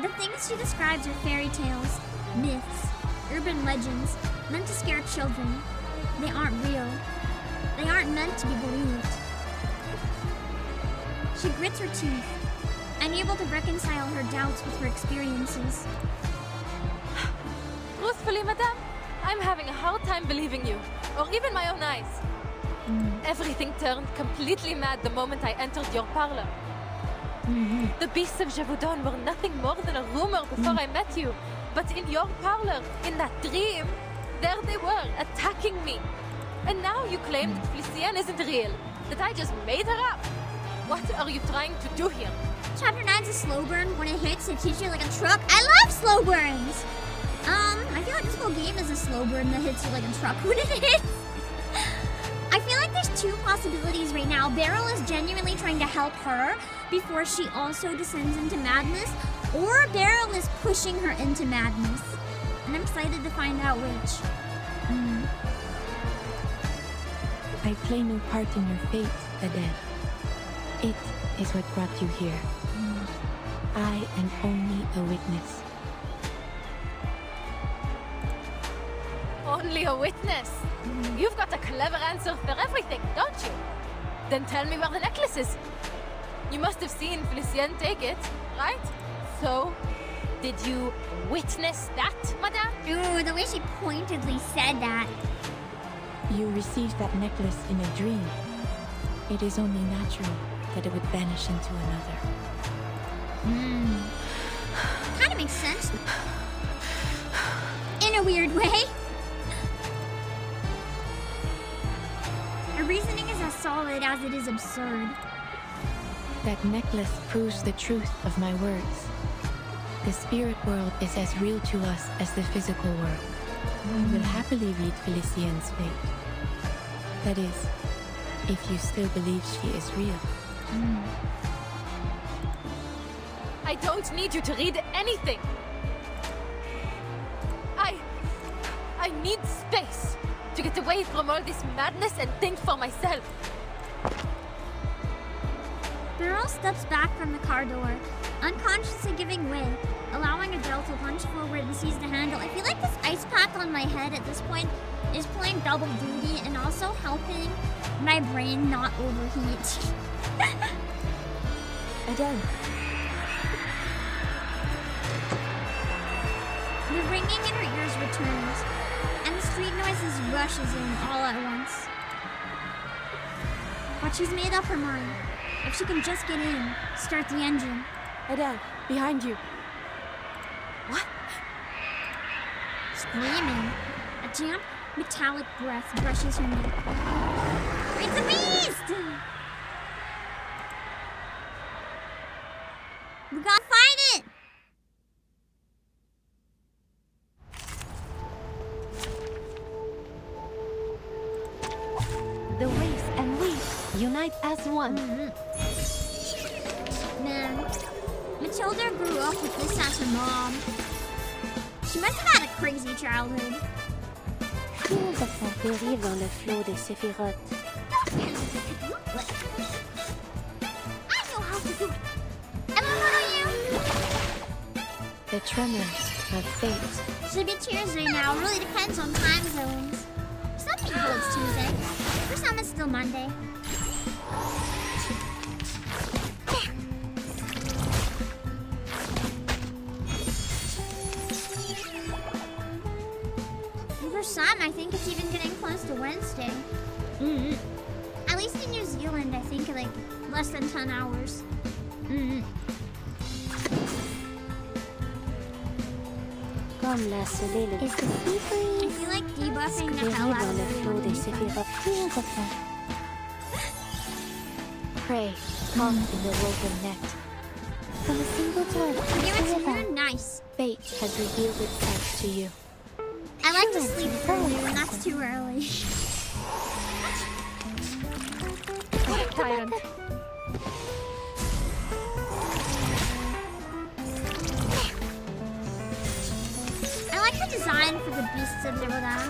The things she describes are fairy tales, myths, urban legends, meant to scare children. They aren't real. They aren't meant to be believed. She grits her teeth, unable to reconcile her doubts with her experiences. Truthfully, madame, I'm having a hard time believing you, or even my own eyes. Everything turned completely mad the moment I entered your parlor. The beasts of Gévaudan were nothing more than a rumor before I met you. But in your parlor, in that dream, there they were, attacking me. And now you claim that Felicien isn't real, that I just made her up. What are you trying to do here? Chapter 9's a slow burn. When it hits, it hits you like a truck. I love slow burns! I feel like this whole game is a slow burn that hits you like a truck when it hits. I feel like there's two possibilities right now. BERYL is genuinely trying to help her before she also descends into madness, or BERYL is pushing her into madness. And I'm excited to find out which. I play no part in your fate, Adele. It is what brought you here. I am only a witness. Only a witness? You've got a clever answer for everything, don't you? Then tell me where the necklace is. You must have seen Felicien take it, right? So, did you witness that, madame? Ooh, the way she pointedly said that. You received that necklace in a dream. It is only natural that it would vanish into another. Kind of makes sense. In a weird way. Her reasoning is as solid as it is absurd. That necklace proves the truth of my words. The spirit world is as real to us as the physical world. I will happily read Felicien's fate. That is, if you still believe she is real. I don't need you to read anything. I need space to get away from all this madness and think for myself. BERYL steps back from the car door, unconsciously giving way, allowing Adele to lunge forward and seize the handle. I feel like this ice pack on my head at this point is playing double duty and also helping my brain not overheat. Adele. The ringing in her ears returns, and the street noises rushes in all at once. But she's made up her mind. If she can just get in, start the engine. Adele, behind you. What? Screaming. A damp, metallic breath brushes her neck. It's a beast! We gotta fight it! The waves and we unite as one. Man, Matilda grew up with this as her mom. She must have had a crazy childhood. Nous avons péri dans le flot des séphirotes. I know how to do it. Am I right on you? The tremors of fate. Should be Tuesday now. It really depends on time zones. Some people it's Tuesday. For some it's still Monday. For some, I think it's even getting close to Wednesday. At least in New Zealand, I think like less than 10 hours. Comme la soleil le I feel like debuffing the hell out dans of le flot des séphirotes. Nous avons. Prey, caught in the woven net. From a single turn. Give it to you, nice. Fate has revealed itself to you. I like to sleep early when that's too early. Tyrant. I like the design for the beasts of Gévaudan.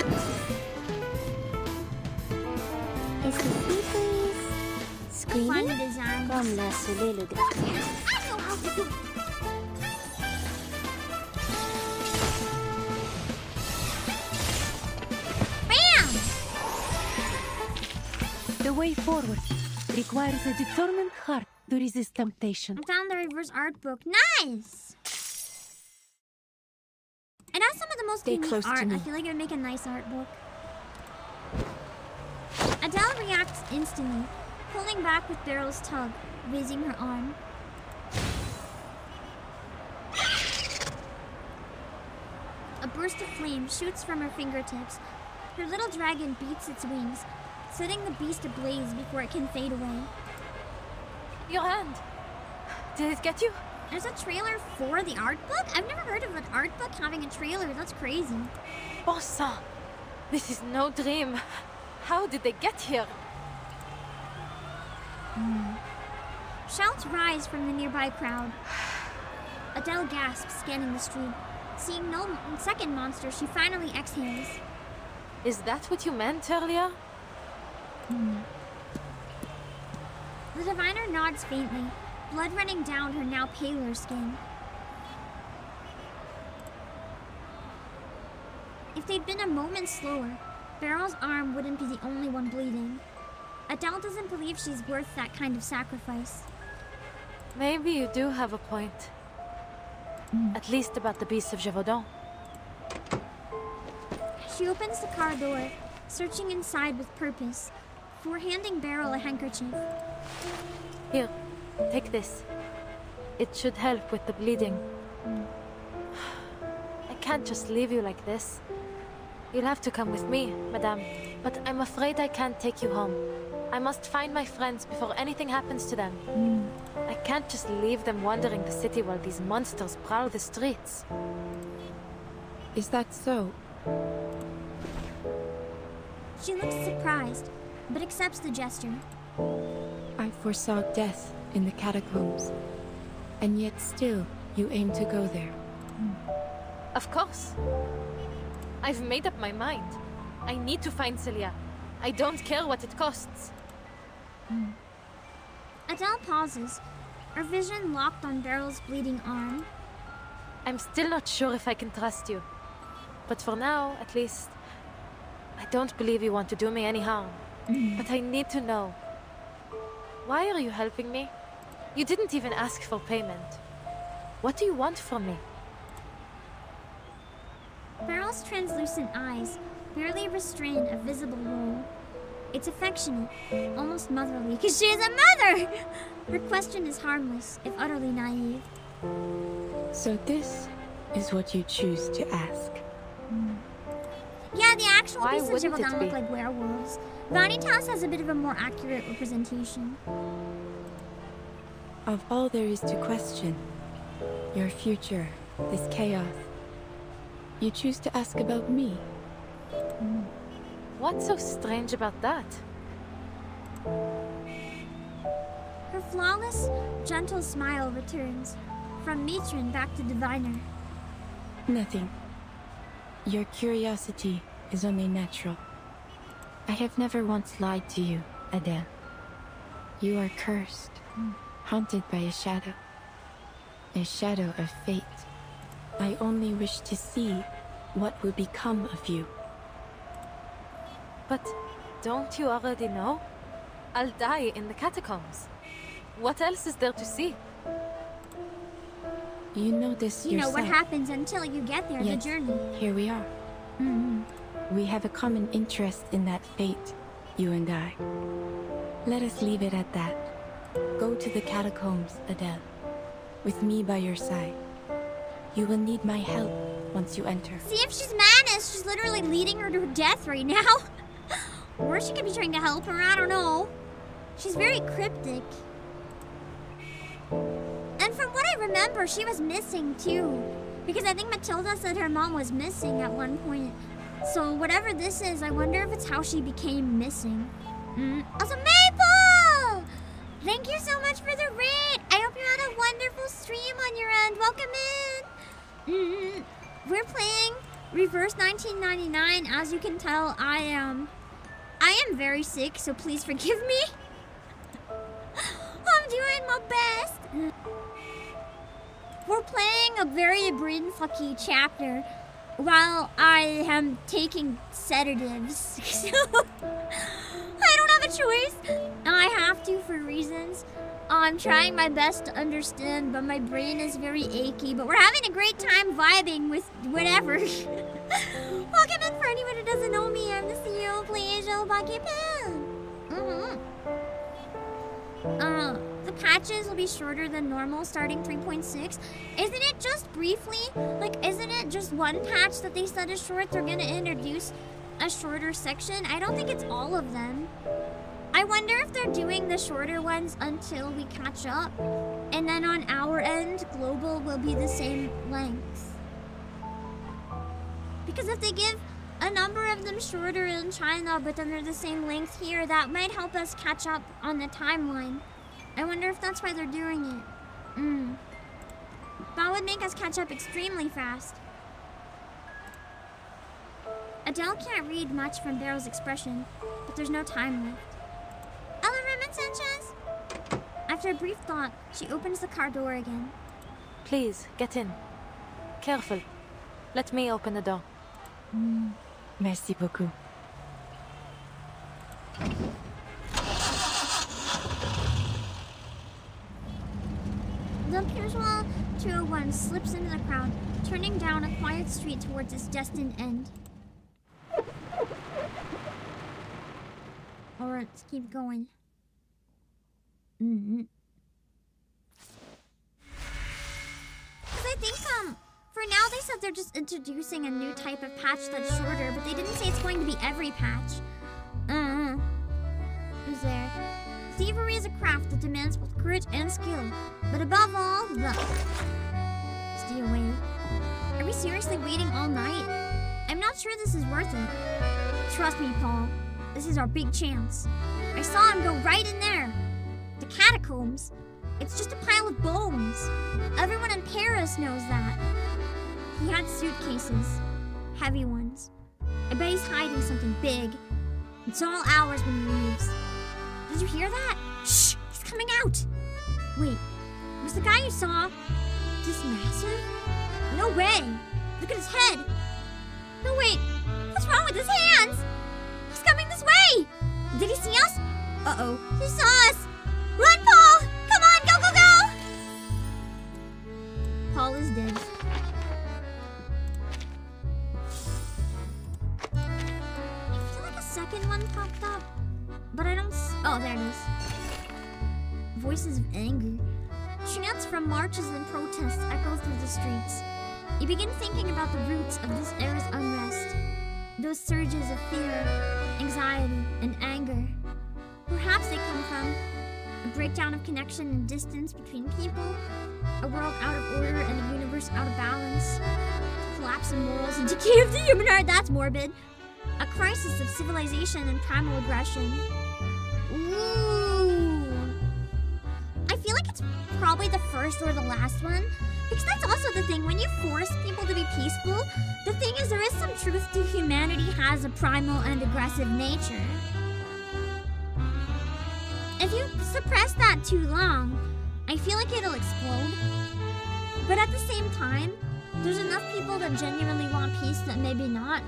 Is the sea breeze screaming? Fun design. Comme la soleil le I know how to do it. The way forward requires a determined heart to resist temptation. I found the reverse art book. Nice! It has some of the most Stay unique close to art. me. I feel like it would make a nice art book. Adele reacts instantly, pulling back with BERYL's tug, raising her arm. A burst of flame shoots from her fingertips. Her little dragon beats its wings, setting the beast ablaze before it can fade away. Your hand. Did it get you? There's a trailer for the art book? I've never heard of an art book having a trailer. That's crazy. Bon sang. This is no dream. How did they get here? Shouts rise from the nearby crowd. Adele gasps, scanning the street. Seeing no second monster, she finally exhales. Is that what you meant earlier? The diviner nods faintly, blood running down her now paler skin. If they'd been a moment slower, Beryl's arm wouldn't be the only one bleeding. Adele doesn't believe she's worth that kind of sacrifice. Maybe you do have a point. At least about the beasts of Gévaudan. She opens the car door, searching inside with purpose, before handing Beryl a handkerchief. Here, take this. It should help with the bleeding. I can't just leave you like this. You'll have to come with me, madame. But I'm afraid I can't take you home. I must find my friends before anything happens to them. I can't just leave them wandering the city while these monsters prowl the streets. Is that so? She looks surprised, but accepts the gesture. I foresaw death in the catacombs, and yet still you aim to go there. Of course. I've made up my mind. I need to find Célia. I don't care what it costs. Adele pauses, her vision locked on Beryl's bleeding arm. I'm still not sure if I can trust you. But for now, at least, I don't believe you want to do me any harm. But I need to know. Why are you helping me? You didn't even ask for payment. What do you want from me? Beryl's translucent eyes barely restrain a visible roll. It's affectionate, almost motherly, because she is a mother! Her question is harmless, if utterly naive. So this is what you choose to ask. Yeah, the actual Why beasts of wouldn't it Gévaudan be? look like werewolves. Vanitas has a bit of a more accurate representation. Of all there is to question, your future, this chaos, you choose to ask about me. What's so strange about that? Her flawless, gentle smile returns, from matron back to diviner. Nothing. Your curiosity is only natural. I have never once lied to you, Adele. You are cursed, haunted by a shadow of fate. I only wish to see what will become of you. But don't you already know? I'll die in the catacombs. What else is there to see? You know this You know yourself. what happens until you get there, Yet, the journey. here we are. We have a common interest in that fate, you and I. Let us leave it at that. Go to the catacombs, Adele, with me by your side. You will need my help once you enter. See if she's Manus, she's literally leading her to her death right now. Or she could be trying to help her, I don't know. She's very cryptic. And from what I remember, she was missing too. Because I think Matilda said her mom was missing at one point. So whatever this is, I wonder if it's how she became missing. Also, Maple! Thank you so much for the raid. I hope you had a wonderful stream on your end. Welcome in. We're playing Reverse 1999. As you can tell, I am very sick, so please forgive me. I'm doing my best. We're playing a very brain-fucky chapter while I am taking sedatives. So I don't have a choice. I have to for reasons. I'm trying my best to understand, but my brain is very achy. But we're having a great time vibing with whatever. Welcome in for anyone who doesn't know me. I'm the CEO of Obake PAM. The patches will be shorter than normal, starting 3.6. Isn't it just briefly? Like, isn't it just one patch that they said is short? They're gonna introduce a shorter section. I don't think it's all of them. I I wonder if they're doing the shorter ones until we catch up, and then on our end, global will be the same length. Because if they give a number of them shorter in China, but then they're the same length here, that might help us catch up on the timeline. I wonder if that's why they're doing it. That would make us catch up extremely fast. Adele can't read much from BERYL's expression, but there's no time left. Element Sanchez? After a brief thought, she opens the car door again. Please, get in. Careful. Let me open the door. Merci beaucoup. The Peugeot 201 slips into the crowd, turning down a quiet street towards its destined end. Alright, let's keep going. Because I think, for now they said they're just introducing a new type of patch that's shorter, but they didn't say it's going to be every patch. Who's there? Thievery is a craft that demands both courage and skill, but above all, luck. Stay away. Are we seriously waiting all night? I'm not sure this is worth it. Trust me, Paul. This is our big chance. I saw him go right in there. The Catacombs. It's just a pile of bones. Everyone in Paris knows that. He had suitcases. Heavy ones. I bet he's hiding something big. It's all ours when he leaves. Did you hear that? Shh! He's coming out! Wait, was the guy you saw this massive? No way! Look at his head! No, wait! What's wrong with his hands? He's coming this way! Did he see us? Uh-oh, he saw us! Run, Paul! Come on, go, go, go! Paul is dead. I feel like a second one popped up, but I don't oh, there it is. Voices of anger. Chants from marches and protests echo through the streets. You begin thinking about the roots of this era's unrest. Those surges of fear, anxiety, and anger. Perhaps they come from a breakdown of connection and distance between people, a world out of order and a universe out of balance, collapse in morals and decay of the human heart, that's morbid, a crisis of civilization and primal aggression. Ooh. I feel like it's probably the first or the last one, because that's also the thing, when you force people to be peaceful, the thing is there is some truth to humanity has a primal and aggressive nature. If you suppress that too long, I feel like it'll explode. But at the same time, there's enough people that genuinely want peace that maybe not.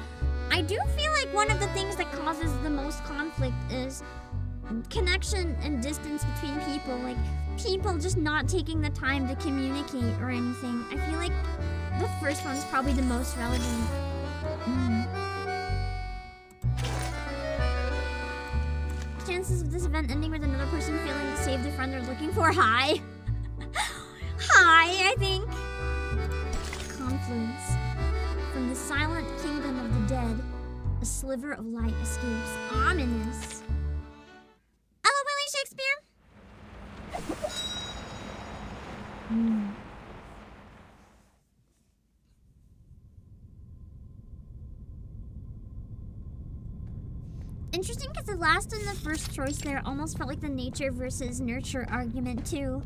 I do feel like one of the things that causes the most conflict is connection and distance between people. Like, people just not taking the time to communicate or anything. I feel like the first one's probably the most relevant. Chances of this event ending with another person failing to save the friend they're looking for? High. High, I think. Confluence. From the silent kingdom of the dead, a sliver of light escapes. Ominous. Hello, Willie Shakespeare. Interesting, because the last and the first choice there almost felt like the nature versus nurture argument too.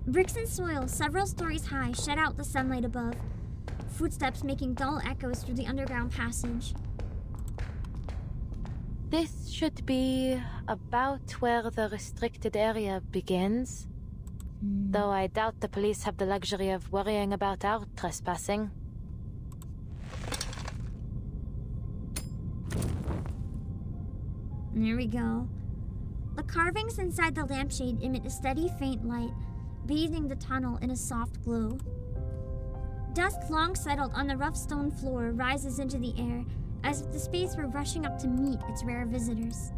Bricks and soil, several stories high, shut out the sunlight above. Footsteps making dull echoes through the underground passage. This should be about where the restricted area begins. Though I doubt the police have the luxury of worrying about our trespassing. There we go. The carvings inside the lampshade emit a steady, faint light, bathing the tunnel in a soft glow. Dust long settled on the rough stone floor rises into the air, as if the space were rushing up to meet its rare visitors.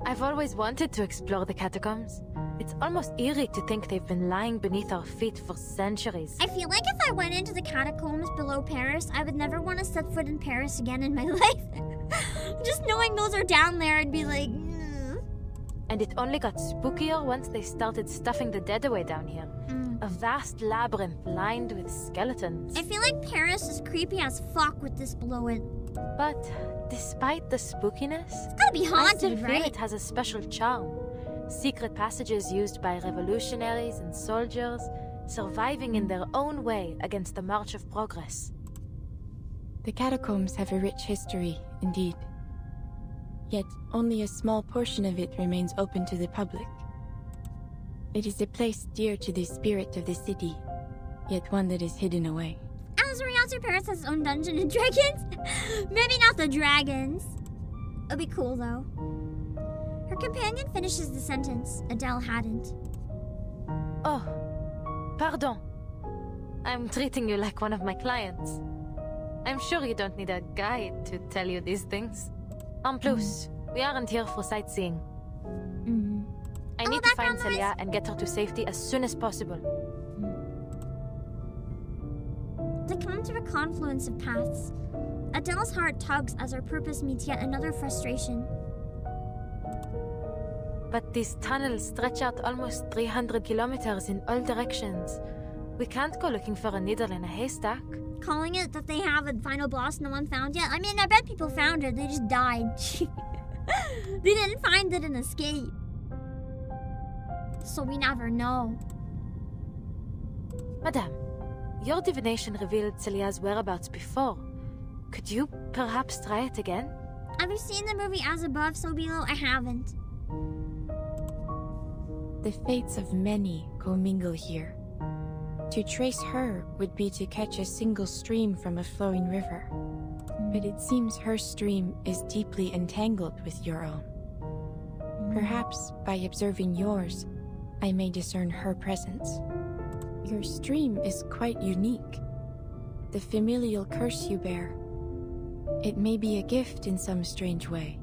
I've always wanted to explore the catacombs. It's almost eerie to think they've been lying beneath our feet for centuries. I feel like if I went into the catacombs below Paris, I would never want to set foot in Paris again in my life. Just knowing those are down there, I'd be like, And it only got spookier once they started stuffing the dead away down here. A vast labyrinth lined with skeletons. I feel like Paris is creepy as fuck with this blow-in. But despite the spookiness, it's gotta be haunted, I still feel right? it has a special charm. Secret passages used by revolutionaries and soldiers, surviving in their own way against the march of progress. The catacombs have a rich history, indeed. Yet only a small portion of it remains open to the public. It is a place dear to the spirit of the city, yet one that is hidden away. As Rialto Paris has its own Dungeons and Dragons? Maybe not the dragons. It'll be cool though. Her companion finishes the sentence. Adele hadn't. Oh, pardon. I'm treating you like one of my clients. I'm sure you don't need a guide to tell you these things. En plus, we aren't here for sightseeing. I need to find Célia and get her to safety as soon as possible. They come to a confluence of paths. Adele's heart tugs as her purpose meets yet another frustration. But these tunnels stretch out almost 300 kilometers in all directions. We can't go looking for a needle in a haystack. Calling it that they have a final boss no one found yet? I mean, I bet people found it, they just died. They didn't find it and escape. So we never know. Madame, your divination revealed Celia's whereabouts before. Could you perhaps try it again? Have you seen the movie As Above, So Below? I haven't. The fates of many commingle here. To trace her would be to catch a single stream from a flowing river. But it seems her stream is deeply entangled with your own. Perhaps by observing yours, I may discern her presence. Your stream is quite unique. The familial curse you bear. It may be a gift in some strange way,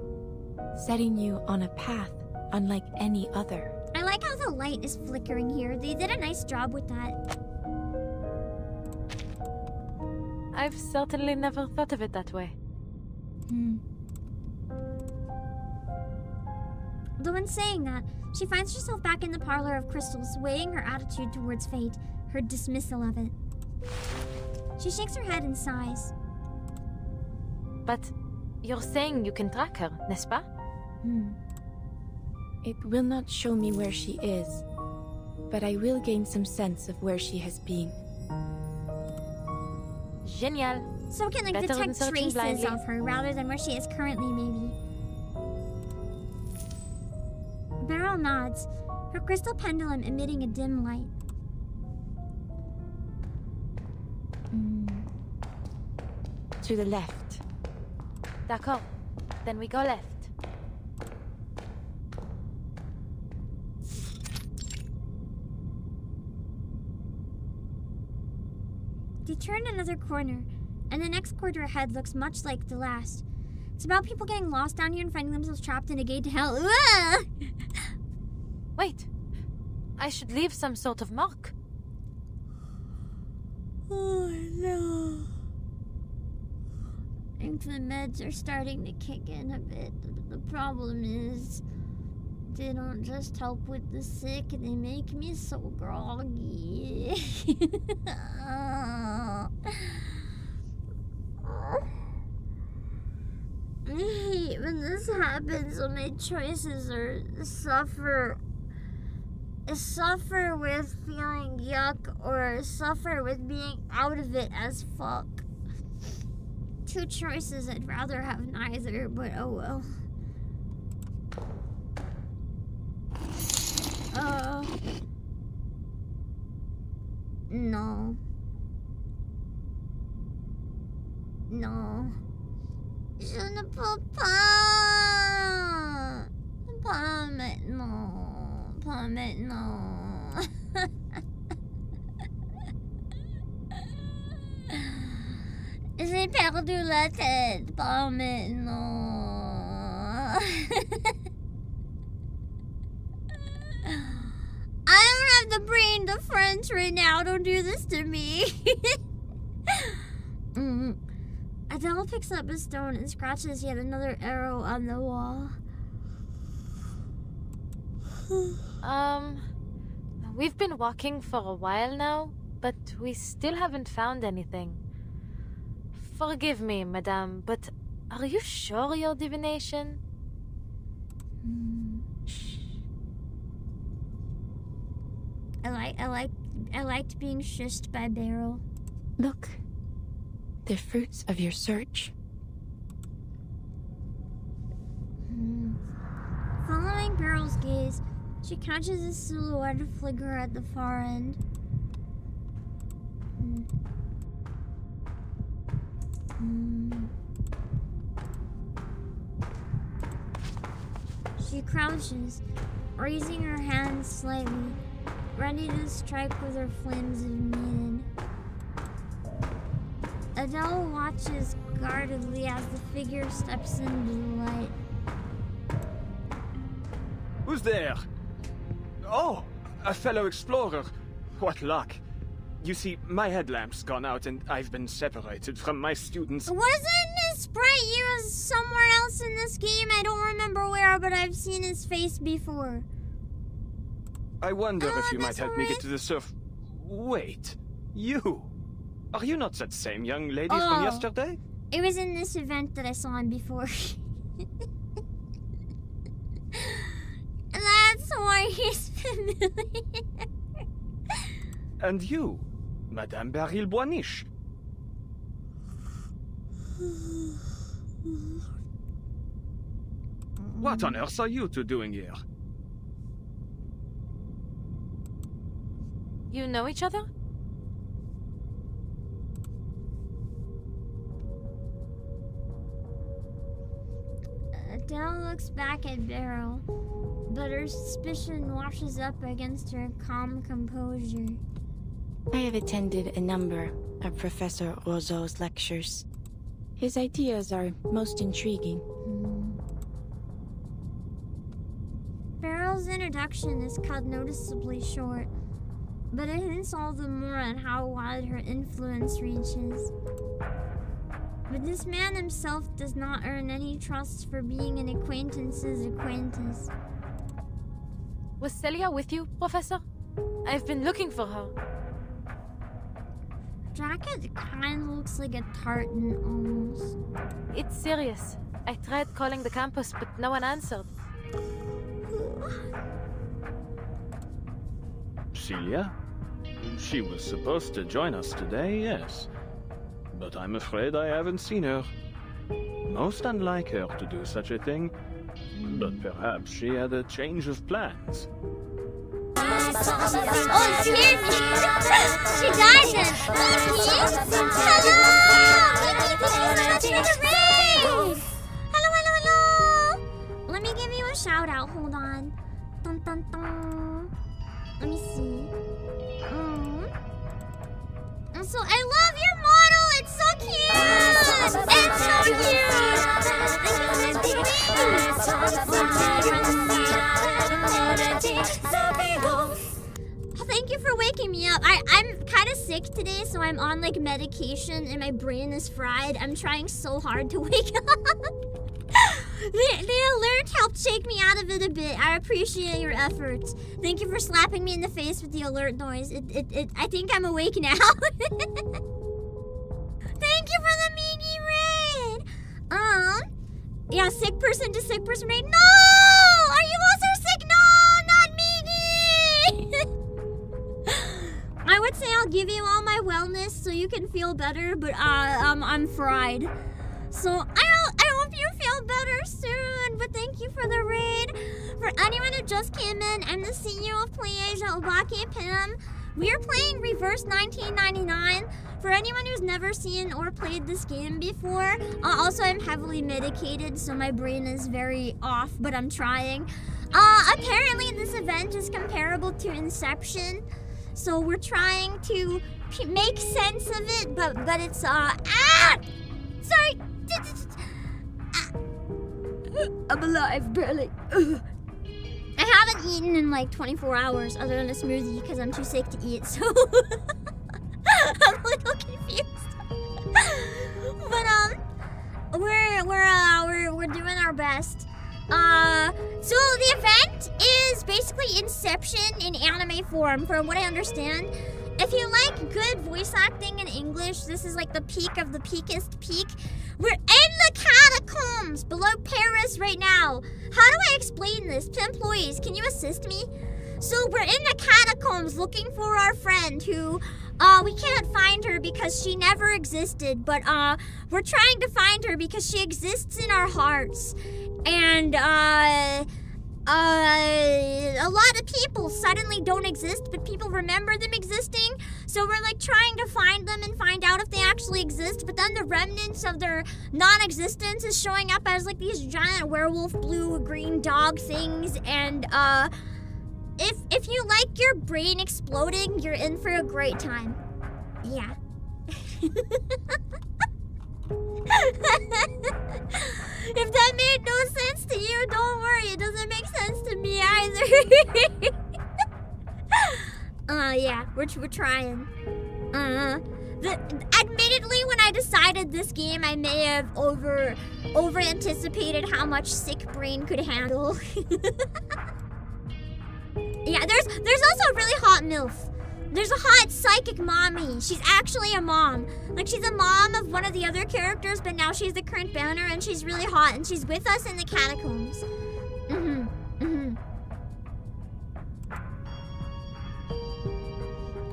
setting you on a path unlike any other. I like how the light is flickering here. They did a nice job with that. I've certainly never thought of it that way. Though in saying that, she finds herself back in the parlor of crystals, weighing her attitude towards fate, her dismissal of it. She shakes her head and sighs. But you're saying you can track her, n'est-ce pas? It will not show me where she is, but I will gain some sense of where she has been. Génial. So we can like Better than detect searching traces blindly. of her rather than where she is currently, maybe. BERYL nods, her crystal pendulum emitting a dim light. To the left. D'accord. Then we go left. They turn another corner, and the next corner ahead looks much like the last. It's about people getting lost down here and finding themselves trapped in a gate to hell. Wait. I should leave some sort of mark. Oh no. I think the meds are starting to kick in a bit. The problem is, they don't just help with the sick, they make me so groggy. I hate when this happens, when my choices are suffer with feeling yuck or suffer with being out of it as fuck. Two choices I'd rather have neither, but oh well. No. No. Je ne peux pas. Pas maintenant. Pas maintenant. J'ai perdu la tête. Pas maintenant. I don't have the brain to French right now. Don't do this to me. Adele picks up a stone and scratches yet another arrow on the wall. We've been walking for a while now, but we still haven't found anything. Forgive me, madame, but are you sure your divination? I liked being shushed by BERYL. Look, the fruits of your search. Following BERYL's gaze, she catches a silhouette flicker at the far end. She crouches, raising her hands slightly, ready to strike with her flames of meaning. Adele watches guardedly as the figure steps into the light. Who's there? Oh, a fellow explorer. What luck. You see, my headlamp's gone out and I've been separated from my students. Wasn't his sprite you somewhere else in this game? I don't remember where, but I've seen his face before. I wonder if you might help me get to the surf. Wait, you? Are you not that same young lady from yesterday? It was in this event that I saw him before. That's why he's familiar. And you, Madame BERYL Boiniche. What on earth are you two doing here? You know each other? Adele looks back at BERYL, but her suspicion washes up against her calm composure. I have attended a number of Professor Roseau's lectures. His ideas are most intriguing. BERYL's introduction is cut noticeably short, but it hints all the more at how wide her influence reaches. But this man himself does not earn any trust for being an acquaintance's acquaintance. Was Célia with you, Professor? I've been looking for her. Jacket kinda looks like a tartan, almost. It's serious. I tried calling the campus, but no one answered. Célia? She was supposed to join us today, yes. But I'm afraid I haven't seen her. Most unlike her to do such a thing, but perhaps she had a change of plans. Oh, it's here! She died then! Hello! Thank you so much for the raid! Hello! Let me give you a shout out, hold on. Dun dun dun. Let me see. So I love your model! It's so cute! It's so cute! Thank you for waking me up. I'm kind of sick today, so I'm on like medication and my brain is fried. I'm trying so hard to wake up. The alert helped shake me out of it a bit. I appreciate your efforts. Thank you for slapping me in the face with the alert noise. I think I'm awake now. Thank you for the mini raid. Yeah, sick person to sick person raid. No! Are you also sick? No, not Miggy! I would say I'll give you all my wellness so you can feel better, but I'm fried. So I hope you feel better soon, but thank you for the raid. For anyone who just came in, I'm the CEO of PlayAsia, Obake PAM. We are playing Reverse 1999. For anyone who's never seen or played this game before, also I'm heavily medicated, so my brain is very off, but I'm trying. Apparently this event is comparable to Inception, so we're trying to make sense of it, but it's, sorry! I'm alive, barely. I haven't eaten in like 24 hours other than a smoothie because I'm too sick to eat, so I'm a little confused. But form, from what I understand. If you like good voice acting in English, this is like the peak of the peakest peak. We're in the catacombs below Paris right now. How do I explain this to employees? Can you assist me? So we're in the catacombs looking for our friend who, we can't find her because she never existed, but we're trying to find her because she exists in our hearts. And a lot of people suddenly don't exist, but people remember them existing. So we're like trying to find them and find out if they actually exist. But then the remnants of their non-existence is showing up as like these giant werewolf blue-green dog things. And if you like your brain exploding, you're in for a great time. Yeah. If that made no sense to you, don't worry. It doesn't make sense to me either. Yeah, we're trying. Admittedly, when I decided this game, I may have over anticipated how much sick brain could handle. Yeah, there's also a really hot MILF. There's a hot psychic mommy. She's actually a mom. Like, she's a mom of one of the other characters, but now she's the current banner, and she's really hot, and she's with us in the catacombs.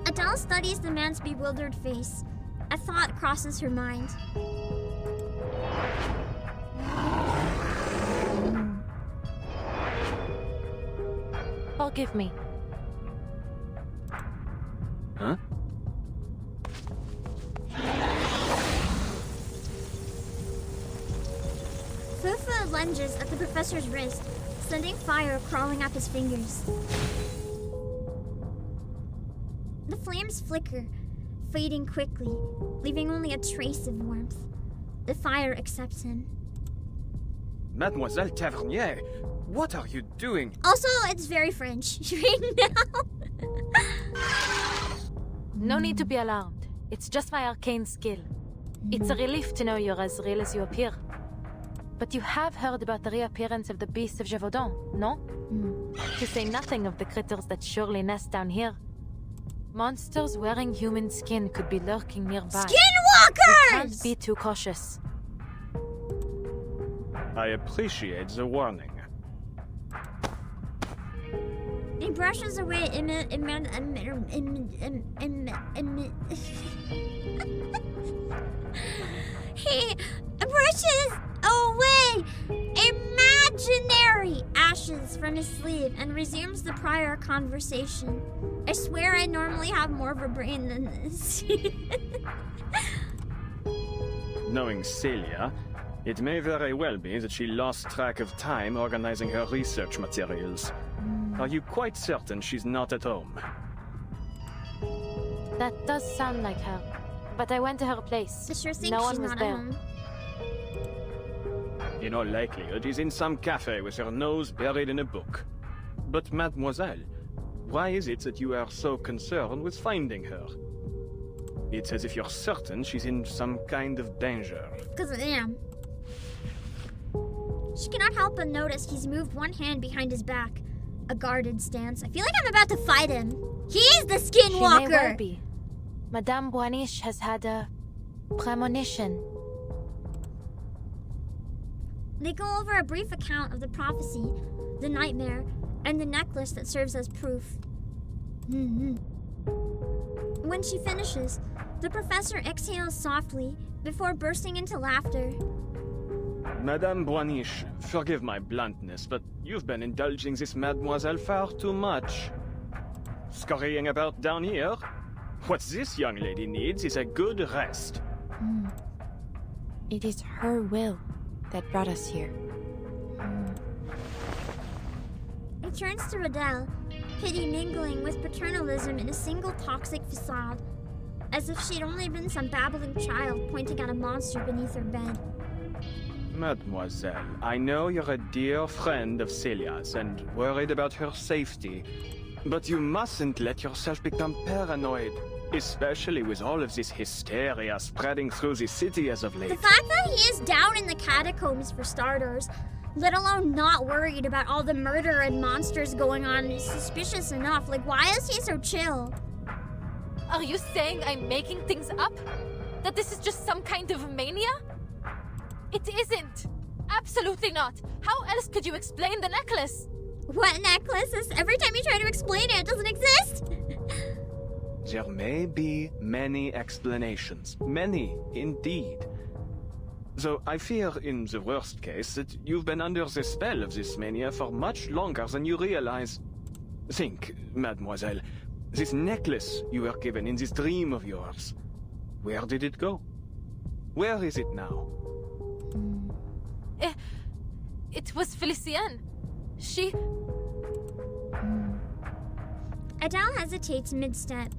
Adele studies the man's bewildered face. A thought crosses her mind. Forgive me. Huh? Fufu lunges at the professor's wrist, sending fire crawling up his fingers. The flames flicker, fading quickly, leaving only a trace of warmth. The fire accepts him. Mademoiselle Tavernier, what are you doing? Also, it's very French right now. No need to be alarmed. It's just my arcane skill. It's a relief to know you're as real as you appear. But you have heard about the reappearance of the beasts of Gévaudan, no? To say nothing of the critters that surely nest down here. Monsters wearing human skin could be lurking nearby. Skinwalkers! You can't be too cautious. I appreciate the warning. He brushes away He brushes away imaginary ashes from his sleeve and resumes the prior conversation. I swear I normally have more of a brain than this. Knowing Célia, it may very well be that she lost track of time organizing her research materials. Are you quite certain she's not at home? That does sound like her. But I went to her place. I sure think no she's one was not there. at home. In all likelihood, she's in some cafe with her nose buried in a book. But mademoiselle, why is it that you are so concerned with finding her? It's as if you're certain she's in some kind of danger. Because I am. She cannot help but notice he's moved one hand behind his back. A guarded stance. I feel like I'm about to fight him. He's the skinwalker! She may well be. Madame Boaniche has had a premonition. They go over a brief account of the prophecy, the nightmare, and the necklace that serves as proof. When she finishes, the professor exhales softly before bursting into laughter. Madame Boaniche, forgive my bluntness, but you've been indulging this mademoiselle far too much. Scurrying about down here? What this young lady needs is a good rest. It is her will that brought us here. He turns to Adele, pity mingling with paternalism in a single toxic facade, as if she'd only been some babbling child pointing at a monster beneath her bed. Mademoiselle, I know you're a dear friend of Celia's and worried about her safety, but you mustn't let yourself become paranoid, especially with all of this hysteria spreading through the city as of late. The fact that he is down in the catacombs, for starters, Let alone not worried about all the murder and monsters going on is suspicious enough. Like, why is he so chill? Are you saying I'm making things up? That this is just some kind of mania? It isn't. Absolutely not. How else could you explain the necklace? What necklace? Every time you try to explain it, it doesn't exist. There may be many explanations. Many, indeed. Though I fear, in the worst case, that you've been under the spell of this mania for much longer than you realize. Think, mademoiselle, this necklace you were given in this dream of yours. Where did it go? Where is it now? It was Felicienne. She... Adele hesitates mid-step.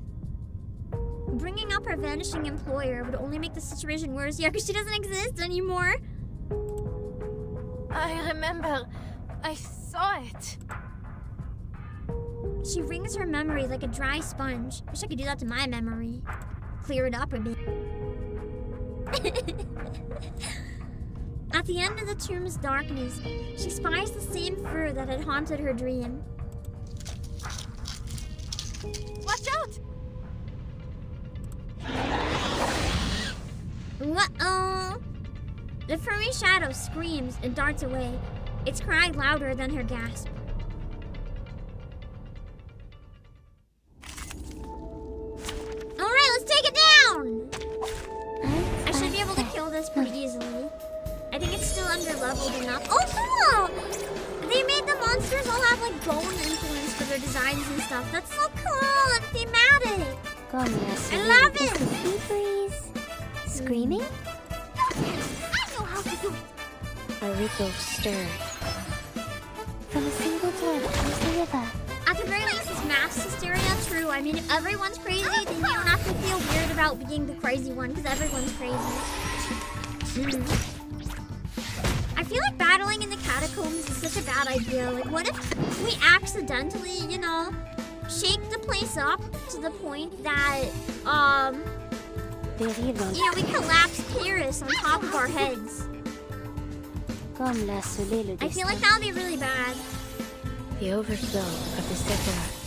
Bringing up her vanishing employer would only make the situation worse. Yeah, because she doesn't exist anymore. I remember. I saw it. She wrings her memory like a dry sponge. Wish I could do that to my memory. Clear it up a bit. At the end of the tomb's darkness, she spies the same fur that had haunted her dream. Watch out! Uh-oh! The furry shadow screams and darts away, its cry louder than her gasp. Alright, let's take it down! I should be able to kill this pretty easily. I think it's still under-leveled enough. Oh, cool! They made the monsters all have, like, bone influence for their designs and stuff. That's so cool and thematic! I love it! Sea breeze. Screaming? I know how to do it. A ripple stirred. From a single turn across the river. At the very least, is mass hysteria true? I mean, if everyone's crazy, then you don't have to feel weird about being the crazy one, because everyone's crazy. I feel like battling in the catacombs is such a bad idea. Like, what if we accidentally, you know, shake the place up to the point that, you know, we collapse Paris on top of our heads? I feel like that would be really bad. The overflow of the Sephirot.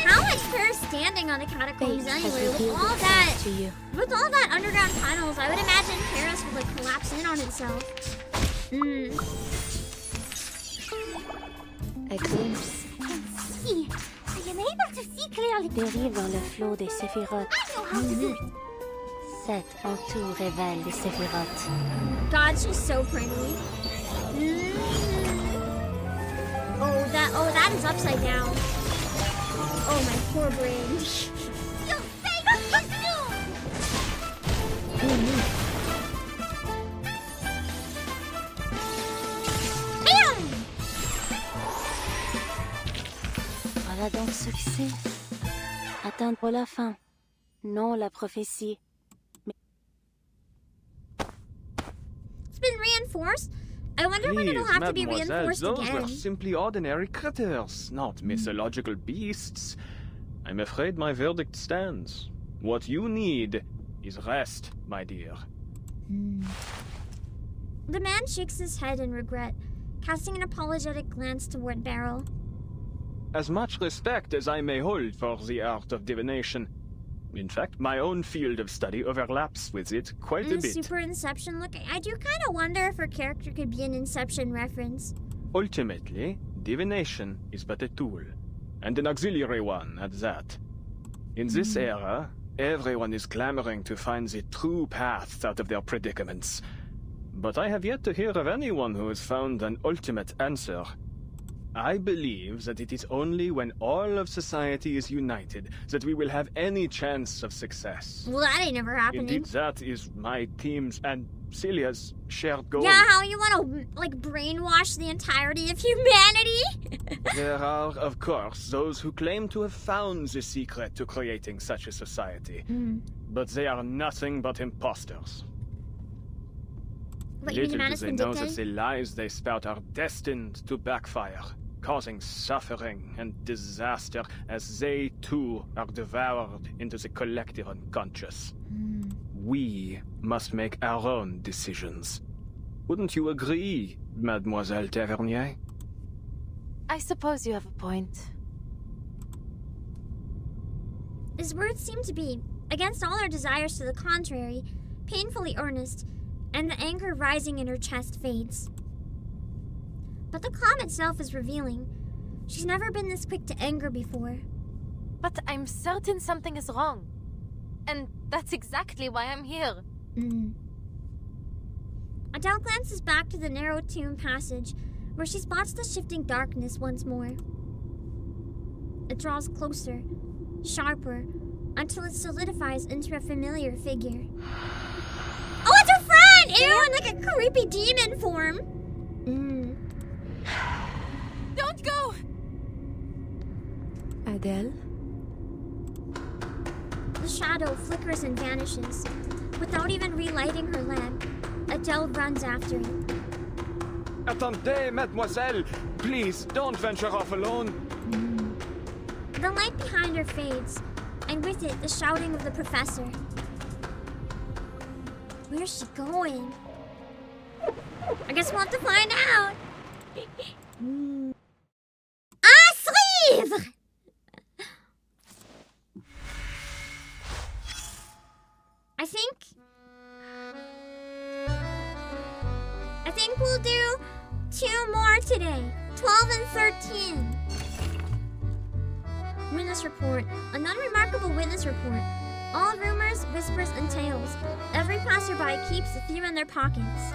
How is Paris standing on the catacombs anyway? With all that underground tunnels, I would imagine Paris would like collapse in on itself. A glimpse. See, I am able to see clearly. BERYL dans le flot des Séphirotes. I know how to do it. Cette entoure révèle les Séphirotes. God, she's so pretty. Oh, that is upside down. Oh, my poor brain. You'll save us Bam! Voilà donc ce que c'est. Atteindre la fin. Non la prophétie. It's been reinforced? I wonder when it'll have to be reinforced those again. were simply ordinary critters, not mythological beasts. I'm afraid my verdict stands. What you need is rest, my dear. The man shakes his head in regret, casting an apologetic glance toward BERYL. As much respect as I may hold for the art of divination. In fact, my own field of study overlaps with it quite a bit. Super Inception look. I do kind of wonder if her character could be an Inception reference. Ultimately, divination is but a tool, and an auxiliary one at that. In this era, everyone is clamoring to find the true path out of their predicaments. But I have yet to hear of anyone who has found an ultimate answer. I believe that it is only when all of society is united that we will have any chance of success. Well, that ain't never happening. Indeed, that is my team's and Celia's shared goal. Yeah, how you want to, like, brainwash the entirety of humanity? There are, of course, those who claim to have found the secret to creating such a society. But they are nothing but imposters. What, you mean the Little man is do they know that vindictive? the lies they spout are destined to backfire, causing suffering and disaster as they too are devoured into the collective unconscious. we must make our own decisions. Wouldn't you agree, Mademoiselle Tavernier? I suppose you have a point. His words seem to be, against all her desires to the contrary, painfully earnest, and the anger rising in her chest fades. But the calm itself is revealing. She's never been this quick to anger before. But I'm certain something is wrong. And that's exactly why I'm here. Adele glances back to the narrow tomb passage, where she spots the shifting darkness once more. It draws closer, sharper, until it solidifies into a familiar figure. Oh, it's her friend! Ew, in like a creepy demon form. Don't go! Adele? The shadow flickers and vanishes. Without even relighting her lamp, Adele runs after it. Attendez, mademoiselle! Please, don't venture off alone. The light behind her fades, and with it, the shouting of the professor. Where's she going? I guess we'll have to find out. Sleeve! I think we'll do 2 more today. 12 and 13. Witness report. An unremarkable witness report. All rumors, whispers, and tales. Every passerby keeps a few in their pockets.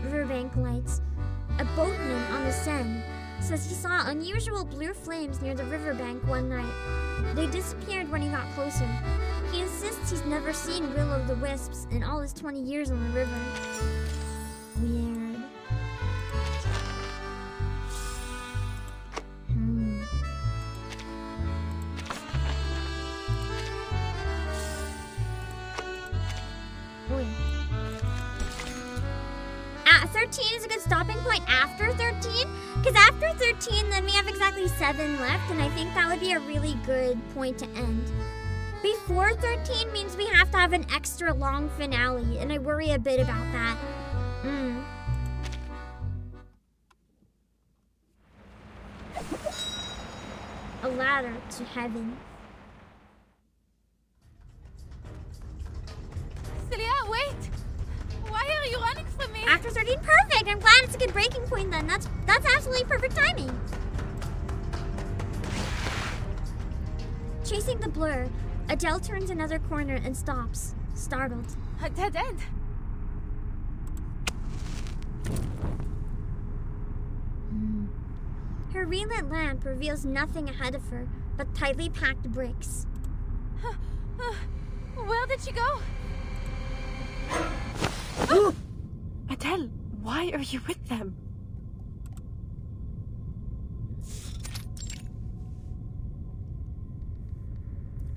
Riverbank lights. A boatman on the Seine says he saw unusual blue flames near the riverbank one night. They disappeared when he got closer. He insists he's never seen will-o'-the-wisps in all his 20 years on the river. Weird. Wait. 13 is a good stopping point after 13? Because after 13, then we have exactly 7 left, and I think that would be a really good point to end. Before 13 means we have to have an extra long finale, and I worry a bit about that. A ladder to heaven. Célia, wait! Why are you running from me? After 13, perfect! I'm glad it's a good breaking point then. That's absolutely perfect timing. Chasing the blur, Adele turns another corner and stops, startled. A dead end. Her relit lamp reveals nothing ahead of her but tightly packed bricks. Where did she go? Adele, why are you with them?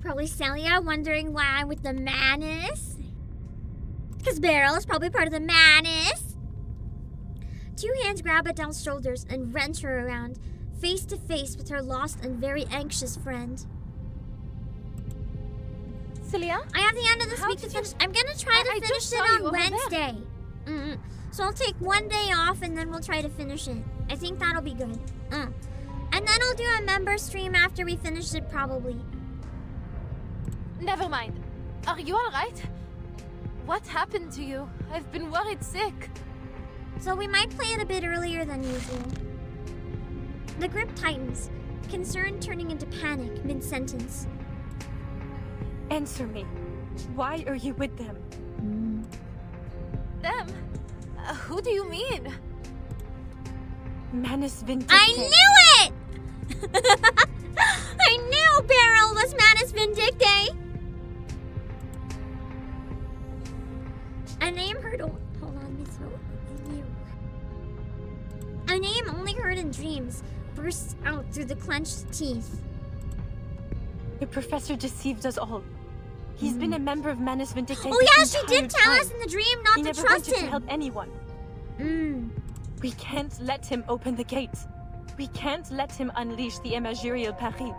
Probably Célia wondering why I'm with the Manus. Because BERYL is probably part of the Manus. 2 hands grab Adele's shoulders and wrench her around, face to face with her lost and very anxious friend. Célia? I have the end of this week to finish. I'm gonna try to finish it on Wednesday. So I'll take 1 day off and then we'll try to finish it. I think that'll be good. And then I'll do a member stream after we finish it, probably. Never mind. Are you alright? What happened to you? I've been worried sick. So we might play it a bit earlier than usual. The grip tightens, concern turning into panic mid-sentence. Answer me. Why are you with them? Them? Who do you mean? Manus Vindicte. I knew it! I knew BERYL was Manus Vindicte! A name heard... Hold on, my throat. A name only heard in dreams bursts out through the clenched teeth. The professor deceived us all. He's been a member of Manus Vindicte. Oh yeah, she did tell us in the dream not to trust him. He never wanted to help anyone. We can't let him open the gate. We can't let him unleash the imagery of Paris.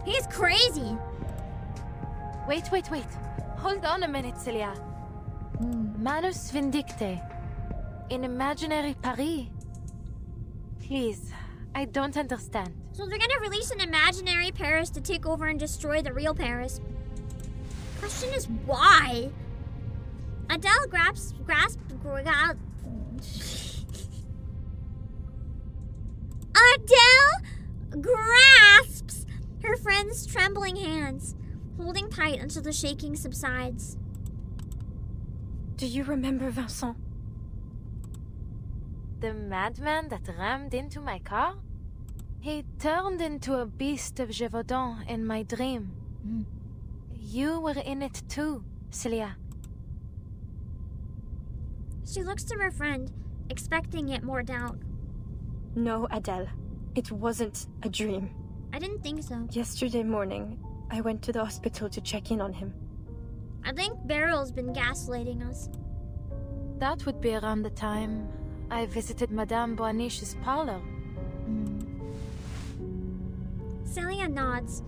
He's crazy. Wait. Hold on a minute, Célia. Manus Vindicte. In imaginary Paris. Please, I don't understand. So they're gonna release an imaginary Paris to take over and destroy the real Paris. Question is why? Adele grasps her friend's trembling hands, holding tight until the shaking subsides. Do you remember Vincent? The madman that rammed into my car? He turned into a beast of Gévaudan in my dream. You were in it too, Célia. She looks to her friend, expecting yet more doubt. No, Adele. It wasn't a dream. I didn't think so. Yesterday morning, I went to the hospital to check in on him. I think BERYL's been gaslighting us. That would be around the time I visited Madame Boaniche's parlor. Célia nods.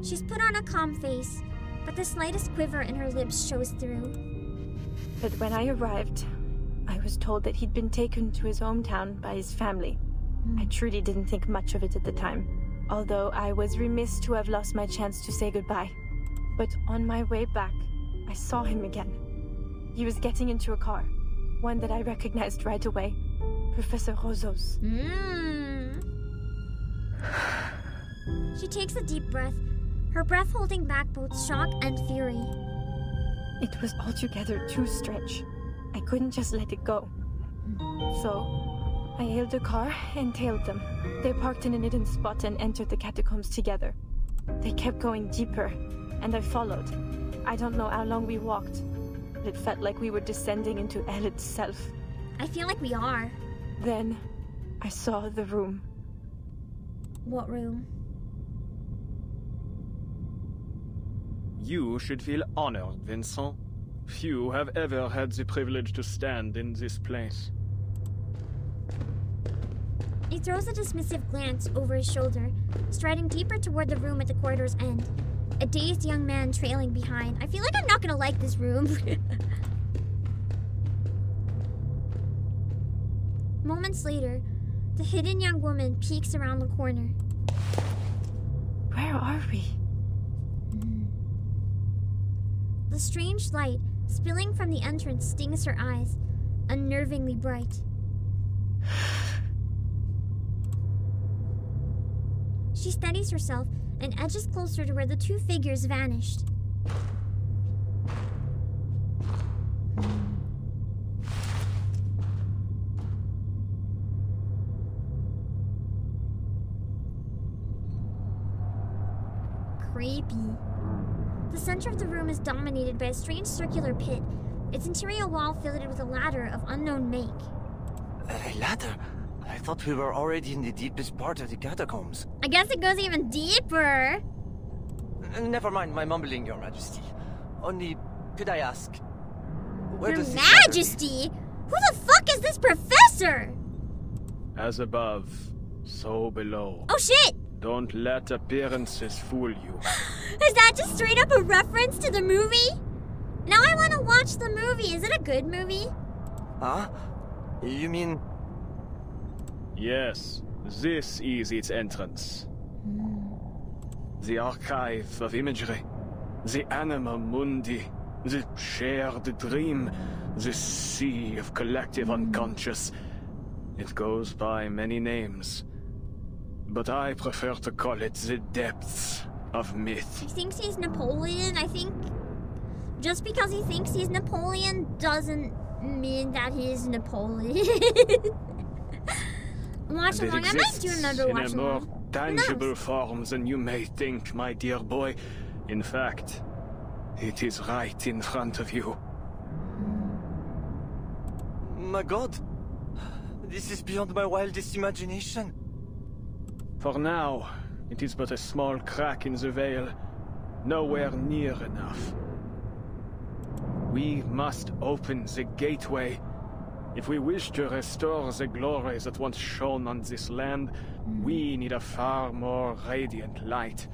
She's put on a calm face, but the slightest quiver in her lips shows through. But when I arrived, I was told that he'd been taken to his hometown by his family. I truly didn't think much of it at the time, although I was remiss to have lost my chance to say goodbye. But on my way back, I saw him again. He was getting into a car, one that I recognized right away. Professor Roseau's. She takes a deep breath, her breath holding back both shock and fury. It was altogether too strange. I couldn't just let it go. So, I hailed a car and tailed them. They parked in a hidden spot and entered the catacombs together. They kept going deeper, and I followed. I don't know how long we walked, but it felt like we were descending into hell itself. I feel like we are. Then, I saw the room. What room? You should feel honored, Vincent. Few have ever had the privilege to stand in this place. He throws a dismissive glance over his shoulder, striding deeper toward the room at the corridor's end. A dazed young man trailing behind. I feel like I'm not gonna like this room. Moments later, the hidden young woman peeks around the corner. Where are we? The strange light spilling from the entrance stings her eyes, unnervingly bright. She steadies herself and edges closer to where the two figures vanished. Creepy. The center of the room is dominated by a strange circular pit, its interior wall filled with a ladder of unknown make. A ladder? I thought we were already in the deepest part of the catacombs. I guess it goes even deeper. Never mind my mumbling, Your Majesty. Only, could I ask, where Your does this ladder Majesty? Who the fuck is this professor? As above, so below. Oh shit! Don't let appearances fool you. Is that just straight up a reference to the movie? Now I want to watch the movie. Is it a good movie? Huh? You mean... Yes, this is its entrance. The archive of imagery, the anima mundi, the shared dream, the sea of collective unconscious. It goes by many names, but I prefer to call it the depths of myth. He thinks he's Napoleon. I think just because he thinks he's Napoleon doesn't mean that he's Napoleon. Watch along. I might do another watch in a more along. tangible form than you may think, my dear boy. In fact, it is right in front of you. My God! This is beyond my wildest imagination. For now, it is but a small crack in the veil, nowhere near enough. We must open the gateway. If we wish to restore the glory that once shone on this land, we need a far more radiant light.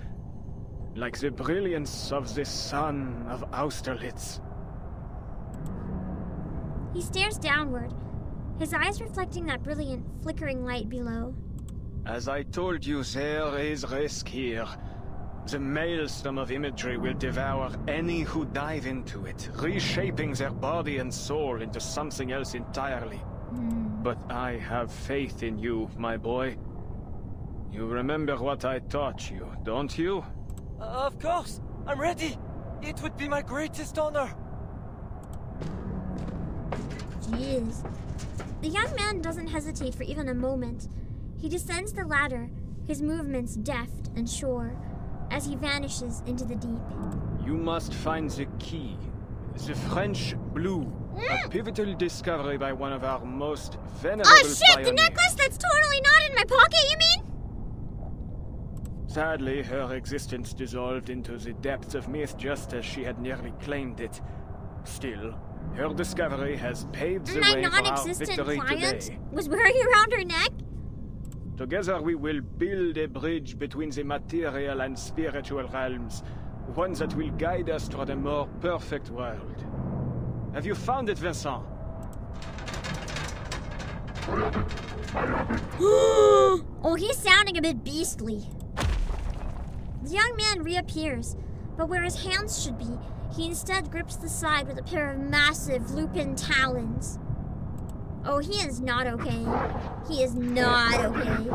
like the brilliance of the sun of Austerlitz. He stares downward, his eyes reflecting that brilliant, flickering light below. As I told you, there is risk here. The maelstrom of imagery will devour any who dive into it, reshaping their body and soul into something else entirely. But I have faith in you, my boy. You remember what I taught you, don't you? Of course! I'm ready! It would be my greatest honor! Jeez. The young man doesn't hesitate for even a moment. He descends the ladder, his movements deft and sure, as he vanishes into the deep. You must find the key. The French blue. A pivotal discovery by one of our most venerable Oh shit! pioneers. The necklace that's totally not in my pocket, you mean? Sadly, her existence dissolved into the depths of myth just as she had nearly claimed it. Still, her discovery has paved the My way for our non-existent victory client today. was wearing around her neck? Together we will build a bridge between the material and spiritual realms, one that will guide us toward a more perfect world. Have you found it, Vincent? Oh, he's sounding a bit beastly. The young man reappears, but where his hands should be, he instead grips the side with a pair of massive lupin talons. Oh, he is not okay. He is not okay.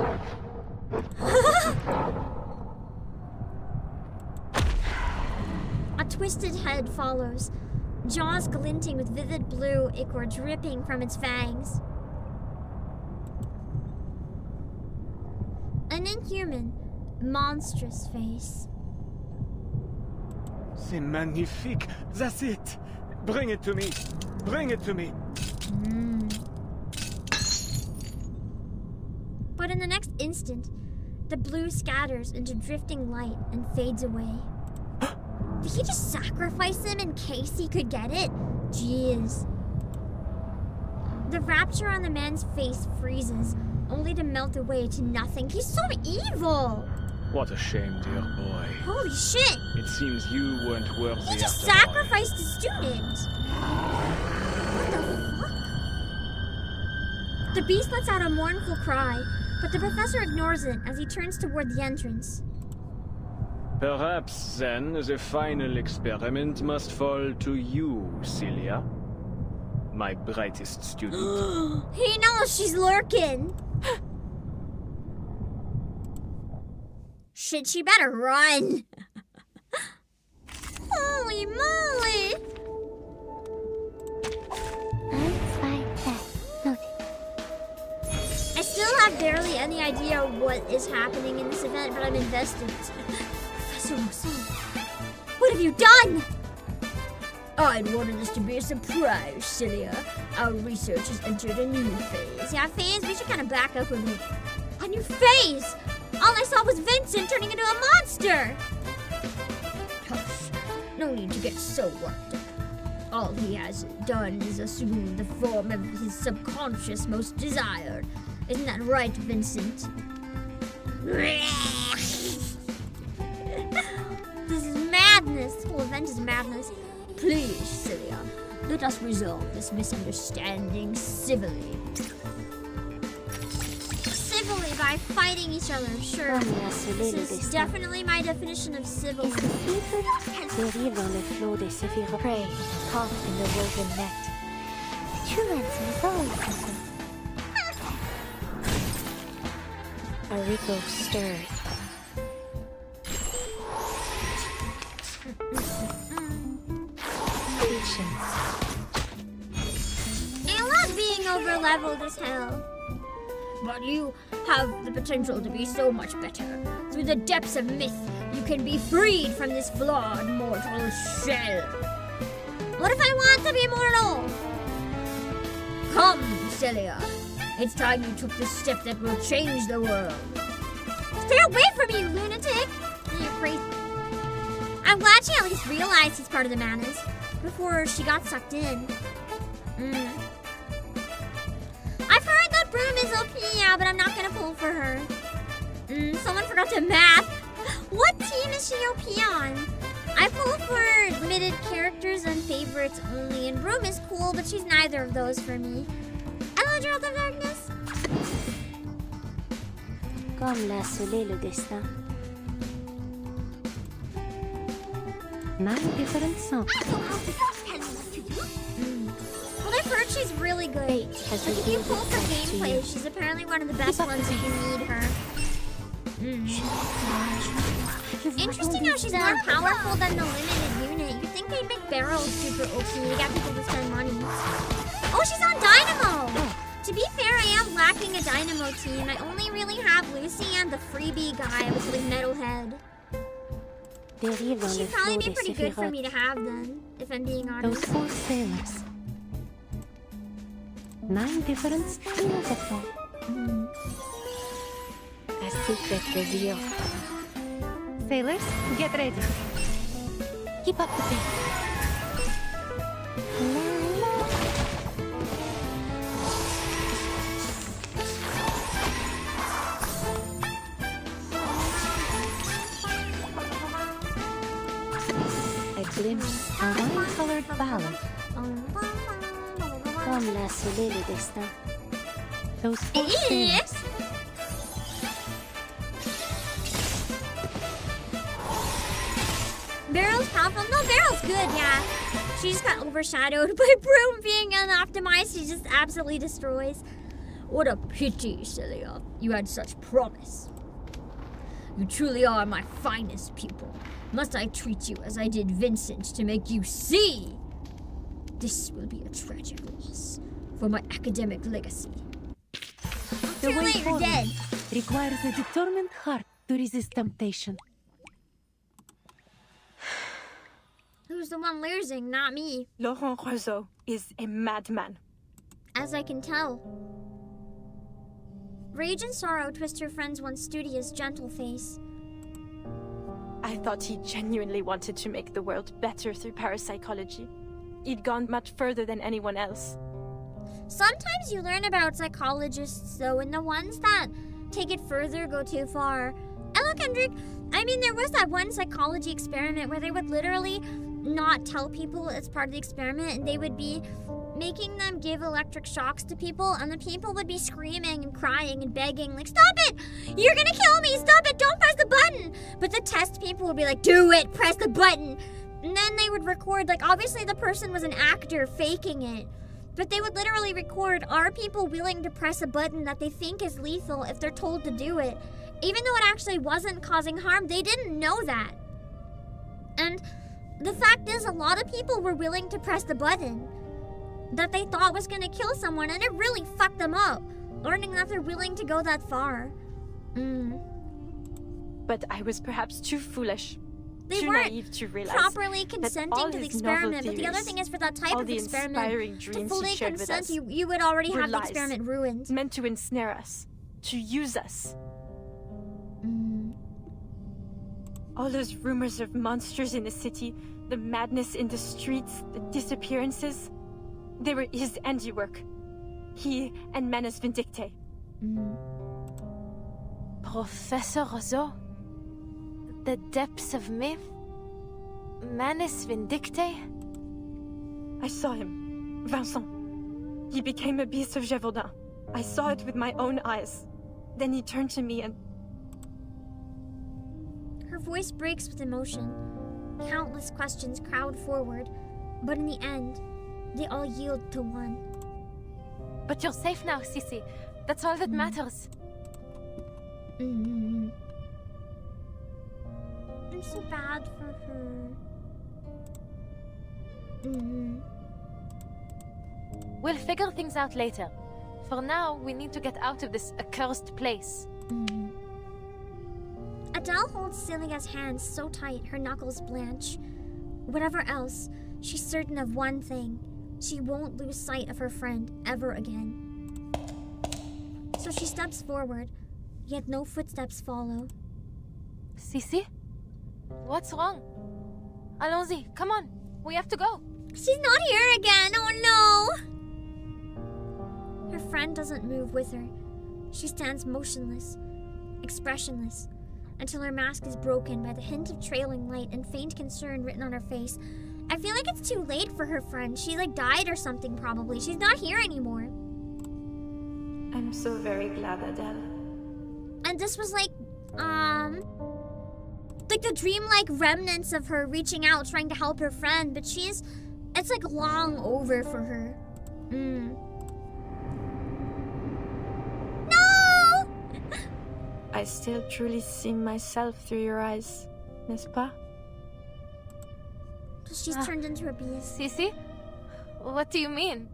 A twisted head follows, jaws glinting with vivid blue ichor dripping from its fangs. An inhuman, monstrous face. C'est magnifique! That's it! Bring it to me! Bring it to me! But in the next instant, the blue scatters into drifting light and fades away. Did he just sacrifice him in case he could get it? Jeez. The rapture on the man's face freezes, only to melt away to nothing. He's so evil! What a shame, dear boy. Holy shit! It seems you weren't worthy He just after all. sacrificed a student! What the fuck? The beast lets out a mournful cry, but the professor ignores it as he turns toward the entrance. Perhaps, then, the final experiment must fall to you, Célia. My brightest student. He knows she's lurking! Shit, she better run! Holy moly! I still have barely any idea what is happening in this event, but I'm invested. Professor Wilson, what have you done? I'd wanted this to be a surprise, Célia. Our research has entered a new phase. Yeah, phase? We should kind of back up a bit. A new phase? All I saw was Vincent turning into a monster! Hush. No need to get so worked up. All he has done is assume the form of his subconscious most desired. Isn't that right, Vincent? This is madness. This whole event is madness. Please, Célia, let us resolve this misunderstanding civilly. Civilly by fighting each other, sure. This is definitely my definition of civil. Dérive dans le flot des séphirotes. Pray, caught in the woven net. True answer is always simple. A ripple stirred. I love being over-leveled as hell. But you have the potential to be so much better. Through the depths of myth, you can be freed from this flawed mortal shell. What if I want to be immortal? Come, Célia. It's time you took the step that will change the world. Stay away from me, you lunatic! You're crazy. I'm glad she at least realized he's part of the madness before she got sucked in. I've heard that Broom is OP, yeah, but I'm not gonna pull for her. Someone forgot to math. What team is she OP on? I pull for limited characters and favorites only, and Broom is cool, but she's neither of those for me. Hello, Gerald of Darkness. Comme l'a scellé le destin. 9 different songs. Well, I've heard she's really good. Like, if you pull for gameplay, she's apparently one of the best ones if you need her. Interesting how she's more powerful than the limited unit. You'd think they'd make BERYL super OP to get people to spend money. Oh, she's on Dynamo! To be fair, I am lacking a Dynamo team. I only really have Lucy and the freebie guy with the metal head. She'd probably be pretty good for me to have then, if I'm being honest. Those 4 sailors. 9 different styles of thought. A secret reveal. Sailors, get ready. Keep up the pace. A glimpse, a wine-colored ballad. Comme l'a scellé le destin. Those 4 sailors. BERYL's powerful? No, BERYL's good, yeah. She just got overshadowed by Broom being unoptimized. She just absolutely destroys. What a pity, Célia. You had such promise. You truly are my finest pupil. Must I treat you as I did Vincent to make you see? This will be a tragic loss for my academic legacy. The way you're forward dead. requires a determined heart to resist temptation. Who's the one losing? Not me. Laurent Rousseau is a madman. As I can tell. Rage and sorrow twist her friend's once studious, gentle face. I thought he genuinely wanted to make the world better through parapsychology. He'd gone much further than anyone else. Sometimes you learn about psychologists, though, and the ones that take it further go too far. Hello, Kendrick. I mean, there was that one psychology experiment where they would literally not tell people it's part of the experiment, and they would be making them give electric shocks to people, and the people would be screaming and crying and begging, like, stop it! You're gonna kill me! Stop it! Don't press the button! But the test people would be like, do it! Press the button! And then they would record, like, obviously the person was an actor faking it, but they would literally record, are people willing to press a button that they think is lethal if they're told to do it? Even though it actually wasn't causing harm, they didn't know that. And the fact is, a lot of people were willing to press the button that they thought was going to kill someone, and it really fucked them up, learning that they're willing to go that far. But I was perhaps too foolish. They too weren't naive to realize properly consenting to the experiment, but the other thing is, for that type of experiment, to fully consent, you would already have the experiment ruined. Meant to ensnare us, to use us. All those rumors of monsters in the city, the madness in the streets, the disappearances, they were his handiwork. He and Manus Vindicte. Professor Rousseau? The depths of myth? Manus Vindicte? I saw him. Vincent. He became a beast of Gévaudan. I saw it with my own eyes. Then he turned to me and... Her voice breaks with emotion. Countless questions crowd forward, but in the end, they all yield to one. But you're safe now, Sissy. That's all that matters. I'm so bad for her. We'll figure things out later. For now, we need to get out of this accursed place. Adele holds Celia's hands so tight her knuckles blanch. Whatever else, she's certain of one thing. She won't lose sight of her friend ever again. So she steps forward, yet no footsteps follow. Sissy? What's wrong? Allons-y, come on. We have to go. She's not here again, oh no! Her friend doesn't move with her. She stands motionless, expressionless, until her mask is broken by the hint of trailing light and faint concern written on her face. I feel like it's too late for her friend. She like died or something probably. She's not here anymore. I'm so very glad, Adele. And this was like the dream-like remnants of her reaching out, trying to help her friend, but it's like long over for her. No! I still truly see myself through your eyes, n'est-ce pas? She's turned into a beast. Sisi? What do you mean?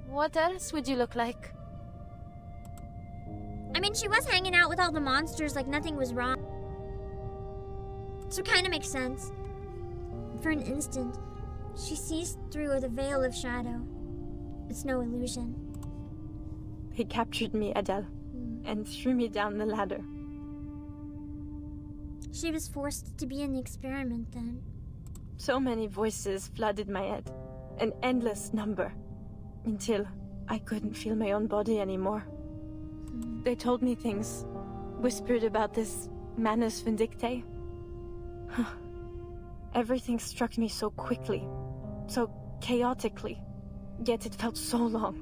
What else would you look like? I mean, she was hanging out with all the monsters like nothing was wrong. So it kind of makes sense. For an instant, she sees through the veil of shadow. It's no illusion. He captured me, Adele, and threw me down the ladder. She was forced to be in the experiment then. So many voices flooded my head. An endless number. Until I couldn't feel my own body anymore. They told me things. Whispered about this Manus Vindictae. Everything struck me so quickly. So chaotically. Yet it felt so long.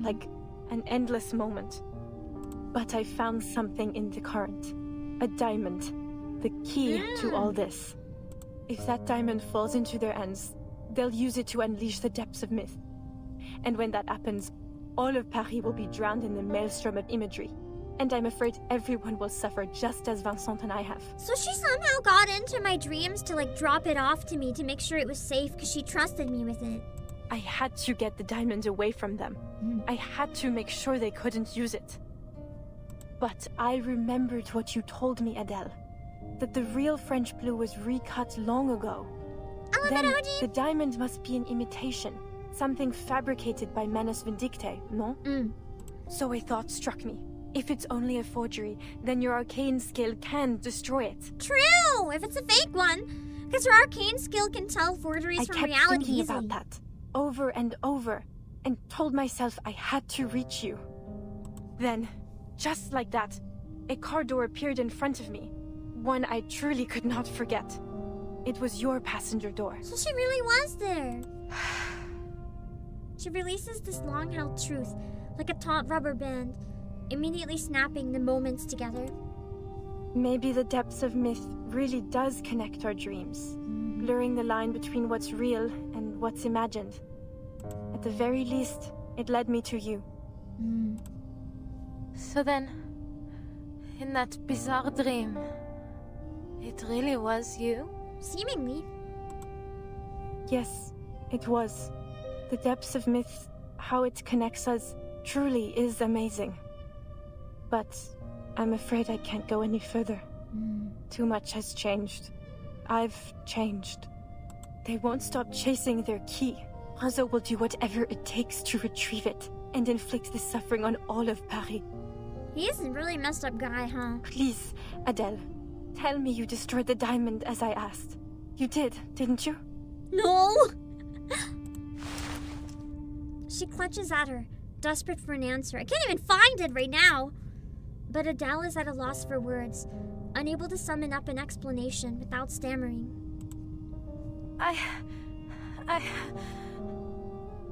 Like an endless moment. But I found something in the current. A diamond. The key to all this. If that diamond falls into their hands, they'll use it to unleash the depths of myth. And when that happens, all of Paris will be drowned in the maelstrom of imagery. And I'm afraid everyone will suffer just as Vincent and I have. So she somehow got into my dreams to like drop it off to me to make sure it was safe because she trusted me with it. I had to get the diamond away from them. I had to make sure they couldn't use it. But I remembered what you told me, Adele. That the real French blue was recut long ago. Then the diamond must be an imitation. Something fabricated by Manus Vindictae, no? So a thought struck me. If it's only a forgery, then your arcane skill can destroy it. True! If it's a fake one. Because her arcane skill can tell forgeries from reality I kept thinking easily. about that. Over and over. And told myself I had to reach you. Then, just like that, a car door appeared in front of me. One I truly could not forget. It was your passenger door. So she really was there. She releases this long-held truth, like a taut rubber band, immediately snapping the moments together. Maybe the depths of myth really does connect our dreams, blurring the line between what's real and what's imagined. At the very least, it led me to you. So then, in that bizarre dream, it really was you? Seemingly. Yes, it was. The depths of myth, how it connects us, truly is amazing. But I'm afraid I can't go any further. Too much has changed. I've changed. They won't stop chasing their key. Razo will do whatever it takes to retrieve it and inflict the suffering on all of Paris. He is a really messed up guy, huh? Please, Adele, tell me you destroyed the diamond as I asked. You did, didn't you? No! She clutches at her, desperate for an answer. I can't even find it right now. But Adele is at a loss for words, unable to summon up an explanation without stammering.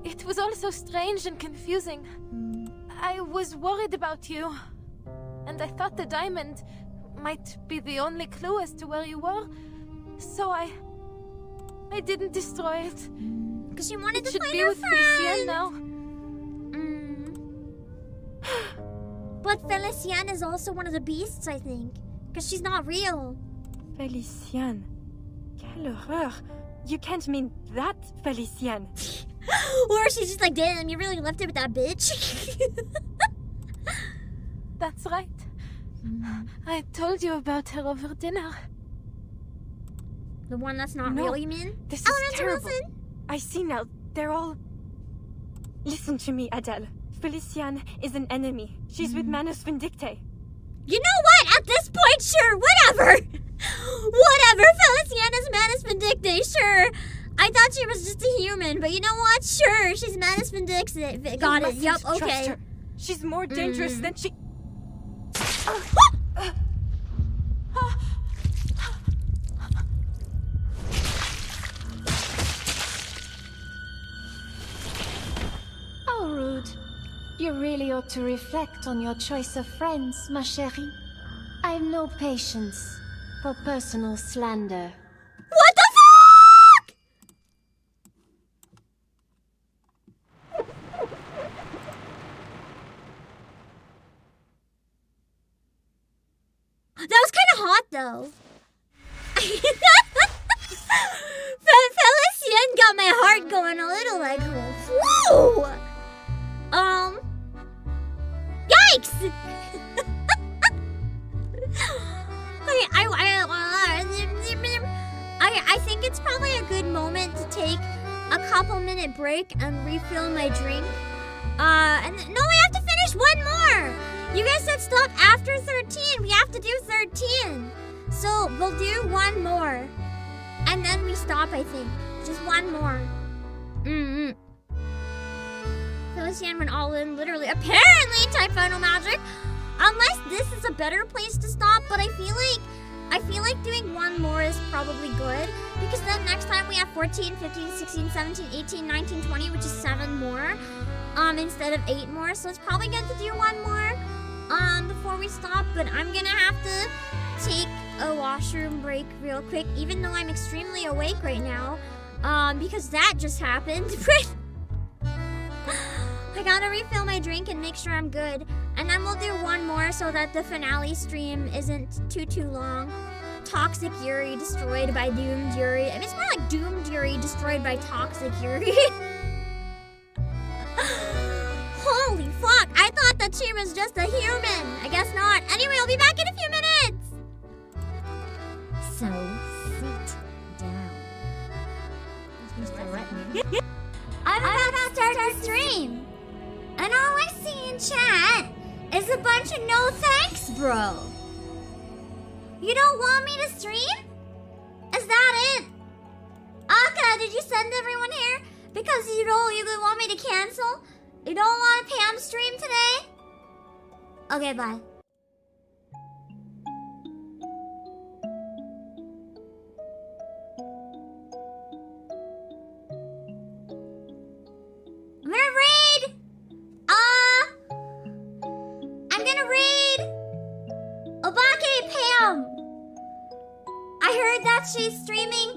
It was all so strange and confusing. I was worried about you. And I thought the diamond might be the only clue as to where you were. So I didn't destroy it. Because she wanted to find her with Felicien friend. now. But Felicien is also one of the beasts, I think. Because she's not real. Felicien. Quelle horreur. You can't mean that Felicien. Or she's just like, damn, you really left it with that bitch. That's right. I told you about her over dinner. The one that's not real, you mean? This is terrible. Wilson? I see now. They're all... Listen to me, Adele. Feliciane is an enemy. She's with Manus Vindictae. You know what? At this point, sure, whatever. Whatever, Feliciane is Manus Vindictae, sure. I thought she was just a human, but you know what? Sure, she's Manus Vindictae. Got it. Yup, okay. Her. She's more dangerous than she... You really ought to reflect on your choice of friends, ma chérie. I've no patience for personal slander. What the fuck? That was kind of hot, though. Felician got my heart going a little like, whoa! Yikes! I think it's probably a good moment to take a couple-minute break and refill my drink. And no, we have to finish one more! You guys said stop after 13. We have to do 13. So we'll do one more. And then we stop, I think. Just one more. Felician went all in, literally. Apparently, Typhoonal Magic. Unless this is a better place to stop, but I feel like doing one more is probably good. Because then next time we have 14, 15, 16, 17, 18, 19, 20, which is 7 more. Instead of 8 more. So it's probably good to do one more. Before we stop, but I'm gonna have to take a washroom break real quick, even though I'm extremely awake right now, because that just happened. I gotta refill my drink and make sure I'm good, and then we'll do one more so that the finale stream isn't too long. Toxic Yuri destroyed by Doomed Yuri. I mean, it's more like Doomed Yuri destroyed by Toxic Yuri. Holy fuck, I thought that she was just a human. I guess not. Anyway, I'll be back in a few minutes. So, sit down. I'm about to start the stream. And all I see in chat is a bunch of no thanks, bro. You don't want me to stream? Is that it? Aka, did you send everyone here? Because you want me to cancel? You don't want a Pam stream today? Okay, bye. I'm gonna raid! I'm gonna raid Obake PAM! I heard that she's streaming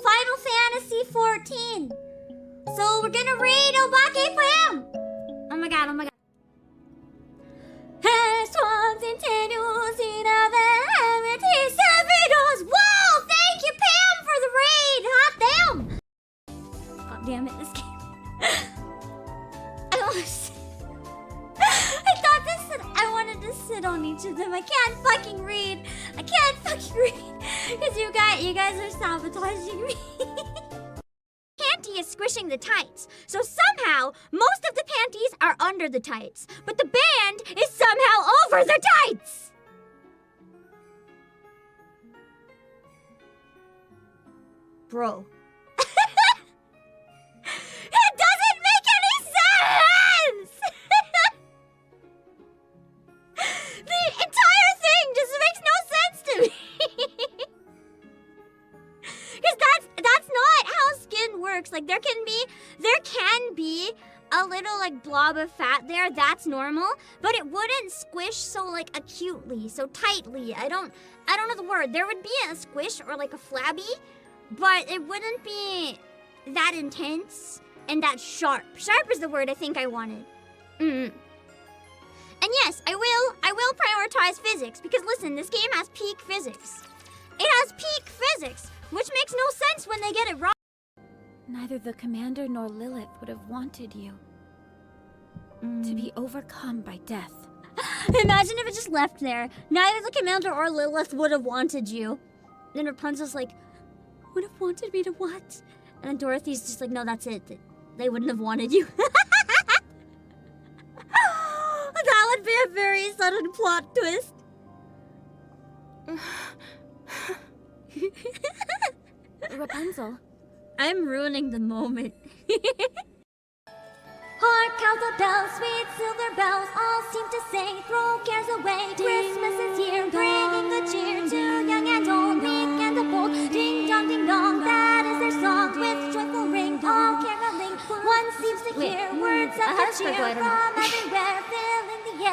Final Fantasy 14. So we're gonna raid Obake PAM! Oh my god, oh my god. Whoa! Thank you, Pam, for the raid! Hot damn! God damn it, this game. I thought this said I wanted to sit on each of them. I can't fucking read. I can't fucking read. Because you guys are sabotaging me. Panty is squishing the tights. So somehow, most of the panties are under the tights. But the band is somehow over the tights. Bro. It doesn't make any sense! The entire thing just makes no sense to me. Because that's not how skin works. Like there can be a little like blob of fat there. That's normal, but it wouldn't squish so like acutely, so tightly. I don't know the word. There would be a squish or like a flabby, but it wouldn't be that intense and that sharp. Sharp is the word I think I wanted. And yes, I will prioritize physics because listen, this game has peak physics. It has peak physics, which makes no sense when they get it wrong. Neither the commander nor Lilith would have wanted you to be overcome by death. Imagine if it just left there. Neither the commander or Lilith would have wanted you. Then Rapunzel's like, would have wanted me to what? And then Dorothy's just like, no, that's it. They wouldn't have wanted you. That would be a very sudden plot twist. Rapunzel. I'm ruining the moment. Hark how the bells, sweet silver bells, all seem to say, throw cares away. Christmas is here, bringing good cheer to young and old, meek and the bold. Ding dong, that is their song with joyful ring, all caroling. One seems to hear words of cheer from everywhere.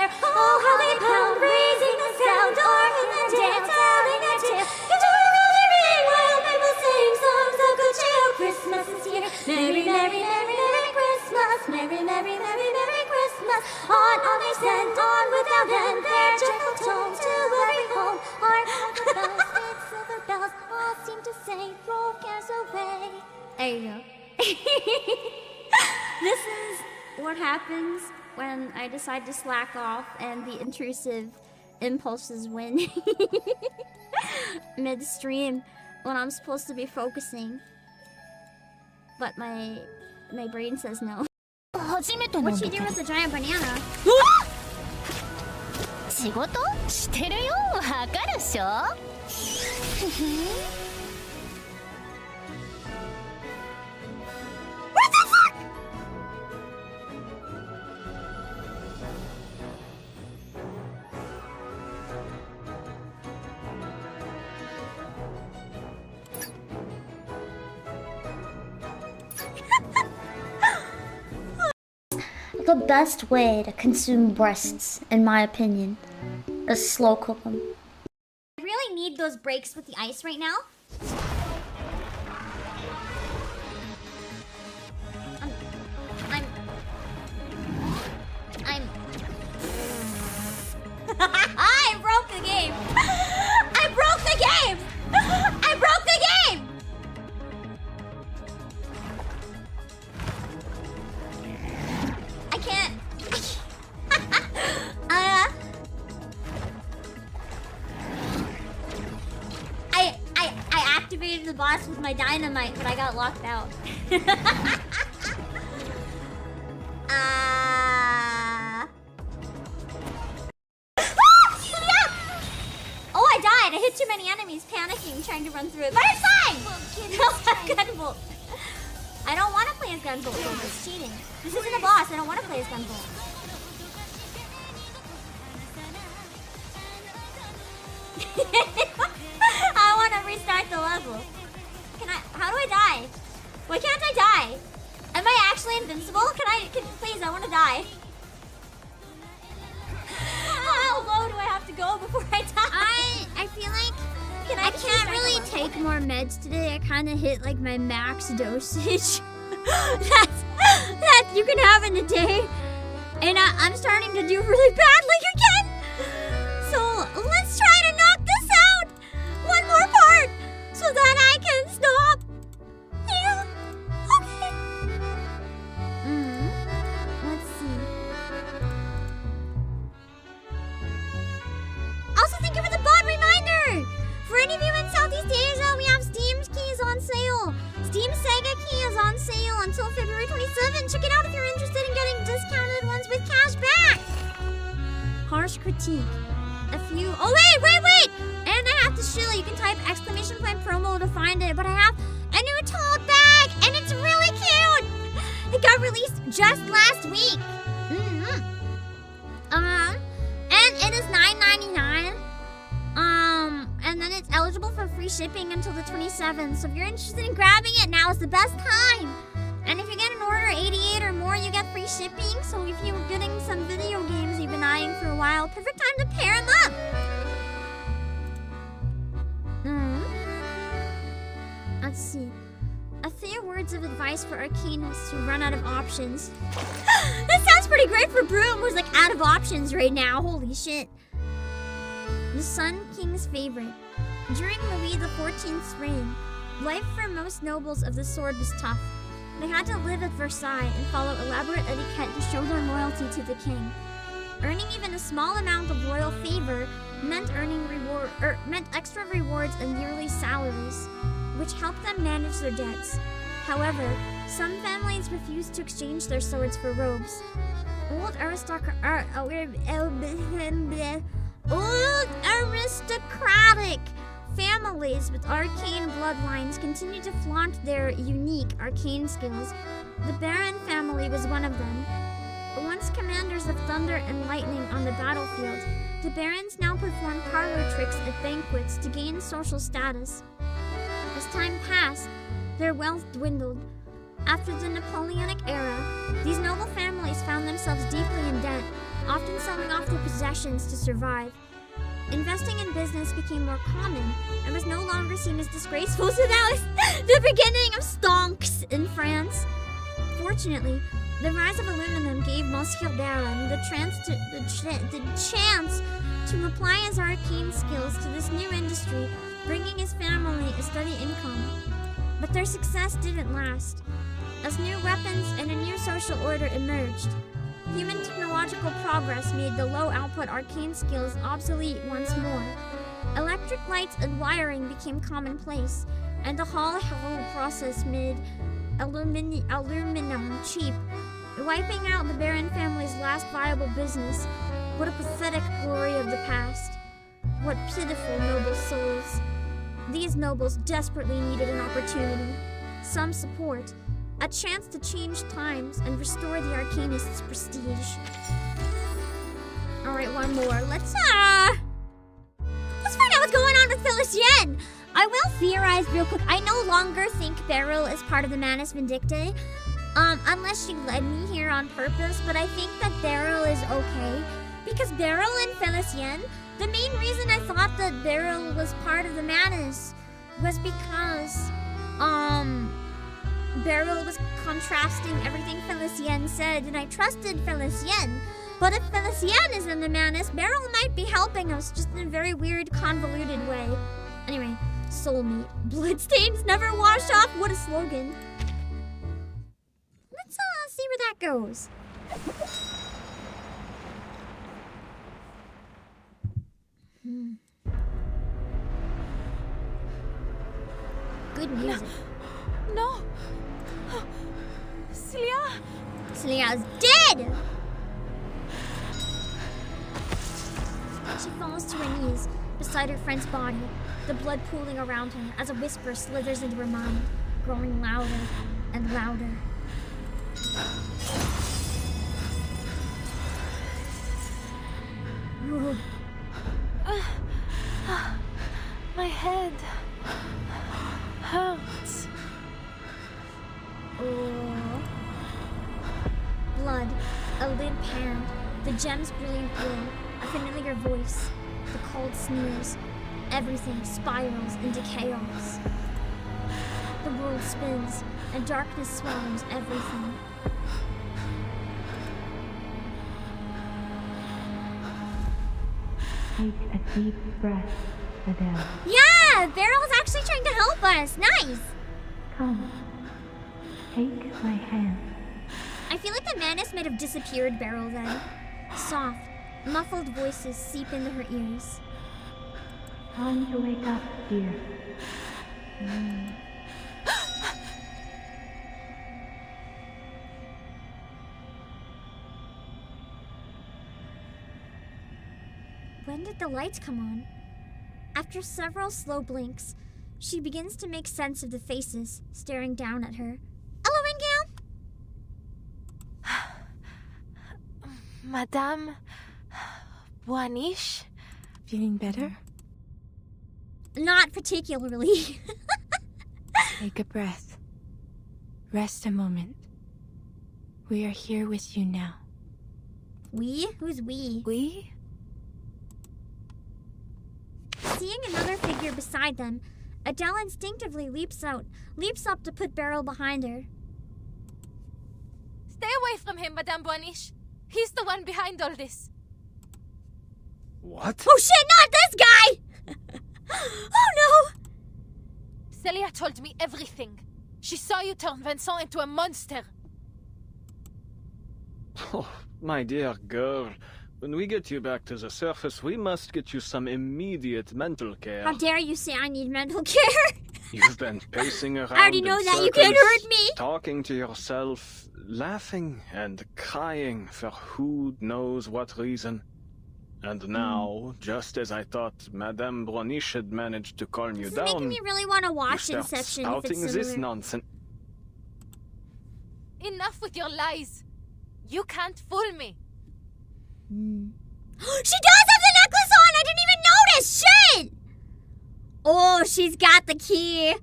fire. Oh, how they pound, raising the sound, organ and dance, telling a tale. Into the bells ring, while people sing songs of good cheer. Christmas is here. Merry, merry, merry, merry Christmas. Merry, merry, merry, merry Christmas. On they send, on without end, their joyful tones to every home. Hark, hark the bells, big silver bells, all seem to say, throw cares away. There you go. This is what happens when I decide to slack off and the intrusive impulses win midstream when I'm supposed to be focusing. But my brain says no. What'd she do with the giant banana? 仕事してるよ、わかるっしょ? What the fuck? The best way to consume breasts, in my opinion, is slow cook them. I really need those breaks with the ice right now. I broke the game. I broke the game. I broke the game. I can't. I activated the boss with my dynamite, but I got locked out. Oh, I died. I hit too many enemies, panicking, trying to run through it. But it's fine! Gunvolt. I don't want to play as Gunvolt. It's cheating. This isn't a boss. I don't want to play as Gunvolt. I want to restart the level. How do I die? Why can't I die? Am I actually invincible? Please, I want to die. How low do I have to go before I die? I feel like I can't really take more meds today. I kind of hit like my max dosage. that you can have in a day. And I'm starting to do really badly again. So let's try to knock this out. One more part so that I can stop. Yeah. Okay. Let's see. Also, thank you for the bot reminder. For any of you in Southeast Asia, we have Steam's keys on sale. Steam Sega key is on sale until February 27. Check it out if you're interested in getting discounted ones with cash back. Harsh critique. Oh, wait! And I have to show you. You can type !promo to find it. But I have a new tote bag, and it's really cute. It got released just last week. And it is $9.99. And then it's eligible for free shipping until the 27th. So if you're interested in grabbing it, now is the best time. And if you get an order 88 or more, you get free shipping. So if you're getting some video games you've been eyeing for a while, perfect time to pair them up. Let's see. A few words of advice for arcanists who run out of options. That sounds pretty great for Broom, who's like out of options right now. Holy shit. The Sun King's favorite. During Louis XIV's reign, life for most nobles of the sword was tough. They had to live at Versailles and follow elaborate etiquette to show their loyalty to the king. Earning even a small amount of royal favor meant meant extra rewards and yearly salaries, which helped them manage their debts. However, some families refused to exchange their swords for robes. Old aristocratic families with arcane bloodlines continued to flaunt their unique arcane skills. The Baron family was one of them. Once commanders of thunder and lightning on the battlefield, the Barons now perform parlor tricks at banquets to gain social status. As time passed, their wealth dwindled. After the Napoleonic era, these noble families found themselves deeply in debt, often selling off their possessions to survive. Investing in business became more common and was no longer seen as disgraceful, so that was the beginning of stonks in France. Fortunately, the rise of aluminum gave Monsieur BERYL the chance to apply his arcane skills to this new industry, bringing his family a steady income. But their success didn't last, as new weapons and a new social order emerged. Human technological progress made the low-output arcane skills obsolete once more. Electric lights and wiring became commonplace, and the whole process made aluminum cheap, wiping out the Baron family's last viable business. What a pathetic glory of the past. What pitiful noble souls. These nobles desperately needed an opportunity, some support, a chance to change times and restore the Arcanist's prestige. Alright, one more. Let's find out what's going on with Felicien! I will theorize real quick. I no longer think BERYL is part of the Manus Vindictae, unless she led me here on purpose, but I think that BERYL is okay. Because BERYL and Felicien, the main reason I thought that BERYL was part of the Manus was because, BERYL was contrasting everything Felicien said, and I trusted Felicien. But if Felicien is in the Manus, BERYL might be helping us, just in a very weird, convoluted way. Anyway, soulmate. Bloodstains never wash off. What a slogan. Let's see where that goes. Good music. No! Célia! Célia's dead! She falls to her knees beside her friend's body, the blood pooling around her as a whisper slithers into her mind, growing louder and louder. My head hurts. Oh. Blood, a lid pan, the gem's brilliant glow, a familiar voice, the cold sneers. Everything spirals into chaos. The world spins, and darkness swallows everything. Take a deep breath, Adele. Yeah! BERYL's actually trying to help us! Nice! Come. Take my hand. I feel like the Manus might have disappeared BERYL then. Soft, muffled voices seep into her ears. Time to wake up, dear. When did the lights come on? After several slow blinks, she begins to make sense of the faces staring down at her. Hello, Ingale! Madame Boaniche? Feeling better? Not particularly. Take a breath. Rest a moment. We are here with you now. We? Who's we? We? Seeing another figure beside them, Adele instinctively leaps up to put BERYL behind her. Stay away from him, Madame Boaniche. He's the one behind all this. What? Oh shit, not this guy! Oh no! Célia told me everything. She saw you turn Vincent into a monster. Oh, my dear girl. When we get you back to the surface, we must get you some immediate mental care. How dare you say I need mental care? You've been pacing around I already know in that. circles, You can't hurt me. talking to yourself, laughing and crying for who knows what reason. And now, just as I thought Madame Boaniche had managed to calm you This is down, making me really want to you watch start Inception if spouting it's this similar. nonsense. Enough with your lies. You can't fool me. She does have the necklace on! I didn't even notice! Shit! Oh, she's got the key.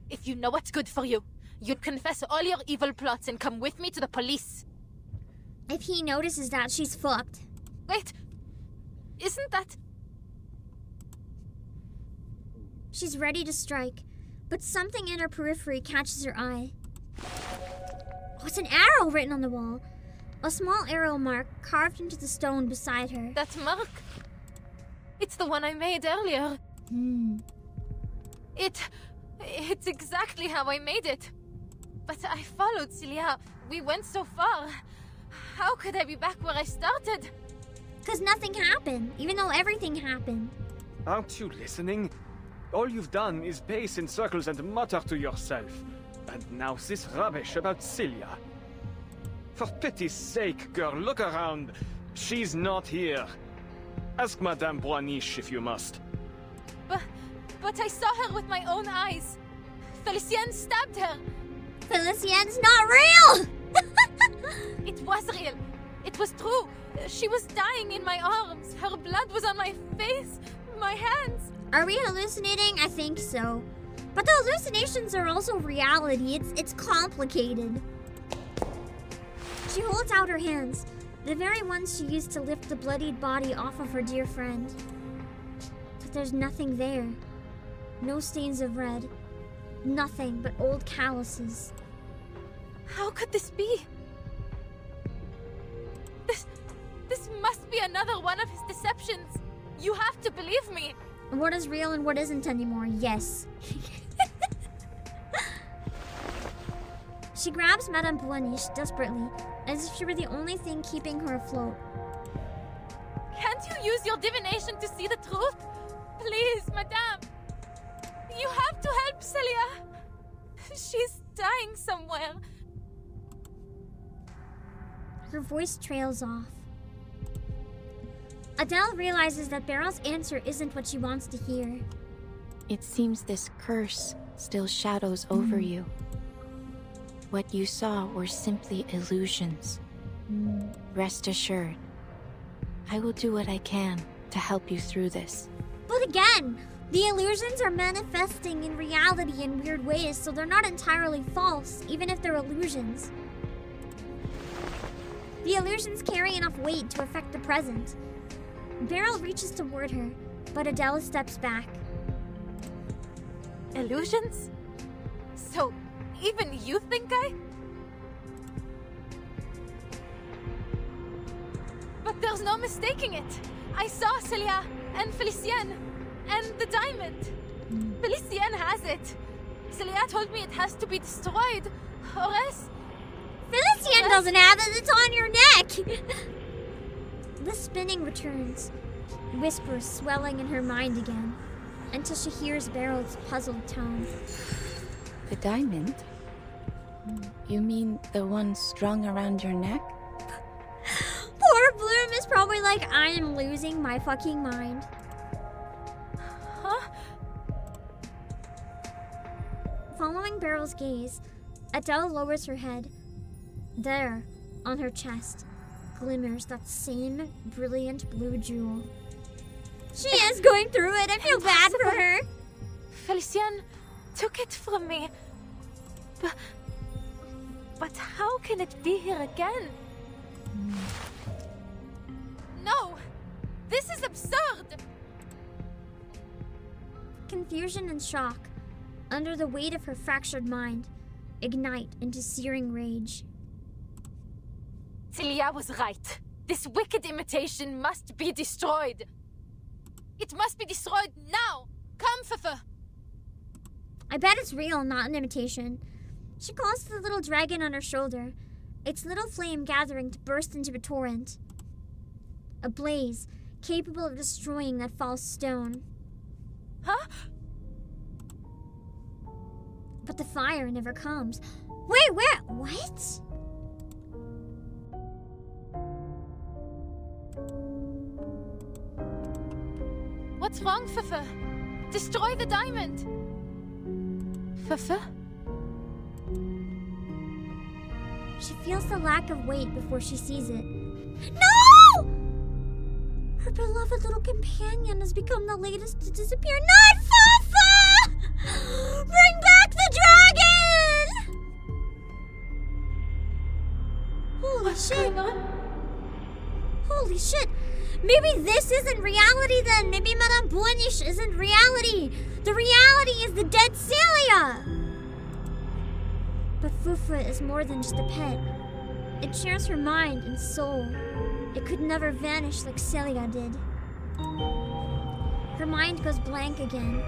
If you know what's good for you, you'd confess all your evil plots and come with me to the police. If he notices that, she's fucked. Wait, isn't that... She's ready to strike, but something in her periphery catches her eye. Oh, it's an arrow written on the wall. A small arrow mark carved into the stone beside her. That mark? It's the one I made earlier. It's exactly how I made it. But I followed Célia. We went so far. How could I be back where I started? 'Cause nothing happened, even though everything happened. Aren't you listening? All you've done is pace in circles and mutter to yourself. And now this rubbish about Célia. For pity's sake, girl, look around. She's not here. Ask Madame Boiniche if you must. But I saw her with my own eyes. Felicienne stabbed her. Felicienne's not real! It was real. It was true. She was dying in my arms. Her blood was on my face, my hands. Are we hallucinating? I think so. But the hallucinations are also reality. It's complicated. She holds out her hands, the very ones she used to lift the bloodied body off of her dear friend. But there's nothing there. No stains of red. Nothing but old calluses. How could this be? This must be another one of his deceptions. You have to believe me. What is real and what isn't anymore? Yes. She grabs Madame Boiniche desperately, as if she were the only thing keeping her afloat. Can't you use your divination to see the truth? Please, Madame. You have to help Célia. She's dying somewhere. Her voice trails off. Adele realizes that BERYL's answer isn't what she wants to hear. It seems this curse still shadows over you. What you saw were simply illusions. Rest assured, I will do what I can to help you through this. But again, the illusions are manifesting in reality in weird ways, so they're not entirely false, even if they're illusions. The illusions carry enough weight to affect the present. BERYL reaches toward her, but Adele steps back. Illusions? So, even you think I... But there's no mistaking it. I saw Célia and Felicienne and the diamond. Felicienne has it. Célia told me it has to be destroyed, or else... Felicienne doesn't have it, it's on your neck! The spinning returns, whispers swelling in her mind again, until she hears BERYL's puzzled tone. The diamond? You mean the one strung around your neck? Poor Bloom is probably like, I am losing my fucking mind. Huh? Following BERYL's gaze, Adele lowers her head. There, on her chest, glimmers that same brilliant blue jewel. She is going through it. I feel bad for her. Felicienne took it from me. But how can it be here again? No! This is absurd! Confusion and shock, under the weight of her fractured mind, ignite into searing rage. Célia was right. This wicked imitation must be destroyed. It must be destroyed now! Come, Fefe! I bet it's real, not an imitation. She calls to the little dragon on her shoulder, its little flame gathering to burst into a torrent. A blaze, capable of destroying that false stone. Huh? But the fire never comes. Wait, where? What? What's wrong, Fefe? Destroy the diamond! Fefe? She feels the lack of weight before she sees it. No! Her beloved little companion has become the latest to disappear. Not Fafa! Bring back the dragon! Holy shit! Maybe this isn't reality then. Maybe Madame Buonish isn't reality. The reality is the dead Célia. But Fufa is more than just a pet. It shares her mind and soul. It could never vanish like Célia did. Her mind goes blank again.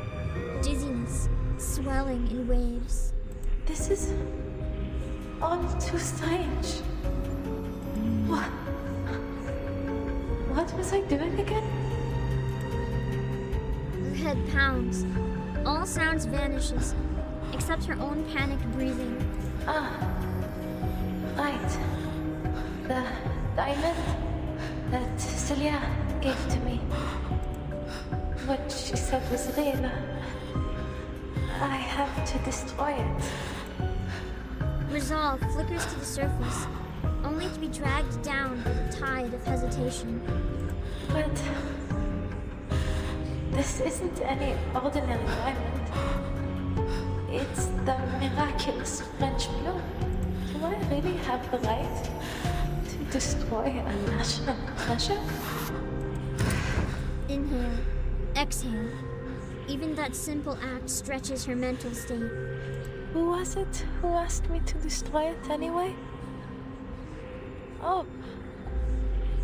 Dizziness, swelling in waves. This is all too strange. What was I doing again? Her head pounds. All sounds vanishes, except her own panicked breathing. Ah, right. The diamond that Célia gave to me. What she said was real. I have to destroy it. Resolve flickers to the surface, only to be dragged down by the tide of hesitation. But this isn't any ordinary diamond. It's the miraculous French blue. Do I really have the right to destroy a national treasure? Inhale, exhale. Even that simple act stretches her mental state. Who was it who asked me to destroy it anyway? Oh,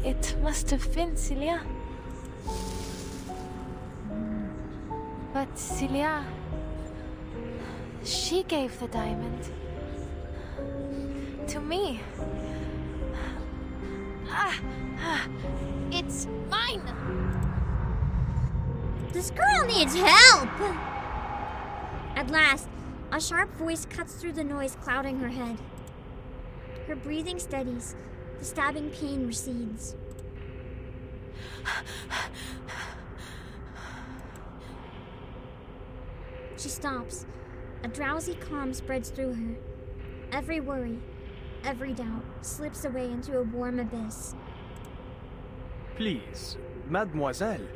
it must have been Célia. But Célia, she gave the diamond to me. It's mine! This girl needs help! At last, a sharp voice cuts through the noise clouding her head. Her breathing steadies. The stabbing pain recedes. She stops. A drowsy calm spreads through her. Every worry, every doubt slips away into a warm abyss. Please, mademoiselle,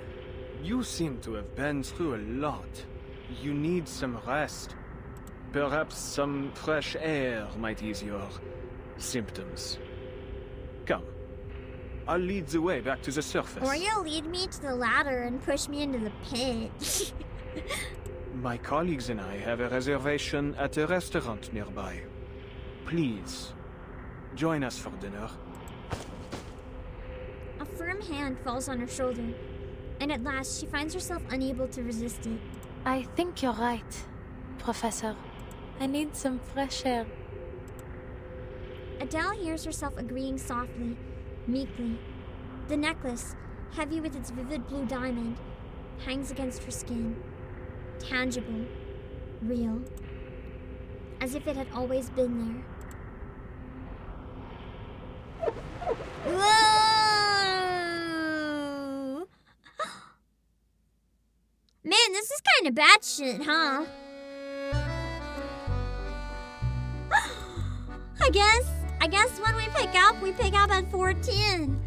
you seem to have been through a lot. You need some rest. Perhaps some fresh air might ease your symptoms. Come, I'll lead the way back to the surface. Or you'll lead me to the ladder and push me into the pit. My colleagues and I have a reservation at a restaurant nearby. Please, join us for dinner. A firm hand falls on her shoulder, and at last she finds herself unable to resist it. I think you're right, Professor. I need some fresh air. Adele hears herself agreeing softly, meekly. The necklace, heavy with its vivid blue diamond, hangs against her skin. Tangible, real, as if it had always been there. Whoa! Man, this is kind of bad shit, huh? I guess when we pick up at 14.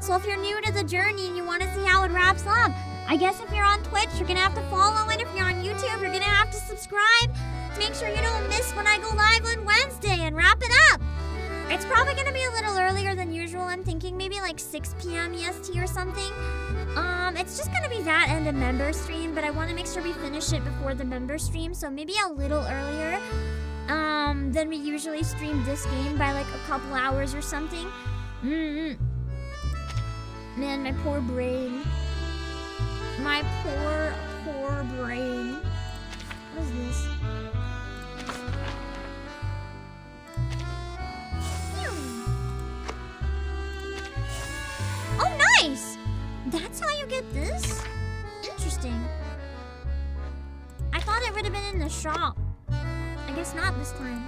So if you're new to the journey and you want to see how it wraps up, I guess if you're on Twitch, you're gonna have to follow it. If you're on YouTube, you're gonna have to subscribe to make sure you don't miss when I go live on Wednesday and wrap it up. It's probably gonna be a little earlier than usual. I'm thinking maybe like 6 p.m. EST or something. It's just gonna be that and a member stream, but I want to make sure we finish it before the member stream, so maybe a little earlier than we usually stream this game by like a couple hours or something. Man, my poor brain. My poor brain. What is this? Oh, nice! That's how you get this? Interesting. I thought it would have been in the shop. I guess not this time.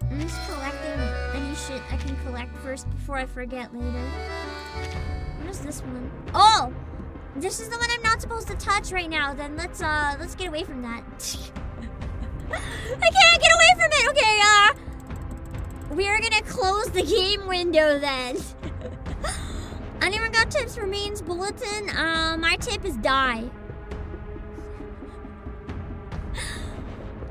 I'm just collecting any shit I can collect first before I forget later. What is this one? Oh! This is the one I'm not supposed to touch right now. Then let's get away from that. I can't get away from it! Okay, we're gonna close the game window then. Anyone got tips for Maine's bulletin? My tip is die.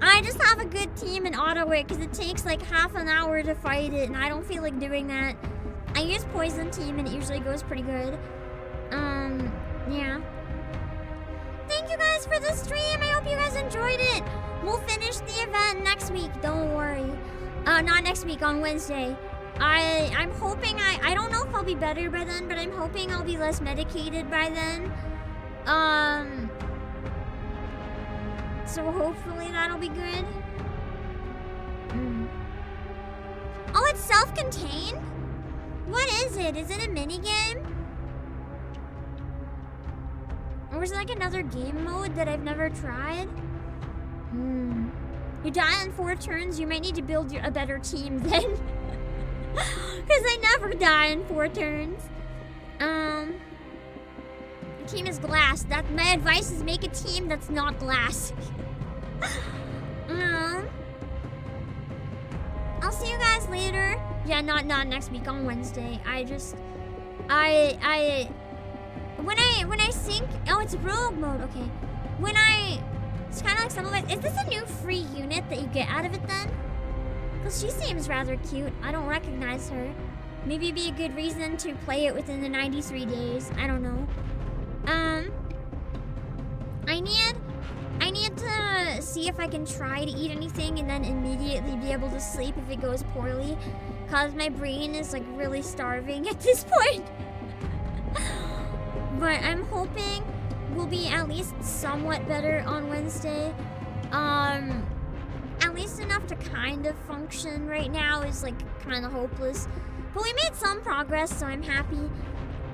I just have a good team in auto it because it takes like half an hour to fight it, and I don't feel like doing that. I use poison team and it usually goes pretty good. Yeah. Thank you guys for the stream. I hope you guys enjoyed it. We'll finish the event next week. Don't worry. Not next week, on Wednesday. I'm hoping I don't know if I'll be better by then, but I'm hoping I'll be less medicated by then. So hopefully that'll be good. Oh, it's self-contained? What is it? Is it a minigame? Or is it like another game mode that I've never tried? You die in 4 turns, you might need to build a better team then. Because I never die in 4 turns. The team is glass. My advice is make a team that's not glass. I'll see you guys later. Yeah, not next week, on Wednesday. When I sync, oh, it's rogue mode, okay. It's kind of like some of it. Is this a new free unit that you get out of it then? Because she seems rather cute. I don't recognize her. Maybe it'd be a good reason to play it within the 93 days. I don't know. I need to see if I can try to eat anything and then immediately be able to sleep if it goes poorly. Because my brain is like really starving at this point. But I'm hoping we'll be at least somewhat better on Wednesday. At least enough to kind of function. Right now is like kind of hopeless. But we made some progress, so I'm happy.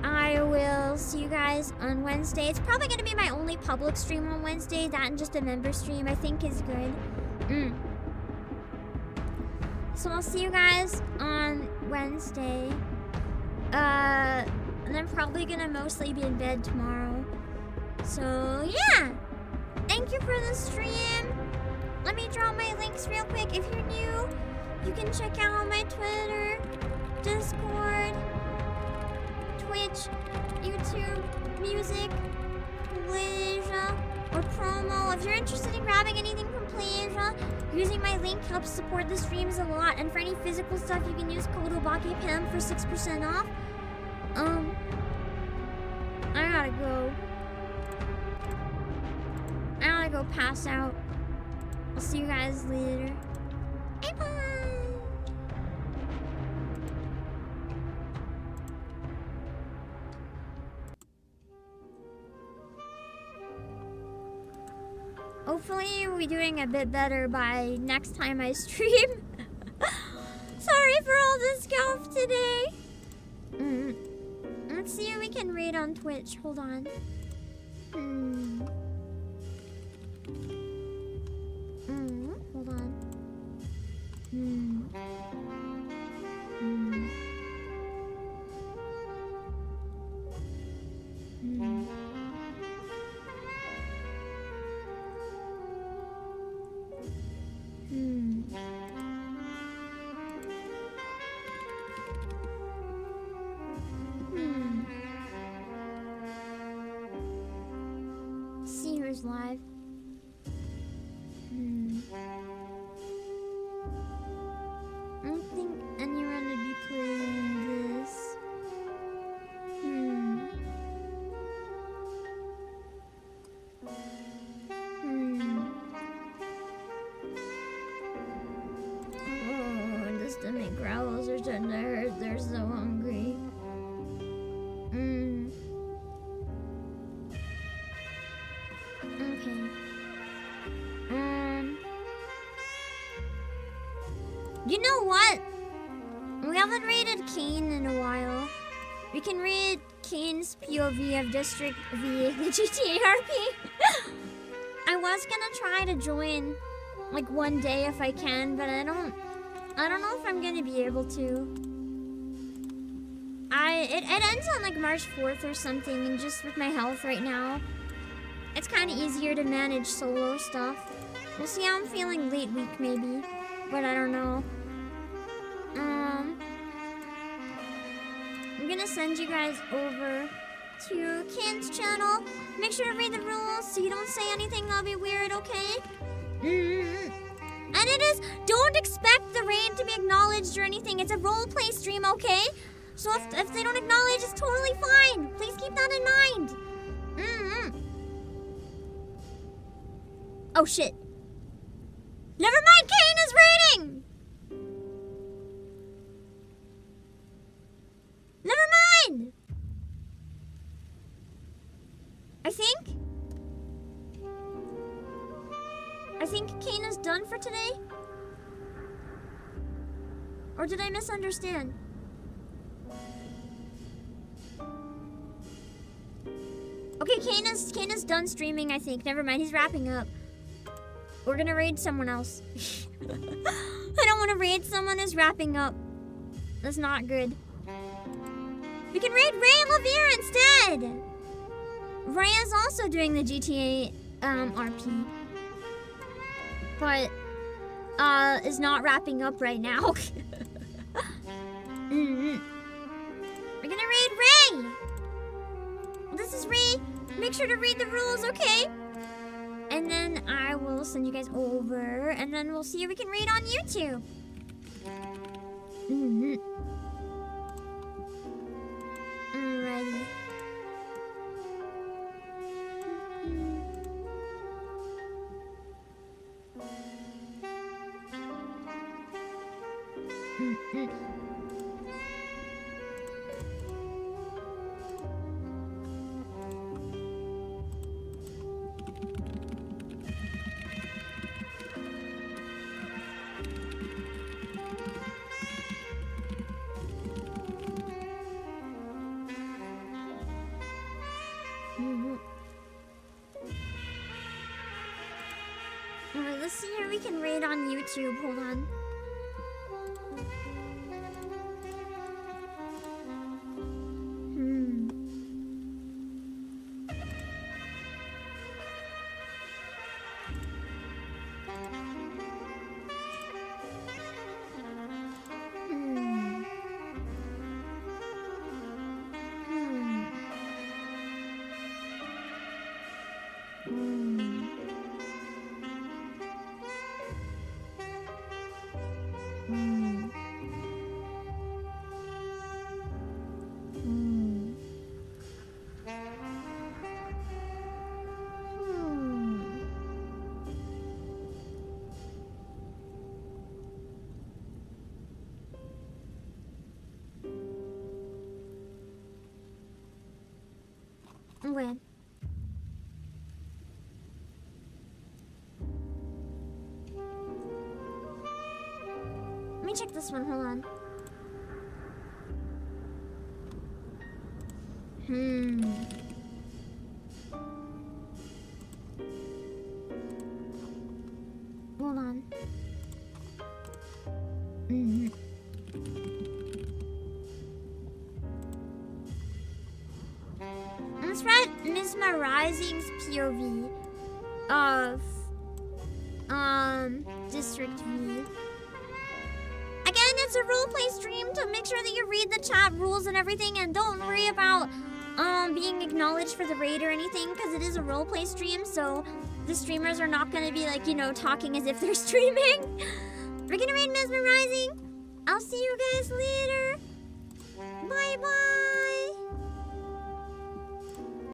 I will see you guys on Wednesday. It's probably going to be my only public stream on Wednesday. That and just a member stream I think is good. So I'll see you guys on Wednesday. And I'm probably going to mostly be in bed tomorrow. So yeah. Thank you for the stream. Let me draw my links real quick. If you're new, you can check out my Twitter, Discord, Twitch, YouTube, music, Playasia, or promo. If you're interested in grabbing anything from Playasia, using my link helps support the streams a lot. And for any physical stuff, you can use code Obake PAM for 6% off. I gotta go. I gotta go pass out. I'll see you guys later. Bye-bye. Hopefully we'll be doing a bit better by next time I stream. Sorry for all this golf today. Let's see if we can raid on Twitch. Hold on. Hold on. See who's live. I don't think anyone would be playing this. Oh, the stomach growls are starting to hurt. They're so hungry. Okay. You know what? We haven't rated Kane in a while. We can read Kane's POV of District V, the GTA RP. I was gonna try to join like one day if I can, but I don't know if I'm gonna be able to. It ends on like March 4th or something, and just with my health right now, it's kind of easier to manage solo stuff. We'll see how I'm feeling late week maybe, but I don't know. gonna send you guys over to Kent's channel. Make sure to read the rules so you don't say anything that'll be weird, okay? And it is, don't expect the raid to be acknowledged or anything. It's a roleplay stream, okay? So if they don't acknowledge, it's totally fine. Please keep that in mind. Oh shit. Never mind, Kane is raiding! Never mind! I think Kane is done for today? Or did I misunderstand? Okay, Kane is done streaming, I think. Never mind, he's wrapping up. We're gonna raid someone else. I don't want to raid someone who's wrapping up. That's not good. We can raid Ray and Lavere instead! Ray is also doing the GTA RP. But is not wrapping up right now. We're gonna raid Ray! This is Ray. Make sure to read the rules, okay? And then I will send you guys over, and then we'll see if we can raid on YouTube. Alrighty. Alright, let's see if we can raid on YouTube. Hold on. When? Let me check this one, hold on. Hold on. Let's read Mesmerizing's POV of District V. Again, it's a roleplay stream, to make sure that you read the chat rules and everything, and don't worry about being acknowledged for the raid or anything, because it is a roleplay stream, so the streamers are not gonna be like, you know, talking as if they're streaming. We're gonna raid Mesmerizing. I'll see you guys later. Bye bye.